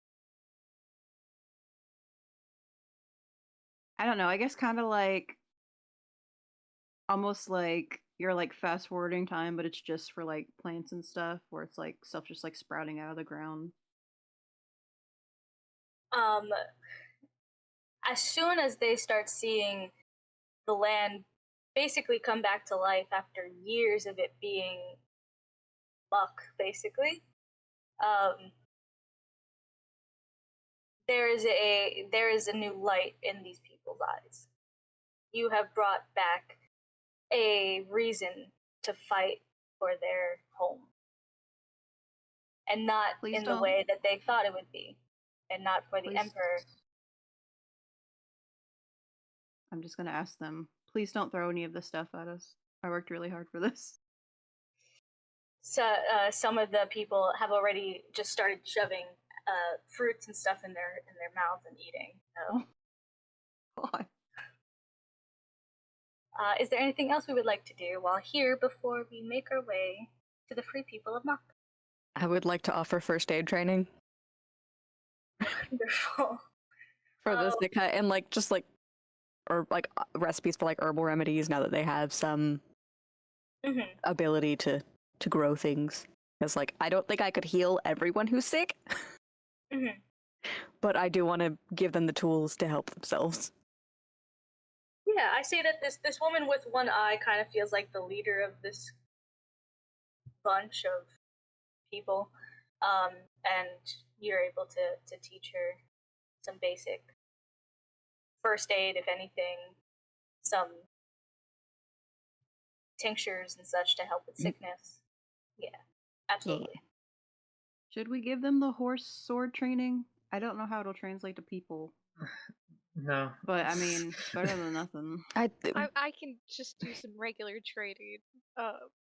I don't know, I guess kind of like almost like you're like fast forwarding time, but it's just for like plants and stuff, where it's like stuff just like sprouting out of the ground. As soon as they start seeing the land basically come back to life after years of it being muck, basically, there is a new light in these people's eyes. You have brought back a reason to fight for their home, and not Please in the don't. way that they thought it would be, and not for the Please. emperor. I'm just gonna ask them, please don't throw any of this stuff at us. I worked really hard for this. So some of the people have already just started shoving fruits and stuff in their mouths and eating. So. God. Is there anything else we would like to do while here before we make our way to the free people of Muck? I would like to offer first aid training Wonderful. for this and like just like or like recipes for like herbal remedies now that they have some ability to grow things. Because like I don't think I could heal everyone who's sick, but I do want to give them the tools to help themselves. Yeah, I say that this woman with one eye kind of feels like the leader of this bunch of people, and you're able to teach her some basic first aid, if anything, some tinctures and such to help with sickness. Yeah, absolutely. Yeah. Should we give them the horse sword training? I don't know how it'll translate to people. No. But I mean, it's better than nothing. I can just do some regular training.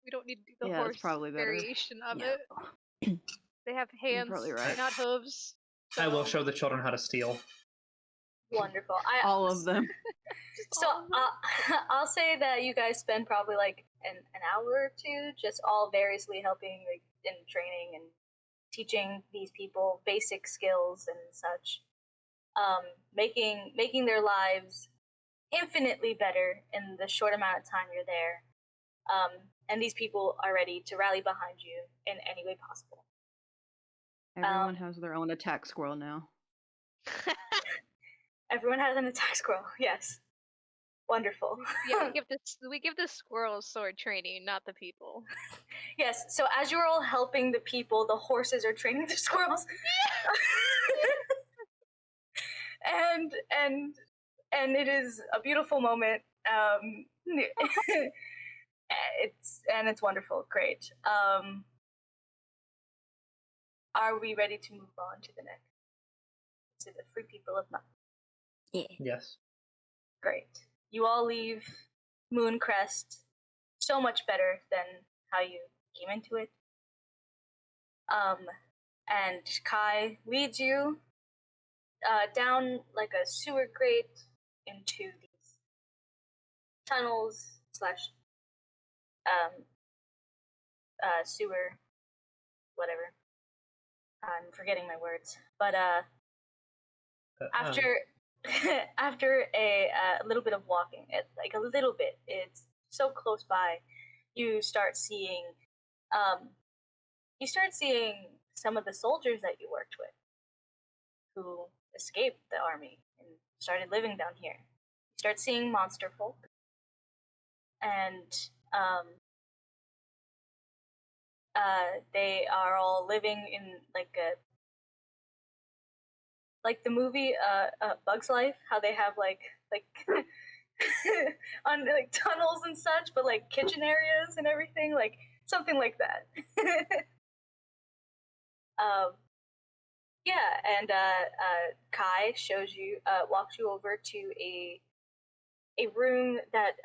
We don't need to do the Yeah, horse it's probably better. variation of it. They have hands, probably right. not hooves. I will show the children how to steal. Wonderful. All of them. So I'll say that you guys spend probably like an hour or two just all variously helping like in training and teaching these people basic skills and such, making their lives infinitely better in the short amount of time you're there, and these people are ready to rally behind you in any way possible. Everyone has their own attack squirrel now. Everyone has an attack squirrel. Yes. Wonderful. Yeah, we give the squirrels sword training, not the people. Yes. So as you're all helping the people, the horses are training the squirrels. and it is a beautiful moment. It's wonderful. Great. Are we ready to move on to the next? To the free people of Muck? Yeah. Yes. Great. You all leave Mooncrest so much better than how you came into it. And Kai leads you down like a sewer grate into these tunnels slash sewer, whatever. I'm forgetting my words, but after after a little bit of walking, like a little bit, it's so close by. You start seeing some of the soldiers that you worked with, who escaped the army and started living down here. You start seeing monster folk, and They are all living in like the movie Bug's Life, how they have like on like tunnels and such, but like kitchen areas and everything, like something like that. Yeah, and Kai walks you over to a room that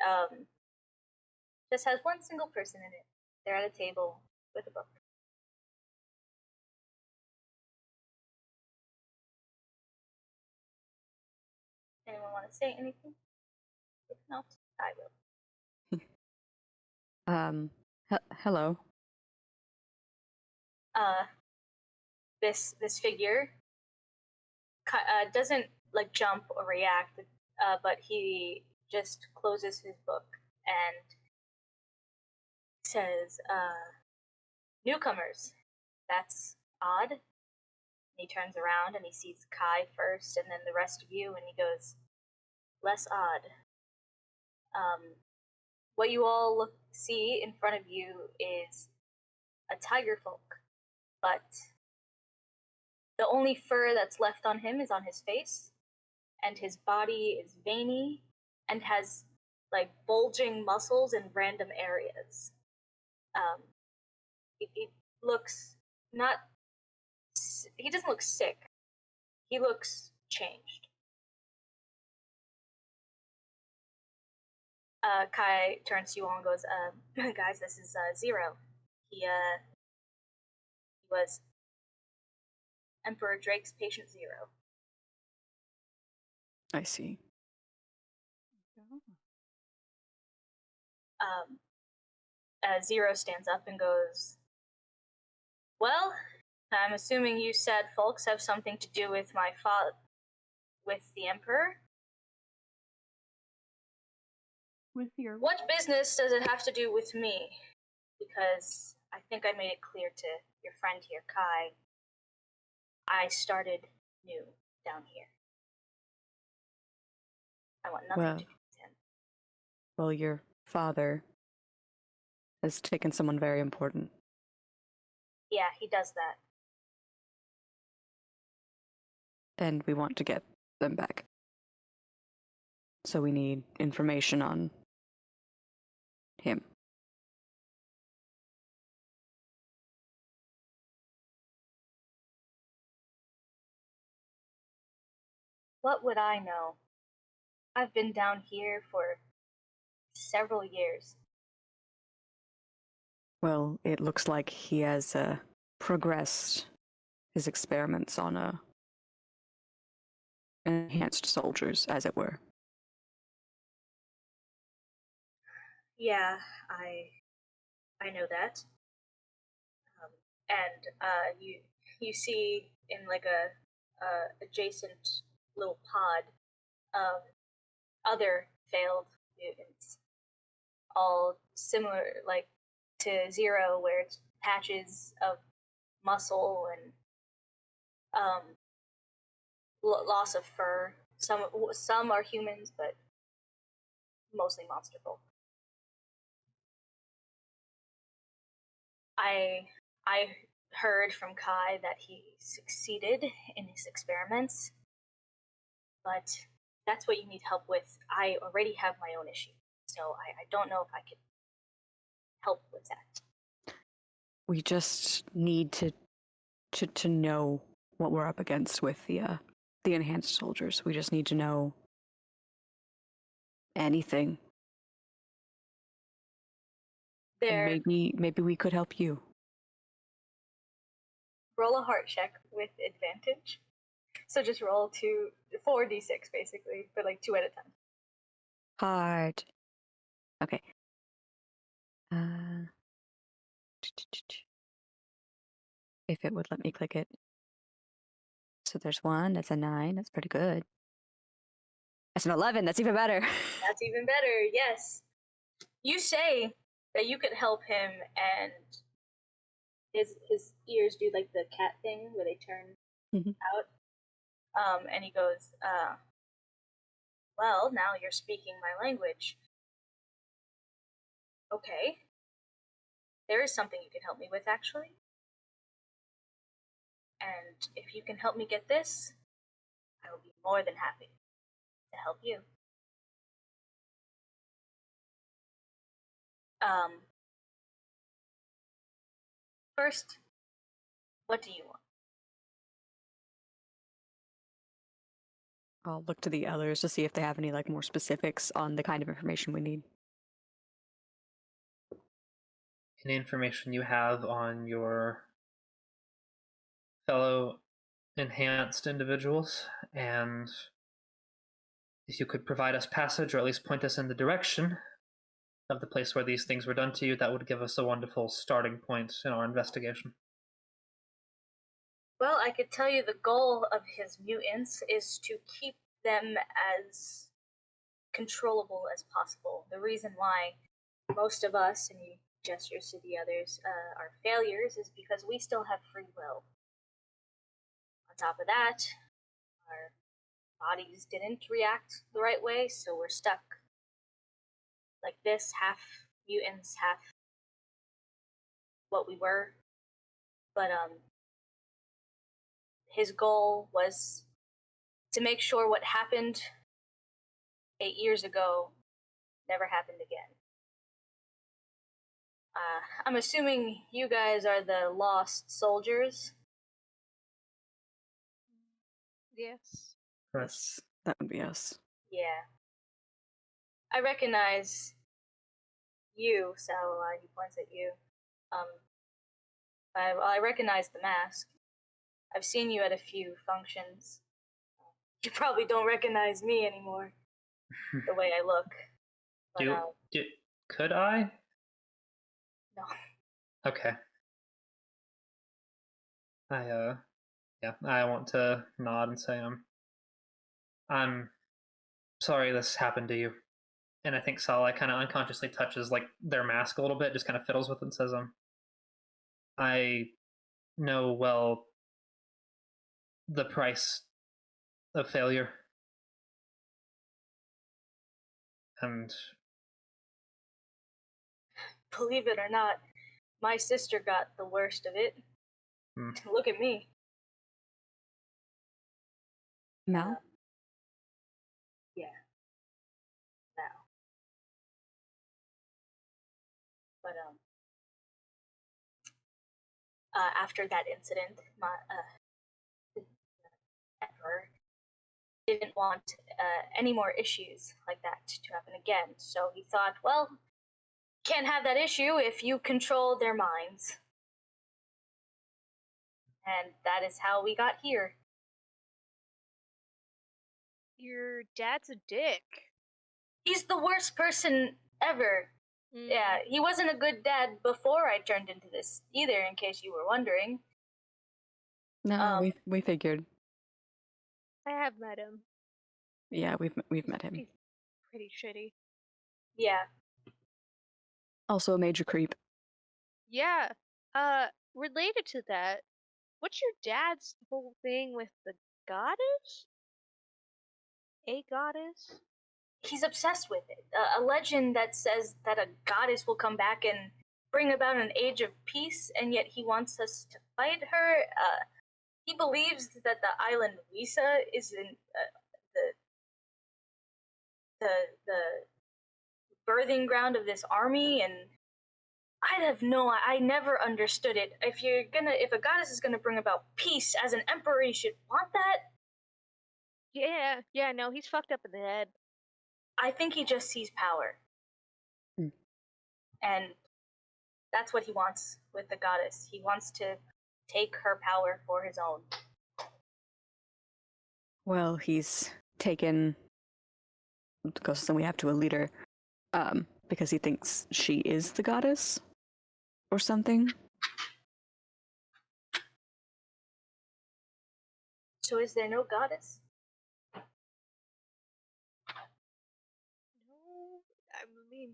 just has one single person in it. They're at a table with a book. Anyone want to say anything? If not, I will. Hello. This figure doesn't like jump or react, but he just closes his book and says, "Newcomers, that's odd." And he turns around and he sees Kai first, and then the rest of you, and he goes, "Less odd." What you all see in front of you is a tiger folk, but the only fur that's left on him is on his face, and his body is veiny and has like bulging muscles in random areas. It looks not. He doesn't look sick. He looks changed. Kai turns to you all and goes, "Guys, this is Zero. He was Emperor Drake's patient zero." I see. Zero stands up and goes, "Well, I'm assuming you sad folks have something to do with my with the Emperor. With your What business does it have to do with me? Because I think I made it clear to your friend here, Kai. I started new down here. I want nothing to do with him." Well, your father has taken someone very important. Yeah, he does that. And we want to get them back. So we need information on him. What would I know? I've been down here for several years. Well, it looks like he has progressed his experiments on enhanced soldiers, as it were. Yeah, I know that. And you see in like a adjacent little pod other failed mutants, all similar like to Zero, where it's patches of muscle and loss of fur. Some are humans, but mostly monster folk. I heard from Kai that he succeeded in his experiments, but that's what you need help with. I already have my own issue, so I don't know if I can help with that. We just need to know what we're up against with the enhanced soldiers. We just need to know anything. And maybe we could help you. Roll a heart check with advantage. So just roll 4d6 basically, but like 2 at a time. Heart. Okay. If it would let me click it. So there's 1, that's a 9, that's pretty good. That's an 11, that's even better. That's even better, yes. You say that you could help him, and his ears do like the cat thing where they turn out. And he goes, "Well, now you're speaking my language." Okay. there is something you can help me with, actually. And if you can help me get this, I will be more than happy to help you. First, what do you want? I'll look to the others to see if they have any more specifics on the kind of information we need. Any information you have on your fellow enhanced individuals, and if you could provide us passage or at least point us in the direction of the place where these things were done to you, that would give us a wonderful starting point in our investigation. Well, I could tell you the goal of his mutants is to keep them as controllable as possible. The reason why most of us, and he gestures to the others, are failures is because we still have free will. On top of that, our bodies didn't react the right way, so we're stuck like this, half mutants, half what we were. But his goal was to make sure what happened 8 years ago never happened again. I'm assuming you guys are the lost soldiers. Yes. Yes, that would be us. Yeah. I recognize you, Salwa, he points at you. I recognize the mask. I've seen you at a few functions. You probably don't recognize me anymore, the way I look. But, could I? No. Okay. I want to nod and say I'm sorry this happened to you. And I think Sala kind of unconsciously touches their mask a little bit, just kind of fiddles with it and says, I know well the price of failure. And believe it or not, my sister got the worst of it. Look at me. Mal? Yeah. Now. But after that incident, my emperor didn't want any more issues like that to happen again. So he thought, well, can't have that issue if you control their minds. And that is how we got here. Your dad's a dick. He's the worst person ever. Yeah, he wasn't a good dad before I turned into this either, in case you were wondering. No, we figured. I have met him. Yeah, we've met him. He's pretty shitty. Yeah. Also a major creep. Yeah. Related to that, what's your dad's whole thing with the goddess? A goddess? He's obsessed with it. A legend that says that a goddess will come back and bring about an age of peace, and yet he wants us to fight her. He believes that the island Yusia is in the birthing ground of this army, and I never understood it. If a goddess is gonna bring about peace as an emperor, you should want that. Yeah, no, he's fucked up in the head. I think he just sees power. And that's what he wants with the goddess. He wants to take her power for his own. Well, he's taken the closest thing we have to a leader, because he thinks she is the goddess or something. So is there no goddess? No, I mean,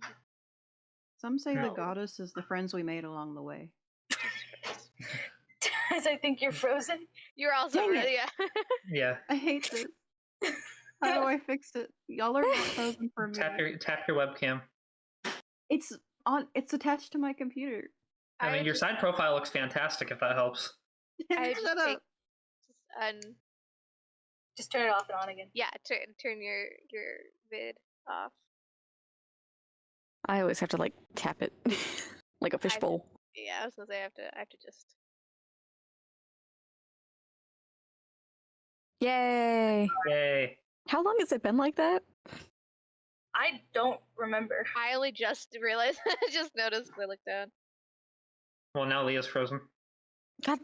Some say the goddess is the friends we made along the way. Guys, I think you're frozen. You're also Dang it. yeah. yeah. I hate this. How do I fix it? Y'all are not frozen for me. Tap your webcam. It's attached to my computer. I mean, your just- side profile looks fantastic. If that helps. I just Shut take up. Just turn it off and on again. yeah, turn your vid off. I always have to like tap it like a fishbowl. Yeah, I was gonna say I have to just. Yay! Yay! How long has it been like that? I don't remember. I only just realized. I just noticed. I looked down. Well, now Leah's frozen. God.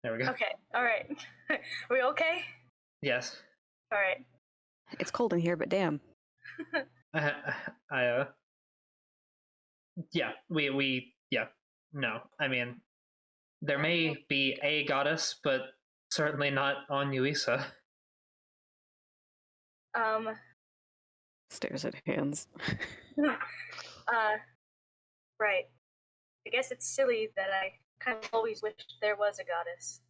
There we go. Okay, alright. Are we okay? Yes. Alright. It's cold in here, but damn. Yeah, yeah, no. I mean, there may be a goddess, but certainly not on Yuisa. Stares at hands. Right. I guess it's silly that I kind of always wished there was a goddess.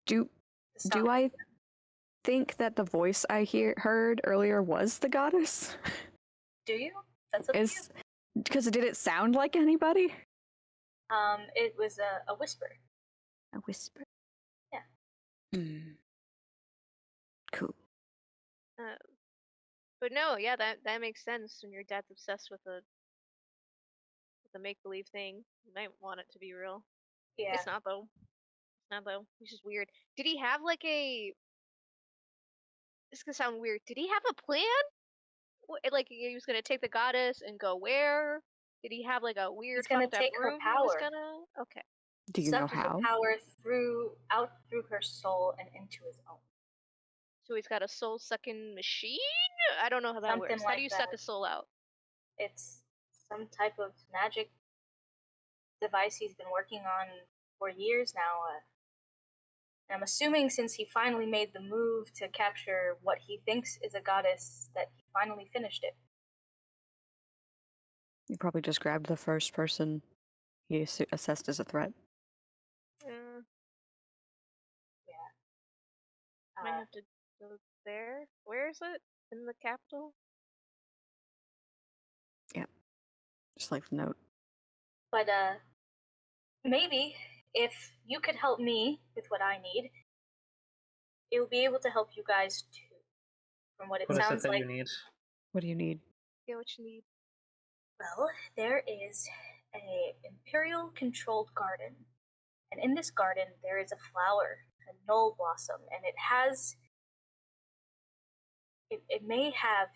Do I think that the voice I heard earlier was the goddess? Do you? That's up to you. Because did it sound like anybody? It was a whisper. A whisper. Yeah. Cool. But no, yeah, that makes sense when your dad's obsessed with a make believe thing. You might want it to be real. Yeah. It's not though. It's just weird. Did he have like a? This could sound weird. Did he have a plan? Like he was gonna take the goddess and go where? Did he have like a weird He's gonna fucked up take her room he was power. gonna? Okay. Do you know Suck her how? power out through her soul and into his own. So he's got a soul sucking machine? I don't know how that Something works. How like do you suck that. a soul out? It's some type of magic device he's been working on for years now. And I'm assuming since he finally made the move to capture what he thinks is a goddess, that he finally finished it. You probably just grabbed the first person he assessed as a threat. Might have to go there. Where is it? In the capital? Yeah. Just like the note. But maybe if you could help me with what I need, it will be able to help you guys too. From what it What is sounds it that like. you need? What do you need? Get what you need. Well, there is a imperial-controlled garden, and in this garden there is a flower, a knoll blossom, and it may have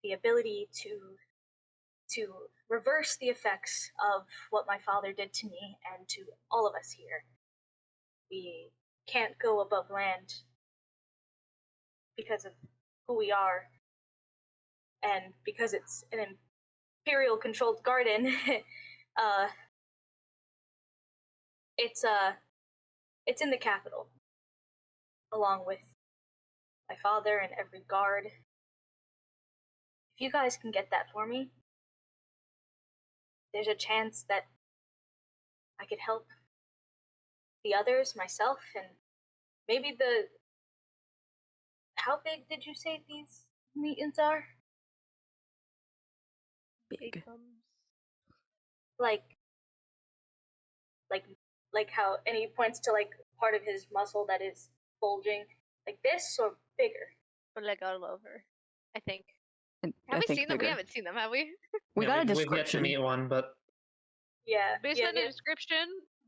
the ability to reverse the effects of what my father did to me and to all of us here. We can't go above land because of who we are, and because it's an imperial-controlled garden. It's in the capital, along with my father and every guard. If you guys can get that for me, there's a chance that I could help the others, myself, and maybe how big did you say these meetings are? Big. Like how, and he points to like part of his muscle that is bulging, like this or bigger. Or like all over. I think. And Have I we think seen them? We bigger. haven't seen them, have we? We got a We've yet to description. meet one, but Yeah. Based on the description,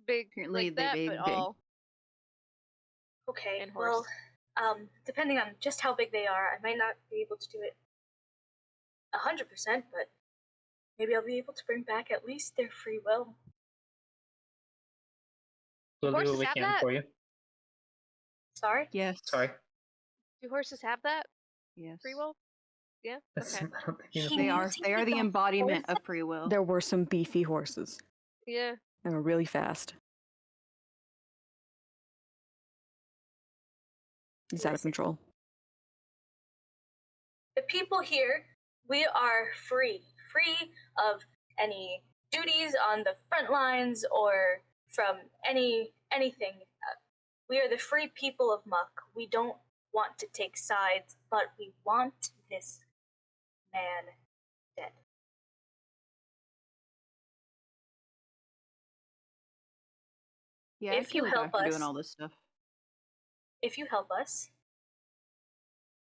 big Apparently like they that, big, but big. all. Okay. And horse. Well, depending on just how big they are, I might not be able to do it 100%, but maybe I'll be able to bring back at least their free will. we'll do Horses what we have can that? for you. Sorry? Yes. Sorry. Do horses have that? Yes. Free will? Yeah? That's, Okay. I don't think you know. He They are mutated the the embodiment horse? of free will. There were some beefy horses. Yeah. They were really fast. He's out of Listen. control. The people here, we are free of any duties on the front lines or from anything. We are the free people of Muck. We don't want to take sides, but we want this man dead. Yeah, I if you feel like help after doing us, all this stuff. if you help us,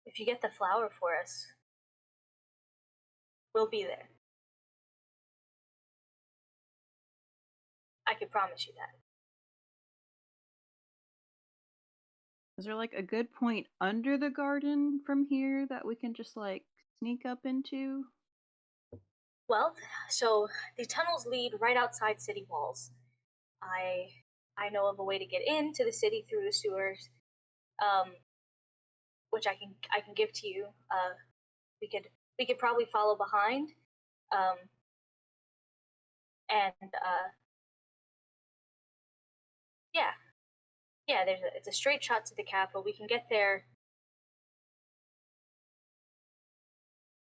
if you get the flower for us, we'll be there. I can promise you that. Is there like a good point under the garden from here that we can just like sneak up into? Well, so the tunnels lead right outside city walls. I know of a way to get into the city through the sewers, which I can give to you. We could probably follow behind, and yeah. It's a straight shot to the capital. We can get there.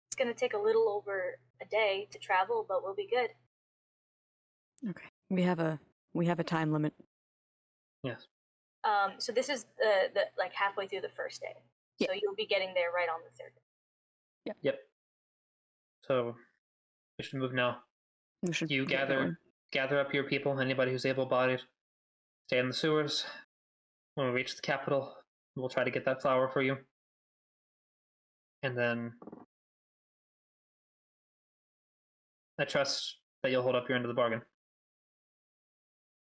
It's gonna take a little over a day to travel, but we'll be good. Okay. We have a time limit. Yes. So this is the like halfway through the first day. Yeah. So you'll be getting there right on the third day. Yep. So we should move now. We should You get going. gather up your people, anybody who's able-bodied. Stay in the sewers. When we reach the capital, we'll try to get that flower for you. And then I trust that you'll hold up your end of the bargain.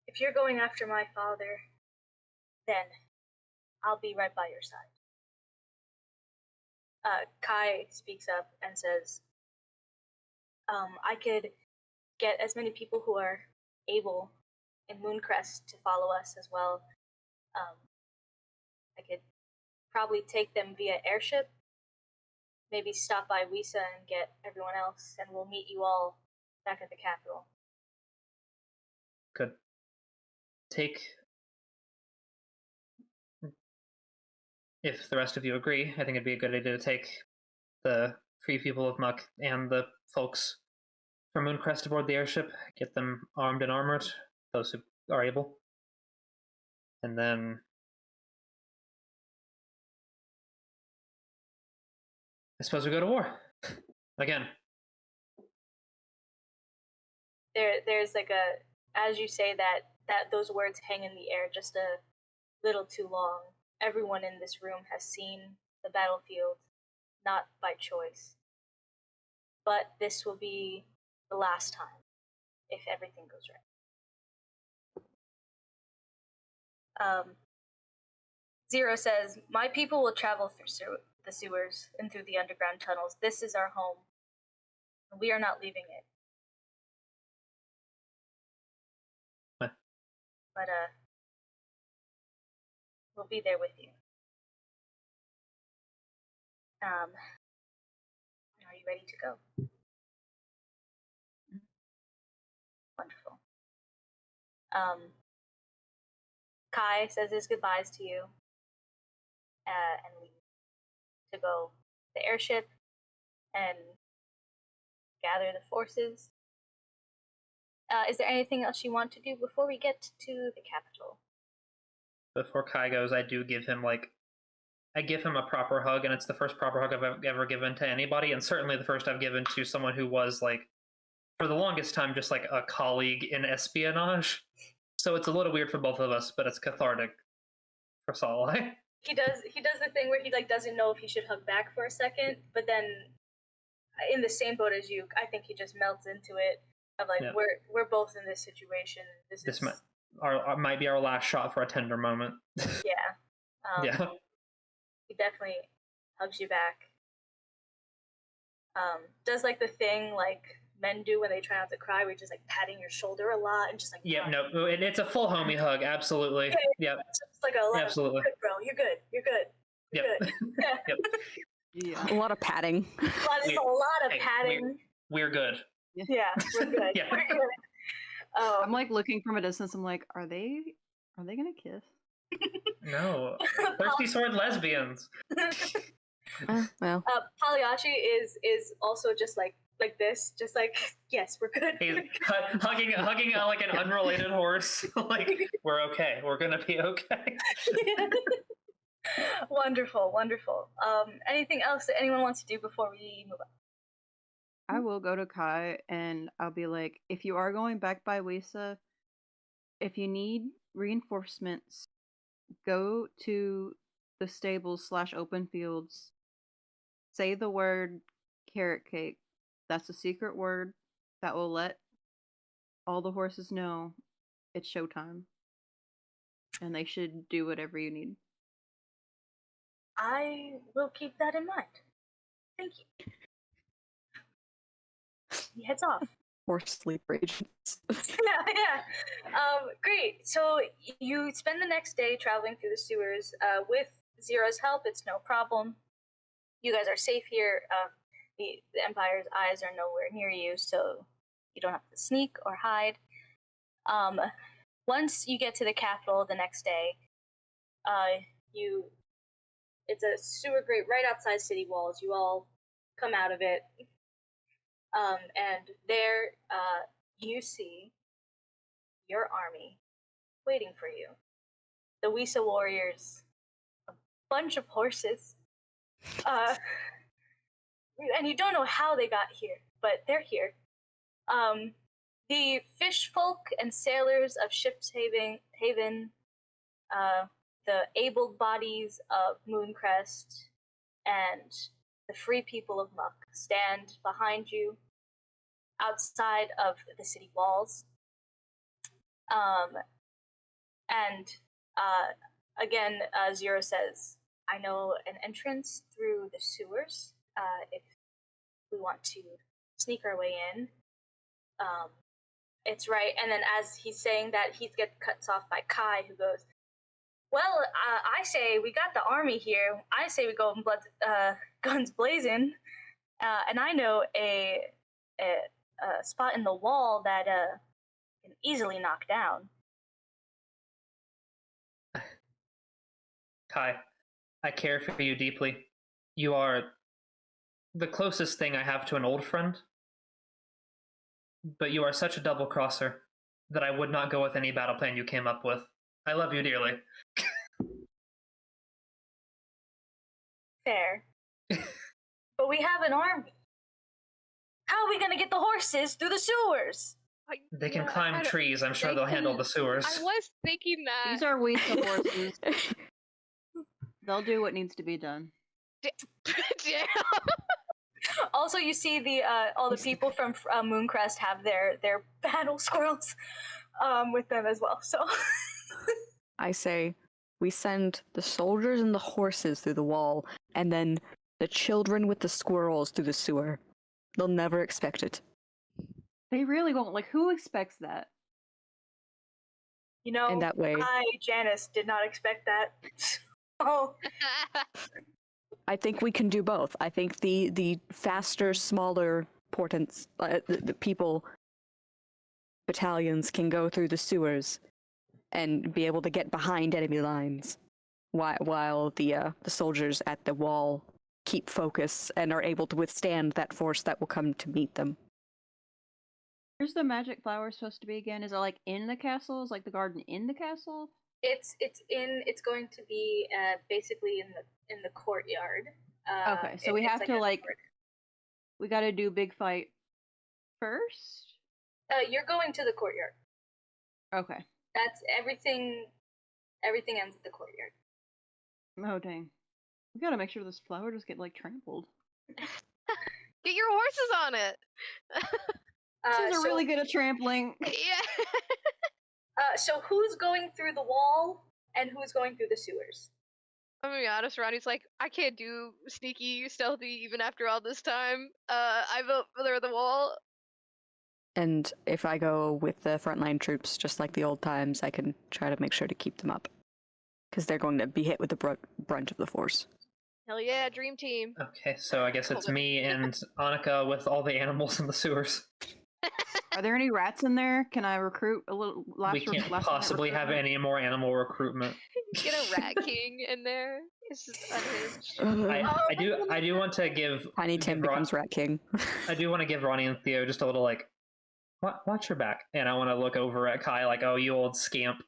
If you're going after my father, then I'll be right by your side. Kai speaks up and says, I could get as many people who are able in Mooncrest to follow us as well. I could probably take them via airship, maybe stop by Yusia and get everyone else, and we'll meet you all back at the capital. Good. If the rest of you agree, I think it'd be a good idea to take the free people of Muck and the folks from Mooncrest aboard the airship, get them armed and armored, those who are able. And then I suppose we go to war. Again. There's like as you say that those words hang in the air just a little too long. Everyone in this room has seen the battlefield, not by choice. But this will be the last time, if everything goes right. Zero says, my people will travel through the sewers and through the underground tunnels. This is our home. We are not leaving it. What? But we'll be there with you. Are you ready to go? Wonderful. Kai says his goodbyes to you, and leaves to go to the airship and gather the forces. Is there anything else you want to do before we get to the capital? Before Kai goes, I do give him I give him a proper hug, and it's the first proper hug I've ever given to anybody, and certainly the first I've given to someone who was for the longest time, just a colleague in espionage. So it's a little weird for both of us, but it's cathartic for Salai. He does the thing where he doesn't know if he should hug back for a second, but then in the same boat as you, I think he just melts into it. Of yeah. We're both in this situation. This might be our last shot for a tender moment. Yeah. Yeah. He definitely hugs you back. Does the thing men do when they try not to cry, where you're just patting your shoulder a lot and just Yeah, no, it's a full homie hug, absolutely. Yeah. Just a lot absolutely. Of, good, bro, you're good. You're good. Yep. Yeah. A lot of patting. A lot of patting. We're good. Yeah, we're good. Yeah. We're good. I'm looking from a distance. I'm like, are they gonna kiss? No. Thirsty Sword Lesbians. Well. Pagliacci is also just like this, just yes, we're good. He's hugging an unrelated horse. We're okay. We're gonna be okay. Wonderful. Anything else that anyone wants to do before we move on? I will go to Kai and I'll be like, if you are going back by Yusia, if you need reinforcements, go to the stables / open fields. Say the word carrot cake. That's a secret word that will let all the horses know it's showtime. And they should do whatever you need. I will keep that in mind. Thank you. He heads off. Or sleeper agents. Yeah. Great. So you spend the next day traveling through the sewers. With Zero's help, it's no problem. You guys are safe here. The Empire's eyes are nowhere near you, so you don't have to sneak or hide. Once you get to the capital the next day, it's a sewer grate right outside city walls. You all come out of it. And there, you see your army waiting for you. The Yusia warriors, a bunch of horses. And you don't know how they got here, but they're here. The fish folk and sailors of Ship's Haven, the able bodies of Mooncrest, and the free people of Muck stand behind you outside of the city walls. Again, Zero says, I know an entrance through the sewers if we want to sneak our way in. It's right. And then as he's saying that, he gets cut off by Kai, who goes, well, I say we got the army here. I say we go guns blazing. And I know a spot in the wall that can easily knock down. Kai, I care for you deeply. You are the closest thing I have to an old friend. But you are such a double-crosser that I would not go with any battle plan you came up with. I love you dearly. Fair. But we have an army. How are we going to get the horses through the sewers? They can climb trees. I'm sure they'll handle the sewers. I was thinking that. These are Yusia horses. They'll do what needs to be done. Damn. Also, you see all the people from Mooncrest have their battle squirrels with them as well. So I say we send the soldiers and the horses through the wall, and then the children with the squirrels through the sewer. They'll never expect it. They really won't. Like, who expects that? You know, in that way. I, Janice, did not expect that. Oh. I think we can do both. I think the faster, smaller portents, the people, battalions can go through the sewers and be able to get behind enemy lines, while the soldiers at the wall keep focus and are able to withstand that force that will come to meet them. Where's the magic flower supposed to be again? Is it like in the castle? Is like the garden in the castle? It's going to be basically in the courtyard. Okay, so we have to we got to do big fight first. You're going to the courtyard. Okay. That's everything. Everything ends at the courtyard. Oh dang! We gotta make sure this flower doesn't get like trampled. Get your horses on it. Horses are really good at trampling. Yeah. So who's going through the wall and who's going through the sewers? I'm gonna be honest, Ronnie's like, I can't do sneaky, stealthy even after all this time. I vote for the wall. And if I go with the frontline troops, just like the old times, I can try to make sure to keep them up. Because they're going to be hit with the brunt of the force. Hell yeah, dream team. Okay, so I guess it's me and Annika with all the animals in the sewers. Are there any rats in there? Can I recruit a little? We can't possibly have any more animal recruitment. Get a rat king in there. It's just unhinged. I do want to give Tiny Tim becomes Rat King. I do want to give Ronnie and Theo just a little like, watch your back, and I want to look over at Kai like, oh, you old scamp.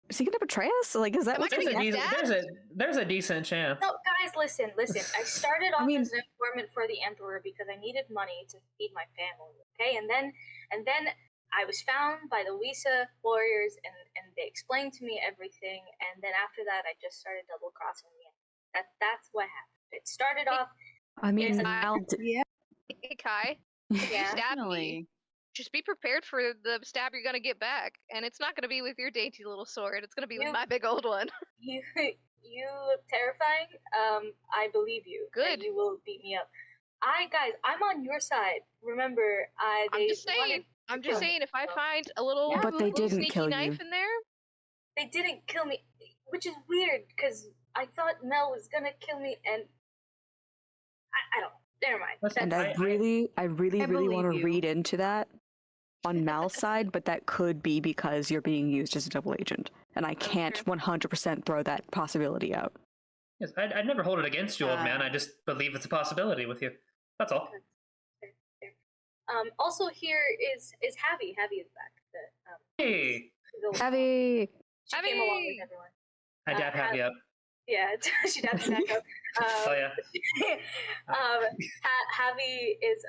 Is he gonna betray us? Like, is that what's gonna happen? There's a decent chance. No, guys, listen. I started off as an informant for the Emperor because I needed money to feed my family, okay? And then And then I was found by the Yusia warriors, and they explained to me everything. And then after that, I just started double crossing me. That's what happened. It started off. I mean, Yes, Yeah, Hey, Kai. Yeah. Stab me. definitely. Just be prepared for the stab you're gonna get back, and it's not gonna be with your dainty little sword. It's gonna be with You- my big old one. You look terrifying. I believe you. Good. And you will beat me up. Guys, I'm on your side. Remember, I'm just saying. I'm just saying. If I find a little, Yeah, but they little didn't sneaky kill knife you. in there, they didn't kill me, which is weird because I thought Mel was gonna kill me, and I don't. Never mind. Listen, And That's- I really believe want to you. read into that on Mal's side, but that could be because you're being used as a double agent, and I can't true. 100% throw that possibility out. Yes, I'd never hold it against you, old man. I just believe it's a possibility with you. That's all. Also here is Javi. Javi is back. Hey, Heavy! She came along with everyone. I dab happy up. Yeah, she dabbed back up. Oh yeah. Javi is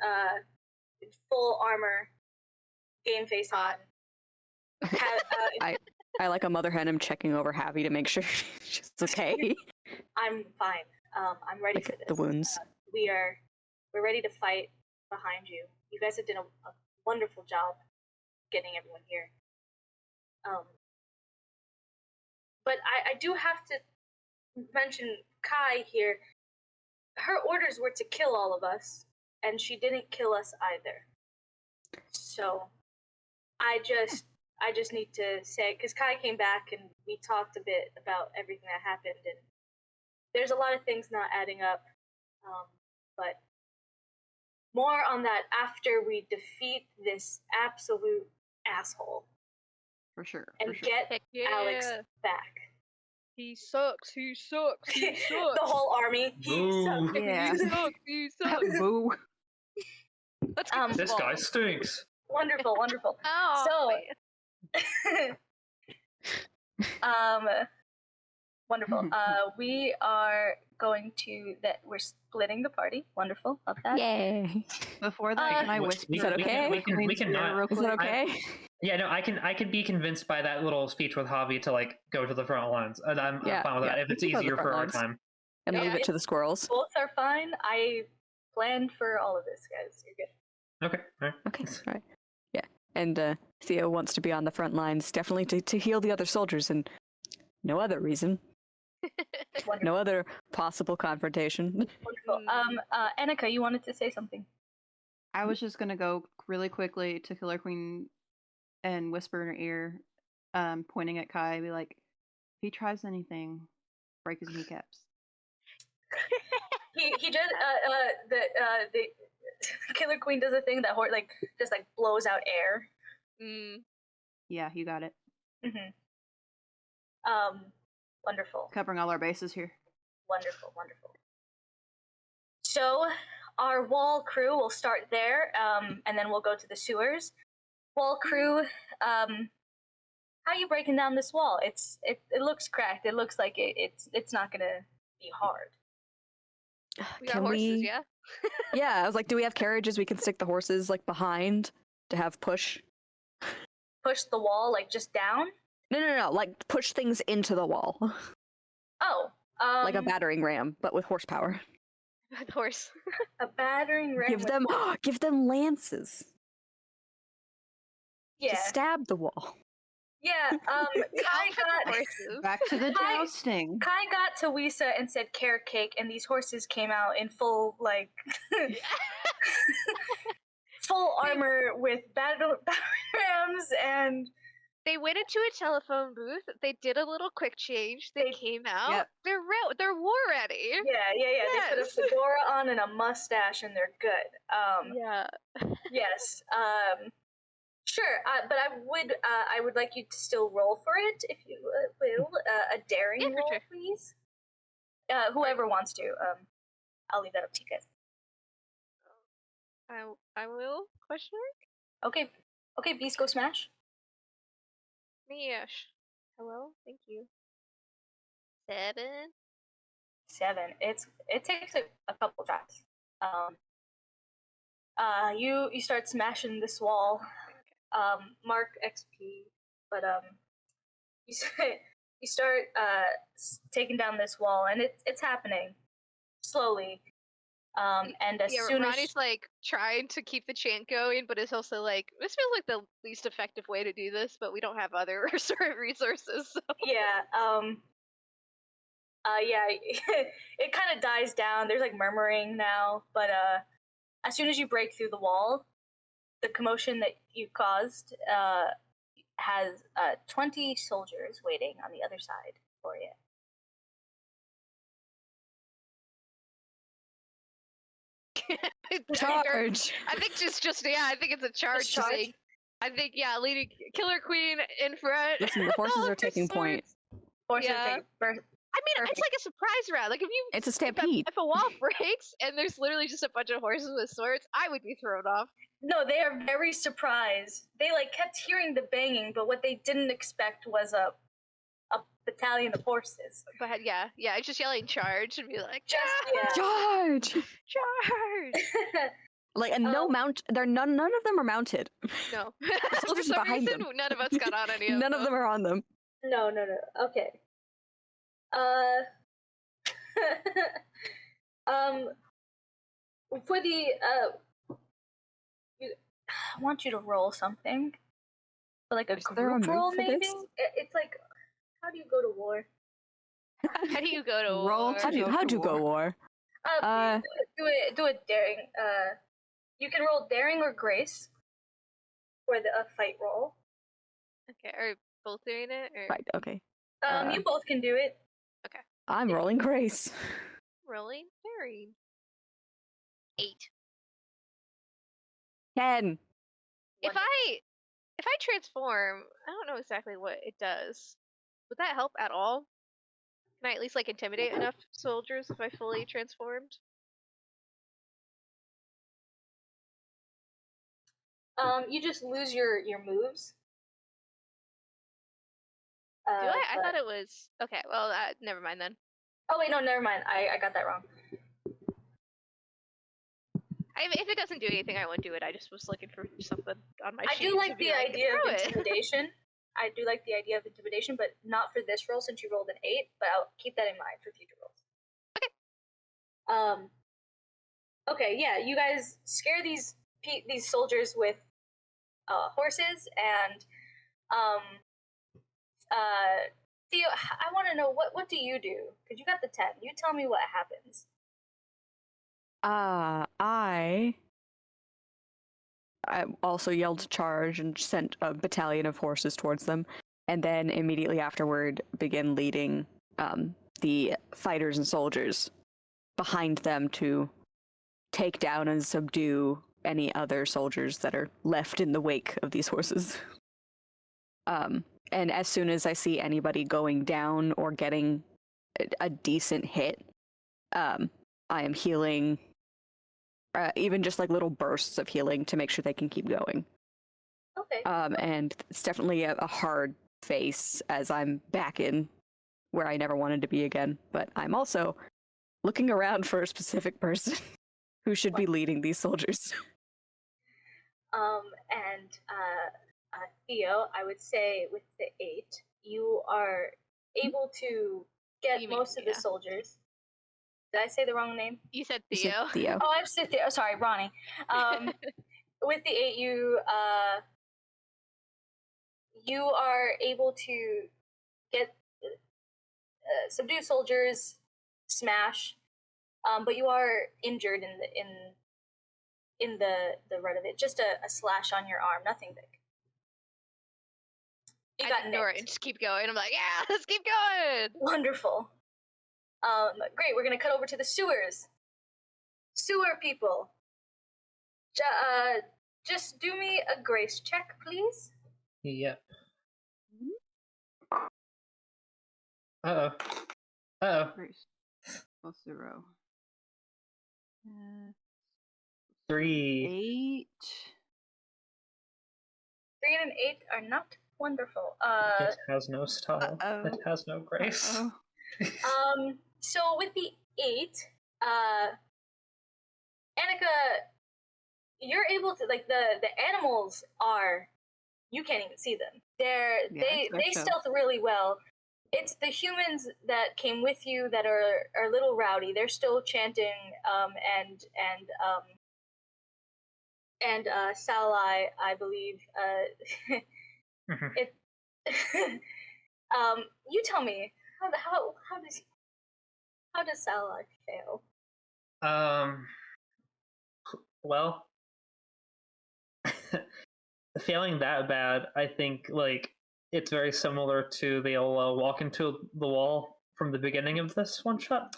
full armor, game face on. I like a mother hen. I'm checking over Javi to make sure she's okay. I'm fine. I'm ready for Like this. the wounds. We're ready to fight behind you. You guys have done a wonderful job getting everyone here. But I do have to mention Kai here. Her orders were to kill all of us, and she didn't kill us either. So I just need to say, because Kai came back and we talked a bit about everything that happened, and there's a lot of things not adding up. But more on that after we defeat this absolute asshole For sure. and For sure. get heck yeah. Alex back. He sucks. He sucks. He sucks. The whole army. Boo. sucks. Yeah. He sucks. He sucks. Boo. Let's get This ball. guy stinks. Wonderful, wonderful. Oh, So, wonderful. We are going to we're splitting the party. Wonderful. Love that. Yay! Before that, can I Which- whisper? we Is that can- okay? we can not. real Is quick? that okay? Yeah, no, I can be convinced by that little speech with Javi to like go to the front lines, and I'm fine with that if it's we can go to the easier front for our lines. time. And Yeah. leave it to the squirrels. Both are fine. I planned for all of this, guys. You're good. Okay, all right. Okay, all right. Yeah, and Theo wants to be on the front lines, definitely to heal the other soldiers, and no other reason, Wonderful. no other possible confrontation. Wonderful. Annika, you wanted to say something. I was just gonna go really quickly to Killer Queen and whisper in her ear, pointing at Kai, be like, "If he tries anything, break his kneecaps." He just the Killer Queen does a thing that just blows out air. Yeah, you got it. Mm-hmm. Wonderful. Covering all our bases here. Wonderful, wonderful. So our wall crew will start there, and then we'll go to the sewers. Wall crew, how are you breaking down this wall? It looks cracked. It looks like it's not gonna be hard. we got horses, yeah? Yeah, I was like, do we have carriages we can stick the horses like behind to have push? Push the wall just down. No, like push things into the wall, Oh, like a battering ram, but with horsepower. The horse. a battering ram. Give them lances Yeah, to stab the wall. yeah. Horses. Back to the Kai- jousting. Kai got to Yusia and said carrot cake, and these horses came out in full full armor with battering rams, and They went into a telephone booth. They did a little quick change. They came out. Yep. They're war ready. yeah. They put a Yes. fedora on and a mustache, and they're good. Yeah. Yes. Sure. But I would like you to still roll for it, if you will. A daring Yeah, for roll, sure. please. Whoever wants to. I'll leave that up to you guys. I will? Question mark? Okay. Beast, go smash. Mish. Hello? Thank you. 7. 7. It takes a couple tries. You start smashing this wall, mark XP, but you you start taking down this wall, and it's happening slowly. And as soon Ronnie's as like trying to keep the chant going, but it's also like this feels like the least effective way to do this, but we don't have other sort of resources. So. yeah, it kind of dies down. There's like murmuring now, but as soon as you break through the wall, the commotion that you caused has 20 soldiers waiting on the other side for you. Charge! I think I think it's a charge charge? thing. I think leading Killer Queen in front. Listen, the horses are taking point. Horses Yeah. take first. I mean, Perfect. it's like a surprise round. Like It's a stampede. If a wall breaks and there's literally just a bunch of horses with swords, I would be thrown off. No, they are very surprised. They like kept hearing the banging, but what they didn't expect was a battalion of horses. But yeah, just yelling charge and be like, Charge! charge! Like, and no mount. None of them are mounted. No. soldiers For some behind reason, them. none of us got on any of None of them are on them. No. Okay. For the I want you to roll something. Like a Is there a group move roll, for maybe? this? It's like, how do you go to war? How do you go to Roll war? to How'd you go, war? Do it daring. You can roll daring or grace for the fight roll. Okay, are we both doing it? Or... Right, okay. You both can do it. I'm rolling grace. Rolling Ferry. 8. 10. If I transform, I don't know exactly what it does. Would that help at all? Can I at least like intimidate enough soldiers if I fully transformed? You just lose your moves. Do I? I thought it was okay. Well, never mind then. Oh wait, no, never mind. I got that wrong. If it doesn't do anything, I won't do it. I just was looking for something on my sheet. I do like to be the idea of "Throw it." intimidation. I do like the idea of intimidation, but not for this roll since you rolled an 8. But I'll keep that in mind for future rolls. Okay. Okay. Yeah. You guys scare these soldiers with horses, and Theo, I want to know what do you do? Because you got the 10. You tell me what happens. I also yelled charge and sent a battalion of horses towards them, and then immediately afterward began leading the fighters and soldiers behind them to take down and subdue any other soldiers that are left in the wake of these horses. And as soon as I see anybody going down or getting a decent hit, I am healing, even just like little bursts of healing to make sure they can keep going. Okay. And it's definitely a hard face as I'm back in where I never wanted to be again. But I'm also looking around for a specific person who should be leading these soldiers. And Theo, I would say with the 8, you are able to get most of the soldiers. Did I say the wrong name? You said Theo. Theo. Oh, I said Theo. Sorry, Ronnie. With the 8, you are able to get subdue soldiers, smash, but you are injured in the run of it. Just a slash on your arm, nothing big. You got ignore it and just keep going. I'm like, yeah, let's keep going. Wonderful. Great. We're gonna cut over to the sewers. Sewer people. Just do me a grace check, please. Yep. Uh-oh. Grace. Plus 0. 3. 8. 3 and an 8 are not wonderful. It has no style. It has no grace. So with the 8, Annika, you're able to, like, the animals are you can't even see them. They so. stealth really well. It's the humans that came with you that are a little rowdy. They're still chanting and Salai, I believe. It. You tell me how does Salai fail? Well, failing that bad, I think like it's very similar to the walk into the wall from the beginning of this one shot.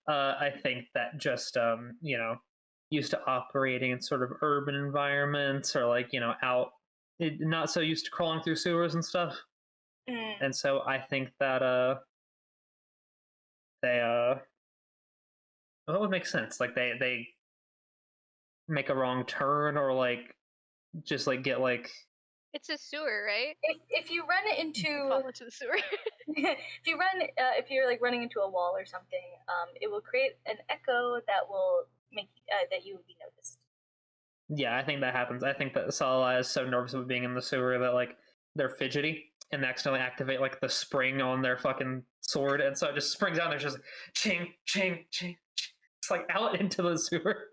I think that just used to operating in sort of urban environments or like out, not so used to crawling through sewers and stuff. And so I think that they well, it would make sense. Like they make a wrong turn or like just like get like It's a sewer, right? If you run it into Fall into the sewer. if you're like running into a wall or something, it will create an echo that will make that you will be noticed. Yeah, I think that happens. I think that Salai is so nervous of being in the sewer that like they're fidgety and they accidentally activate like the spring on their fucking sword, and so it just springs out and there's just like, ching, ching, ching, ching. It's like out into the sewer.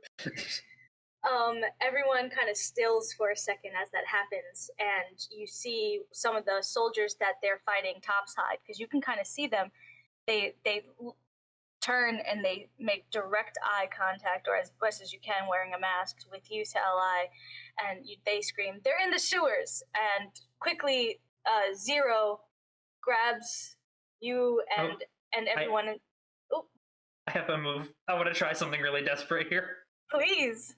Everyone kind of stills for a second as that happens, and you see some of the soldiers that they're fighting topside, because you can kind of see them. They turn and they make direct eye contact, or as best as you can, wearing a mask with you, Salai, and they scream, "They're in the sewers!" And quickly, Zero grabs you and everyone. I have a move. I want to try something really desperate here. Please.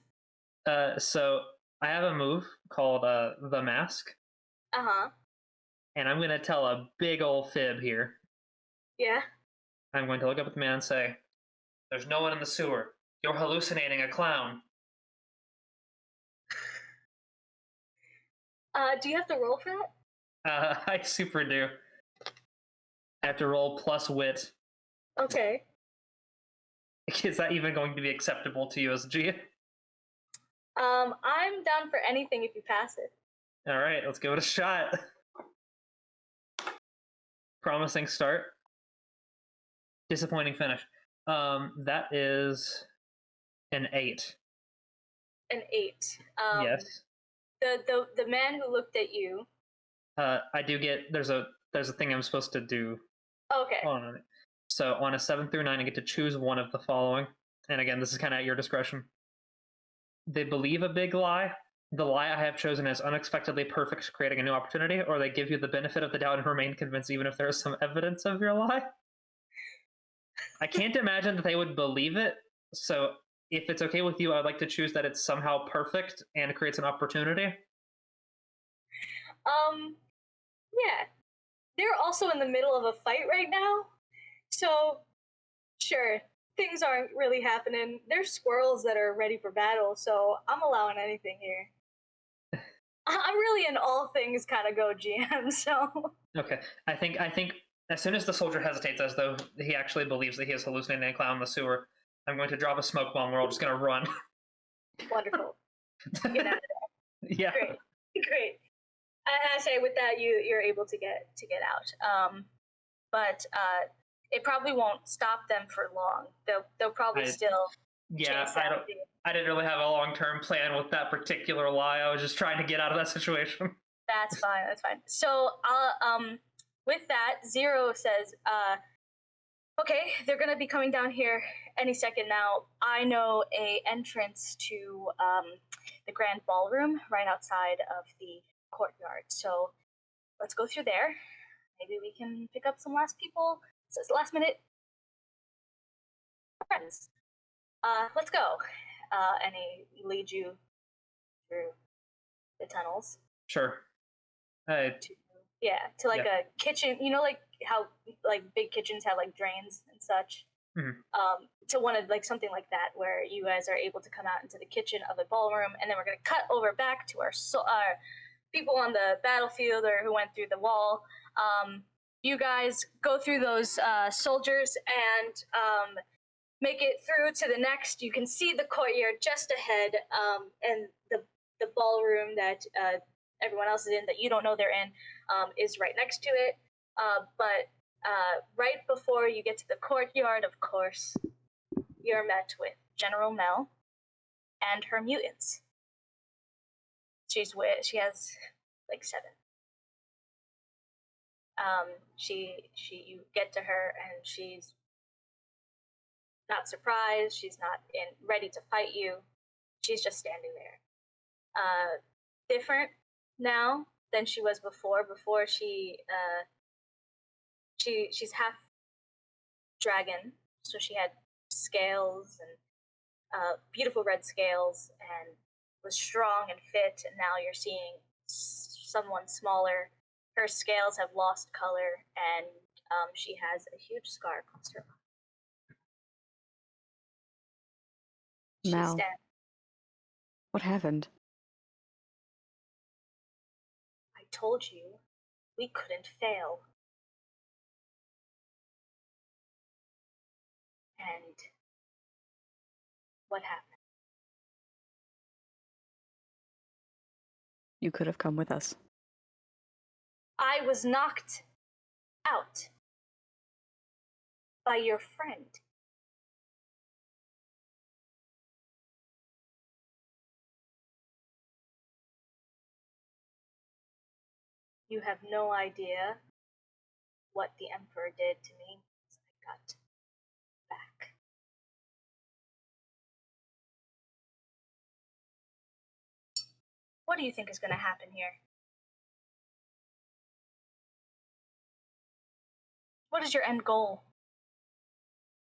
So I have a move called the mask. And I'm gonna tell a big old fib here. Yeah. I'm going to look up at the man and say, "There's no one in the sewer. You're hallucinating a clown." Do you have to roll for that? I super do. I have to roll plus wit. Okay. Is that even going to be acceptable to you as a GM? I'm down for anything if you pass it. All right, let's give it a shot. Promising start. Disappointing finish. That is an 8. An 8. Yes. The man who looked at you. I do get there's a thing I'm supposed to do. Okay. So on a 7 through 9, I get to choose one of the following. And again, this is kind of at your discretion. They believe a big lie. The lie I have chosen is unexpectedly perfect, creating a new opportunity, or they give you the benefit of the doubt and remain convinced even if there is some evidence of your lie. I can't imagine that they would believe it. So if it's okay with you, I'd like to choose that it's somehow perfect and creates an opportunity. Yeah. They're also in the middle of a fight right now. So, sure, things aren't really happening. There's squirrels that are ready for battle, so I'm allowing anything here. I'm really an all things kind of go GM, so. Okay. I think as soon as the soldier hesitates as though he actually believes that he is hallucinating a clown in the sewer, I'm going to drop a smoke bomb. We're all just going to run. Wonderful. Get out of there. Yeah. Great. I say with that you're able to get out. But it probably won't stop them for long. They'll probably still. Yeah, I didn't really have a long-term plan with that particular lie. I was just trying to get out of that situation. That's fine. So with that, Zero says, okay, they're gonna be coming down here any second now. I know a entrance to the grand ballroom right outside of the courtyard. So let's go through there. Maybe we can pick up some last people. It says last minute friends. Let's go. And he leads you through the tunnels. Sure. To like a kitchen. You know, like how like big kitchens have like drains and such. Mm-hmm. To one of like something like that, where you guys are able to come out into the kitchen of a ballroom, and then we're gonna cut over back to our people on the battlefield or who went through the wall. You guys go through those soldiers and make it through to the next. You can see the courtyard just ahead, and the ballroom that everyone else is in that you don't know they're in is right next to it. But right before you get to the courtyard, of course, you're met with General Mel and her mutants. She has like 7. You get to her and she's not surprised. She's not ready to fight you. She's just standing there. Different now than she was before. Before she's half dragon, so she had scales and beautiful red scales and was strong and fit. And now you're seeing someone smaller. Her scales have lost color, and she has a huge scar across her eye. Mal, what happened? I told you we couldn't fail. And what happened? You could have come with us. I was knocked out by your friend. You have no idea what the Emperor did to me as I got back. What do you think is going to happen here? What is your end goal?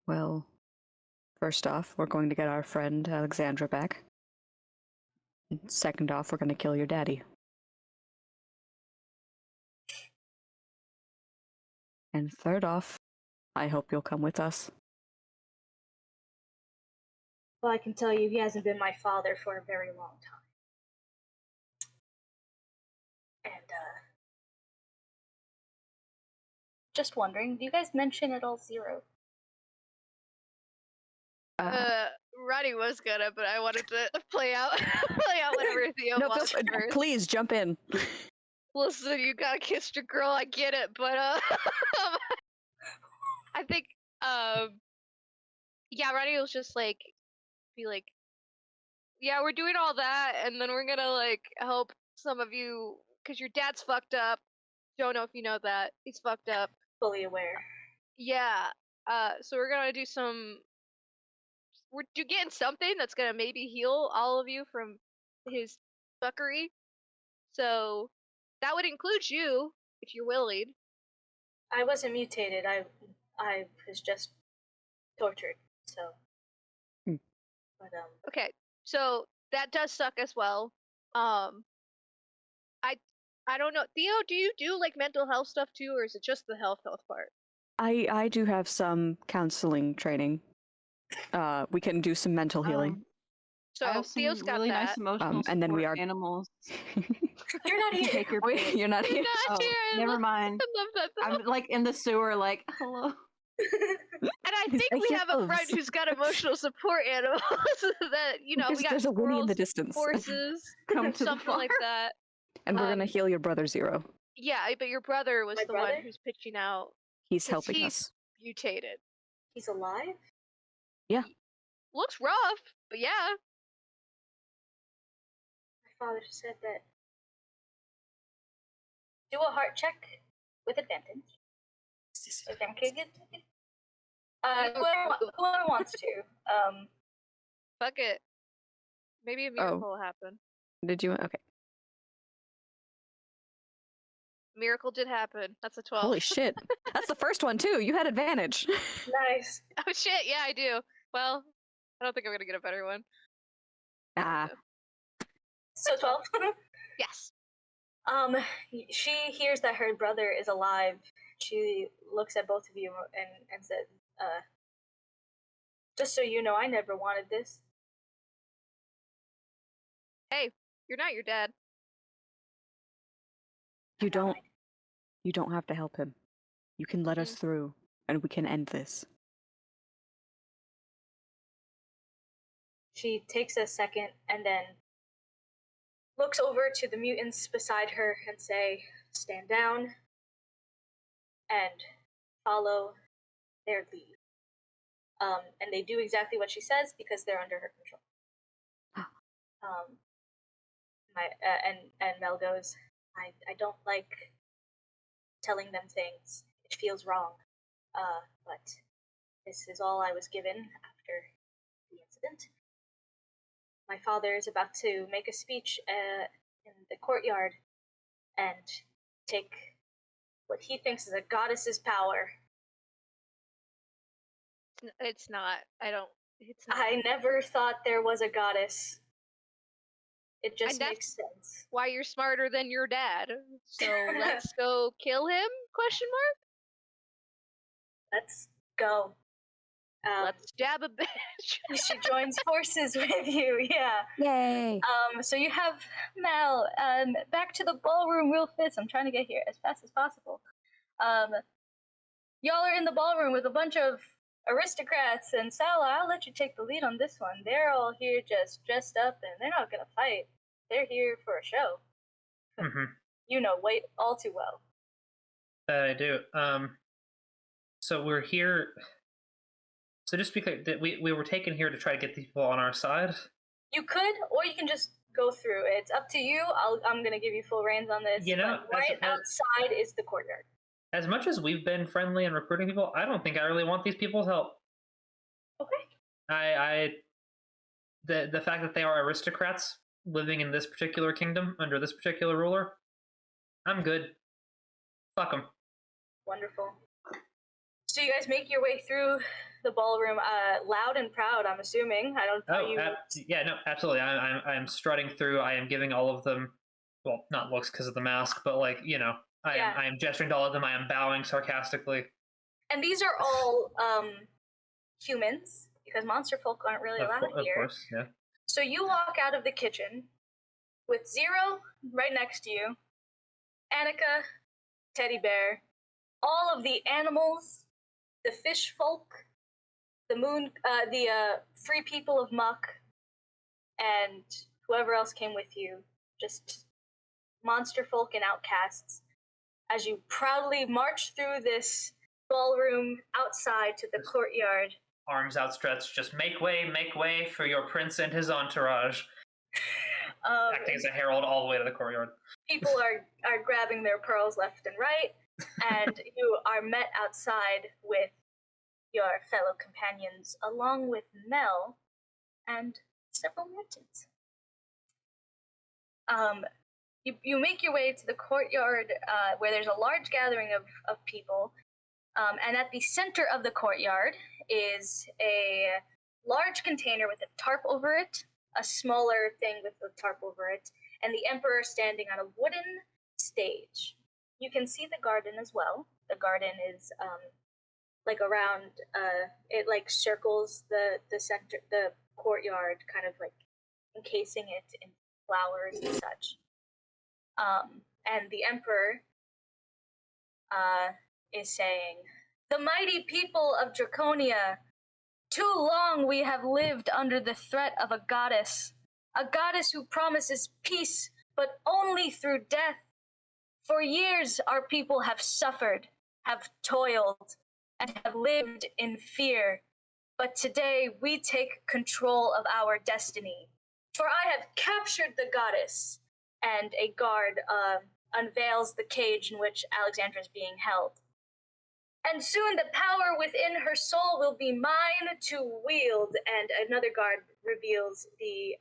Well, first off, we're going to get our friend Alexandra back. And second off, we're going to kill your daddy. And third off, I hope you'll come with us. Well, I can tell you he hasn't been my father for a very long time. And, just wondering, do you guys mention at all Zero? Roddy was gonna, but I wanted to play out whatever Theo No, wants first. please jump in. Listen, you gotta kiss your girl, I get it, but I think yeah, Roddy was just like be like, yeah, we're doing all that, and then we're gonna like help some of you because your dad's fucked up. Don't know if you know that he's fucked up. Fully aware. Yeah. So we're gonna do some. We're getting something that's gonna maybe heal all of you from his fuckery. So that would include you if you're willing. I wasn't mutated. I was just tortured. So. But Okay, so that does suck as well. I don't know. Theo, do you do like mental health stuff too, or is it just the health part? I do have some counseling training. We can do some mental healing. So I have some Theo's got really that. nice emotional And then we support are animals. you're not here. Take your Wait, pick. you're not here. Not Oh, here. never mind. I love that though. I'm like in the sewer, like hello. And I He's think like, we have a friend "Yes." who's got emotional support animals that we got There's a Winnie in the squirrels, distance. horses, Come to the something like farm. that. And we're gonna heal your brother Zero. Yeah, but your brother was My the brother? one who's pitching out. He's 'cause helping he's us. mutated. He's alive? Looks rough, but yeah. My father said that. Do a heart check with advantage. Whoever wants to. Fuck it. Maybe a miracle will happen. Did you? Okay. Miracle did happen. That's a 12. Holy shit. That's the first one too. You had advantage. Nice. Oh shit, yeah, I do. Well, I don't think I'm gonna get a better one. Ah. So 12. Yes. She hears that her brother is alive. She looks at both of you and said, just so you know, I never wanted this. Hey, you're not your dad. You don't have to help him. You can let us through, and we can end this. She takes a second and then looks over to the mutants beside her and say, stand down and follow their lead. And they do exactly what she says because they're under her control. And Mel goes, I don't like telling them things. It feels wrong. But this is all I was given after the incident. My father is about to make a speech in the courtyard and take what he thinks is a goddess's power. It's not. It's not. I never thought there was a goddess. It just And makes sense. why you're smarter than your dad. So let's go kill him? Question mark? Let's go. Let's jab a bitch. She joins forces with you, yeah. Yay! So you have Mal. Back to the ballroom real fast. I'm trying to get here as fast as possible. Y'all are in the ballroom with a bunch of aristocrats, and Sala, I'll let you take the lead on this one. They're all here just dressed up, and they're not gonna fight. They're here for a show. Mm-hmm. You know, wait all too well. I do. So we're here. So just to be clear, that we were taken here to try to get these people on our side. You could, or you can just go through. It's up to you. I'm gonna give you full reins on this. You know, but right outside is the courtyard. As much as we've been friendly and recruiting people, I don't think I really want these people's help. Okay. The fact that they are aristocrats living in this particular kingdom under this particular ruler, I'm good. Fuck them. Wonderful. So you guys make your way through the ballroom, loud and proud. I'm assuming. I don't know. Yeah, no, absolutely. I'm strutting through. I am giving all of them, well, not looks because of the mask, but like I am gesturing to all of them. I am bowing sarcastically. And these are all humans because monster folk aren't really allowed here. Of course, yeah. So you walk out of the kitchen with Zero right next to you, Annika, Teddy Bear, all of the animals, the fish folk, the free people of Muck, and whoever else came with you, just monster folk and outcasts, as you proudly march through this ballroom outside to the courtyard. Arms outstretched, just make way for your prince and his entourage. Acting as a herald all the way to the courtyard. People are grabbing their pearls left and right, and you are met outside with your fellow companions, along with Mel and several mutants. You make your way to the courtyard where there's a large gathering of people, and at the center of the courtyard is a large container with a tarp over it, a smaller thing with a tarp over it, and the Emperor standing on a wooden stage. You can see the garden as well. The garden is like around, it like circles the center, the courtyard, kind of like encasing it in flowers and such. And the Emperor is saying, "The mighty people of Draconia, too long we have lived under the threat of a goddess who promises peace, but only through death. For years our people have suffered, have toiled, and have lived in fear. But today we take control of our destiny. For I have captured the goddess." And a guard unveils the cage in which Alexandra is being held. "And soon the power within her soul will be mine to wield." And another guard reveals a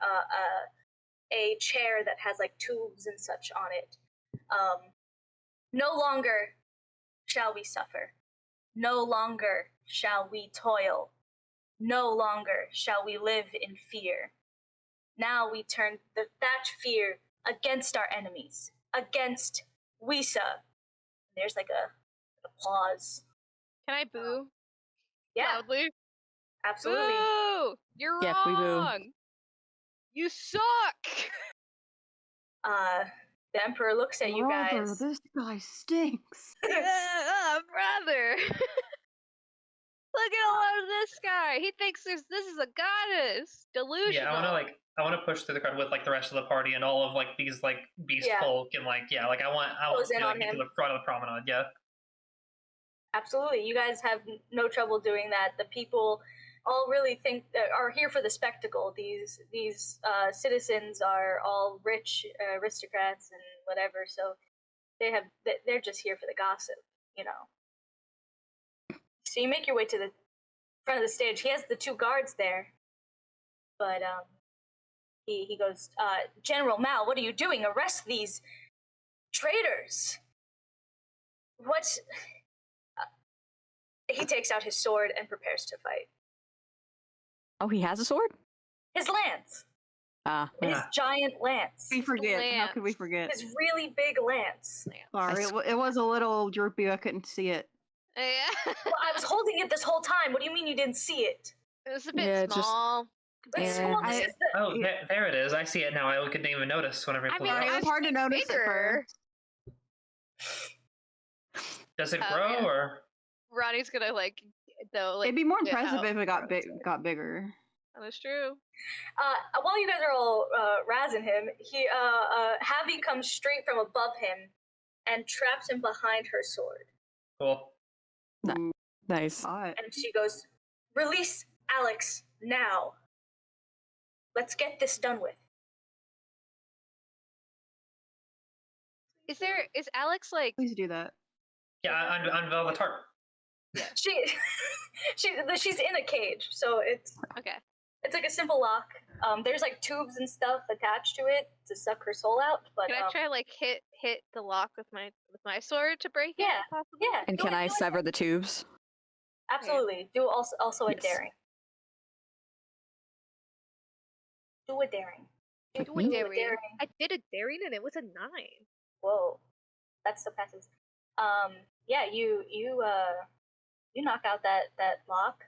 chair that has like tubes and such on it. "No longer shall we suffer. No longer shall we toil. No longer shall we live in fear. Now we turn that fear against our enemies, against Yusia." There's like a applause. Can I boo? Yeah, Loudly? absolutely. Boo! You're Yeah, we boo. wrong! You suck! The Emperor looks at you Brother, guys. this guy stinks. Brother! look at all of this guy. He thinks this is a goddess. Delusional. Yeah, I want to push through the crowd with like the rest of the party and all of like these like beast folk and like I want Close to in like, on get to him. the front of the promenade. Yeah. Absolutely, you guys have no trouble doing that. The people all really think are here for the spectacle. These citizens are all rich aristocrats and whatever, so they're just here for the gossip, you know. So you make your way to the front of the stage. He has the two guards there, but he goes, General Mal, what are you doing? Arrest these traitors! What? He takes out his sword and prepares to fight. Oh, he has a sword? His lance. His giant lance. We forget. How could we Lance. forget? His really big lance. Sorry, it was a little droopy. I couldn't see it. Yeah. Well, I was holding it this whole time. What do you mean you didn't see it? It was a bit Yeah, just- small. It's Yeah. small. This is the- Oh, there it is. I see it now. I couldn't even notice whenever you I pulled mean, it Sorry, up. it was hard to notice at bigger. first. Does it grow yeah. or? Ronnie's gonna like It'd be more get impressive out if it got frozen. got bigger. That's true. While you guys are all razzing him, Javi comes straight from above him and traps him behind her sword. Cool. No. Ooh, Nice. hot. And she goes, "Release Alex now. Let's get this done with." Is Alex like Please do that. Yeah, unveil the tarp. She's in a cage, so it's okay? like a simple lock. There's like tubes and stuff attached to it to suck her soul out. But Can I try like hit the lock with my sword to break Yeah. it? Possibly? Yeah. And do can it, I do it. sever the tubes? Absolutely. Do also a Yes. daring. Do a daring. Like Do me? a daring. I did a daring and it was a 9. Whoa, that still passes. Yeah, you knock out that lock.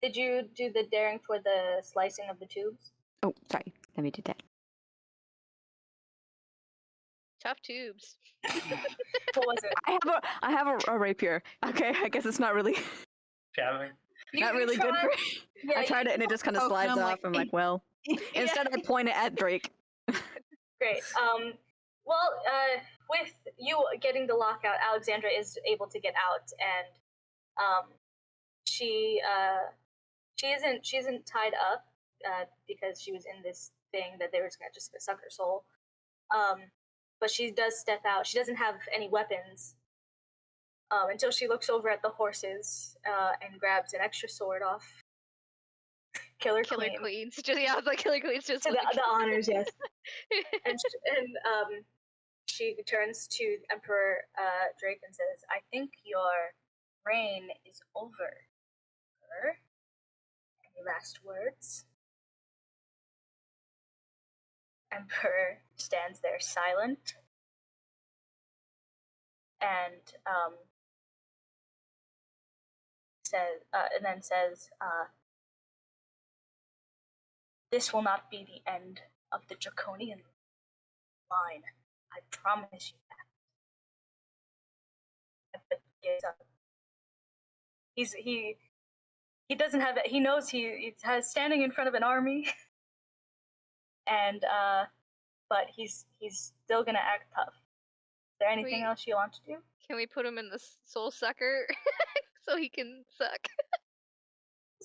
Did you do the daring for the slicing of the tubes? Oh, sorry. Let me do that. Tough tubes. What was it? I have a rapier. Okay, I guess it's not really Jabbing. not really good for Yeah, I tried it and it just kind of poke slides them, off. like, I'm like, well. Instead I point it at Drake. Great. Well, with you getting the lockout, Alexandra is able to get out, and she isn't tied up because she was in this thing that they were just gonna suck her soul. But she does step out. She doesn't have any weapons until she looks over at the horses and grabs an extra sword off. Killer Queens. Just I was like Killer Queens. Just to like... the honors, yes. and she turns to Emperor Drake and says, "I think your reign is over. Any last words?" Emperor stands there silent and says, "This will not be the end of the Drakonian line. I promise you that." But he doesn't have it. He knows he's standing in front of an army, and but he's still gonna act tough. Is there anything else you want to do? Can we put him in the soul sucker so he can suck?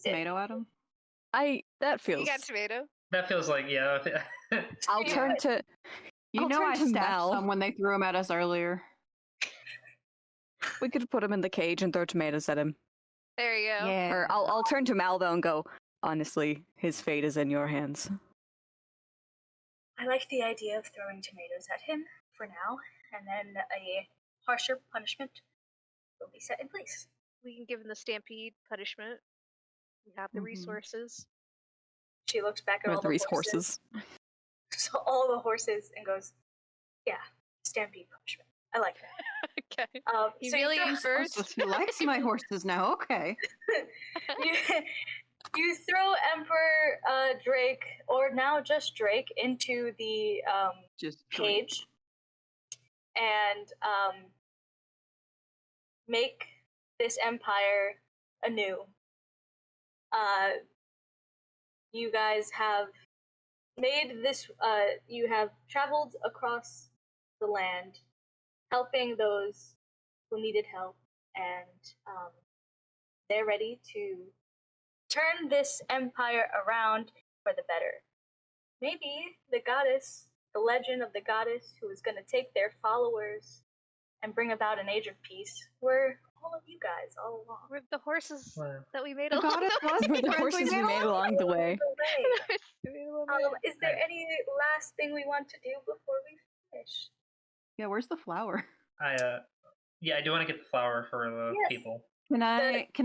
Tomato at him. That feels. You got tomato. That feels like I'll turn to. You I'll know turn I to stabbed Mal. some when they threw them at us earlier. We could put him in the cage and throw tomatoes at him. There you go. Yeah. Or I'll turn to Mal though and go. Honestly, his fate is in your hands. I like the idea of throwing tomatoes at him for now, and then a harsher punishment will be set in place. We can give him the stampede punishment. We have the resources. She looks back at Or all the horses. So all the horses and goes, "Yeah, stampede punishment. I like that." Okay. So you Humiliate throw, first. She likes my horses now. Okay. you throw Emperor Drake, or now just Drake, into the Just cage, and make this empire anew. You guys have made this, you have traveled across the land, helping those who needed help, and they're ready to turn this empire around for the better. Maybe the goddess, the legend of the goddess who is going to take their followers and bring about an age of peace, were all of you guys all along. We're the horses Wow. that we made The along goddess the was way. We're the horses we made along the way. Is there any last thing we want to do before we finish? Yeah, where's the flower? I do want to get the flower for the Yes. people. Can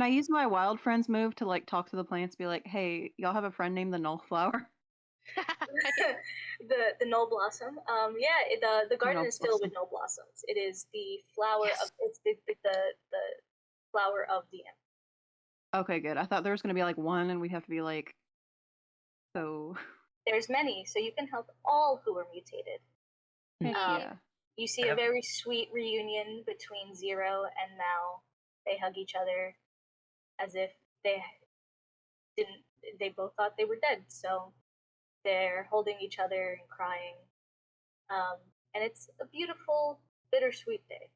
I use my wild friends move to like talk to the plants, be like, hey, y'all have a friend named the Null Flower? the Null Blossom. The garden Null is filled with Blossom. Null Blossoms. It is the flower of it's the flower of the end. Okay, good. I thought there was gonna be like one, and we'd have to be like, so. There's many, so you can help all who are mutated. Heck Um, yeah. You see a very sweet reunion between Zero and Mal. They hug each other as if they both thought they were dead, so they're holding each other and crying. And it's a beautiful, bittersweet day.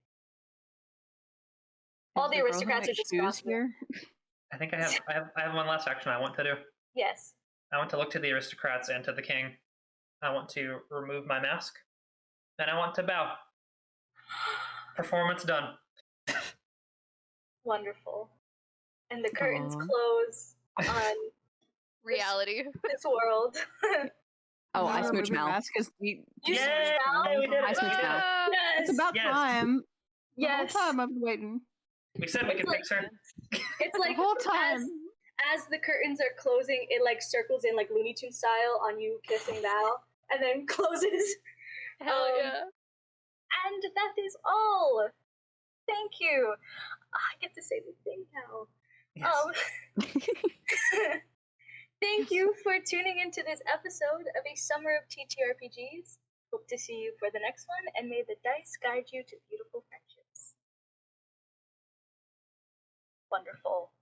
All the aristocrats are just gossiping. here. I think I have one last action I want to do. Yes. I want to look to the aristocrats and to the king. I want to remove my mask, and I want to bow. Performance done. Wonderful. And the curtains Aw. close on Reality. this world. Oh, I smooch Removing Mal. mask is deep. You Yay! smooch Mal? We did it. I smooch Mal. Yes. It's about Yes. time. The whole Yes. time I've been waiting. We said we could fix her. It's The like whole time. as the curtains are closing, it like circles in like Looney Tunes style on you kissing Mal, and then closes. Hell yeah. And that is all. Thank you. I get to say the thing now. Yes. Thank you for tuning into this episode of A Summer of TTRPGs. Hope to see you for the next one, and may the dice guide you to beautiful friendships. Wonderful.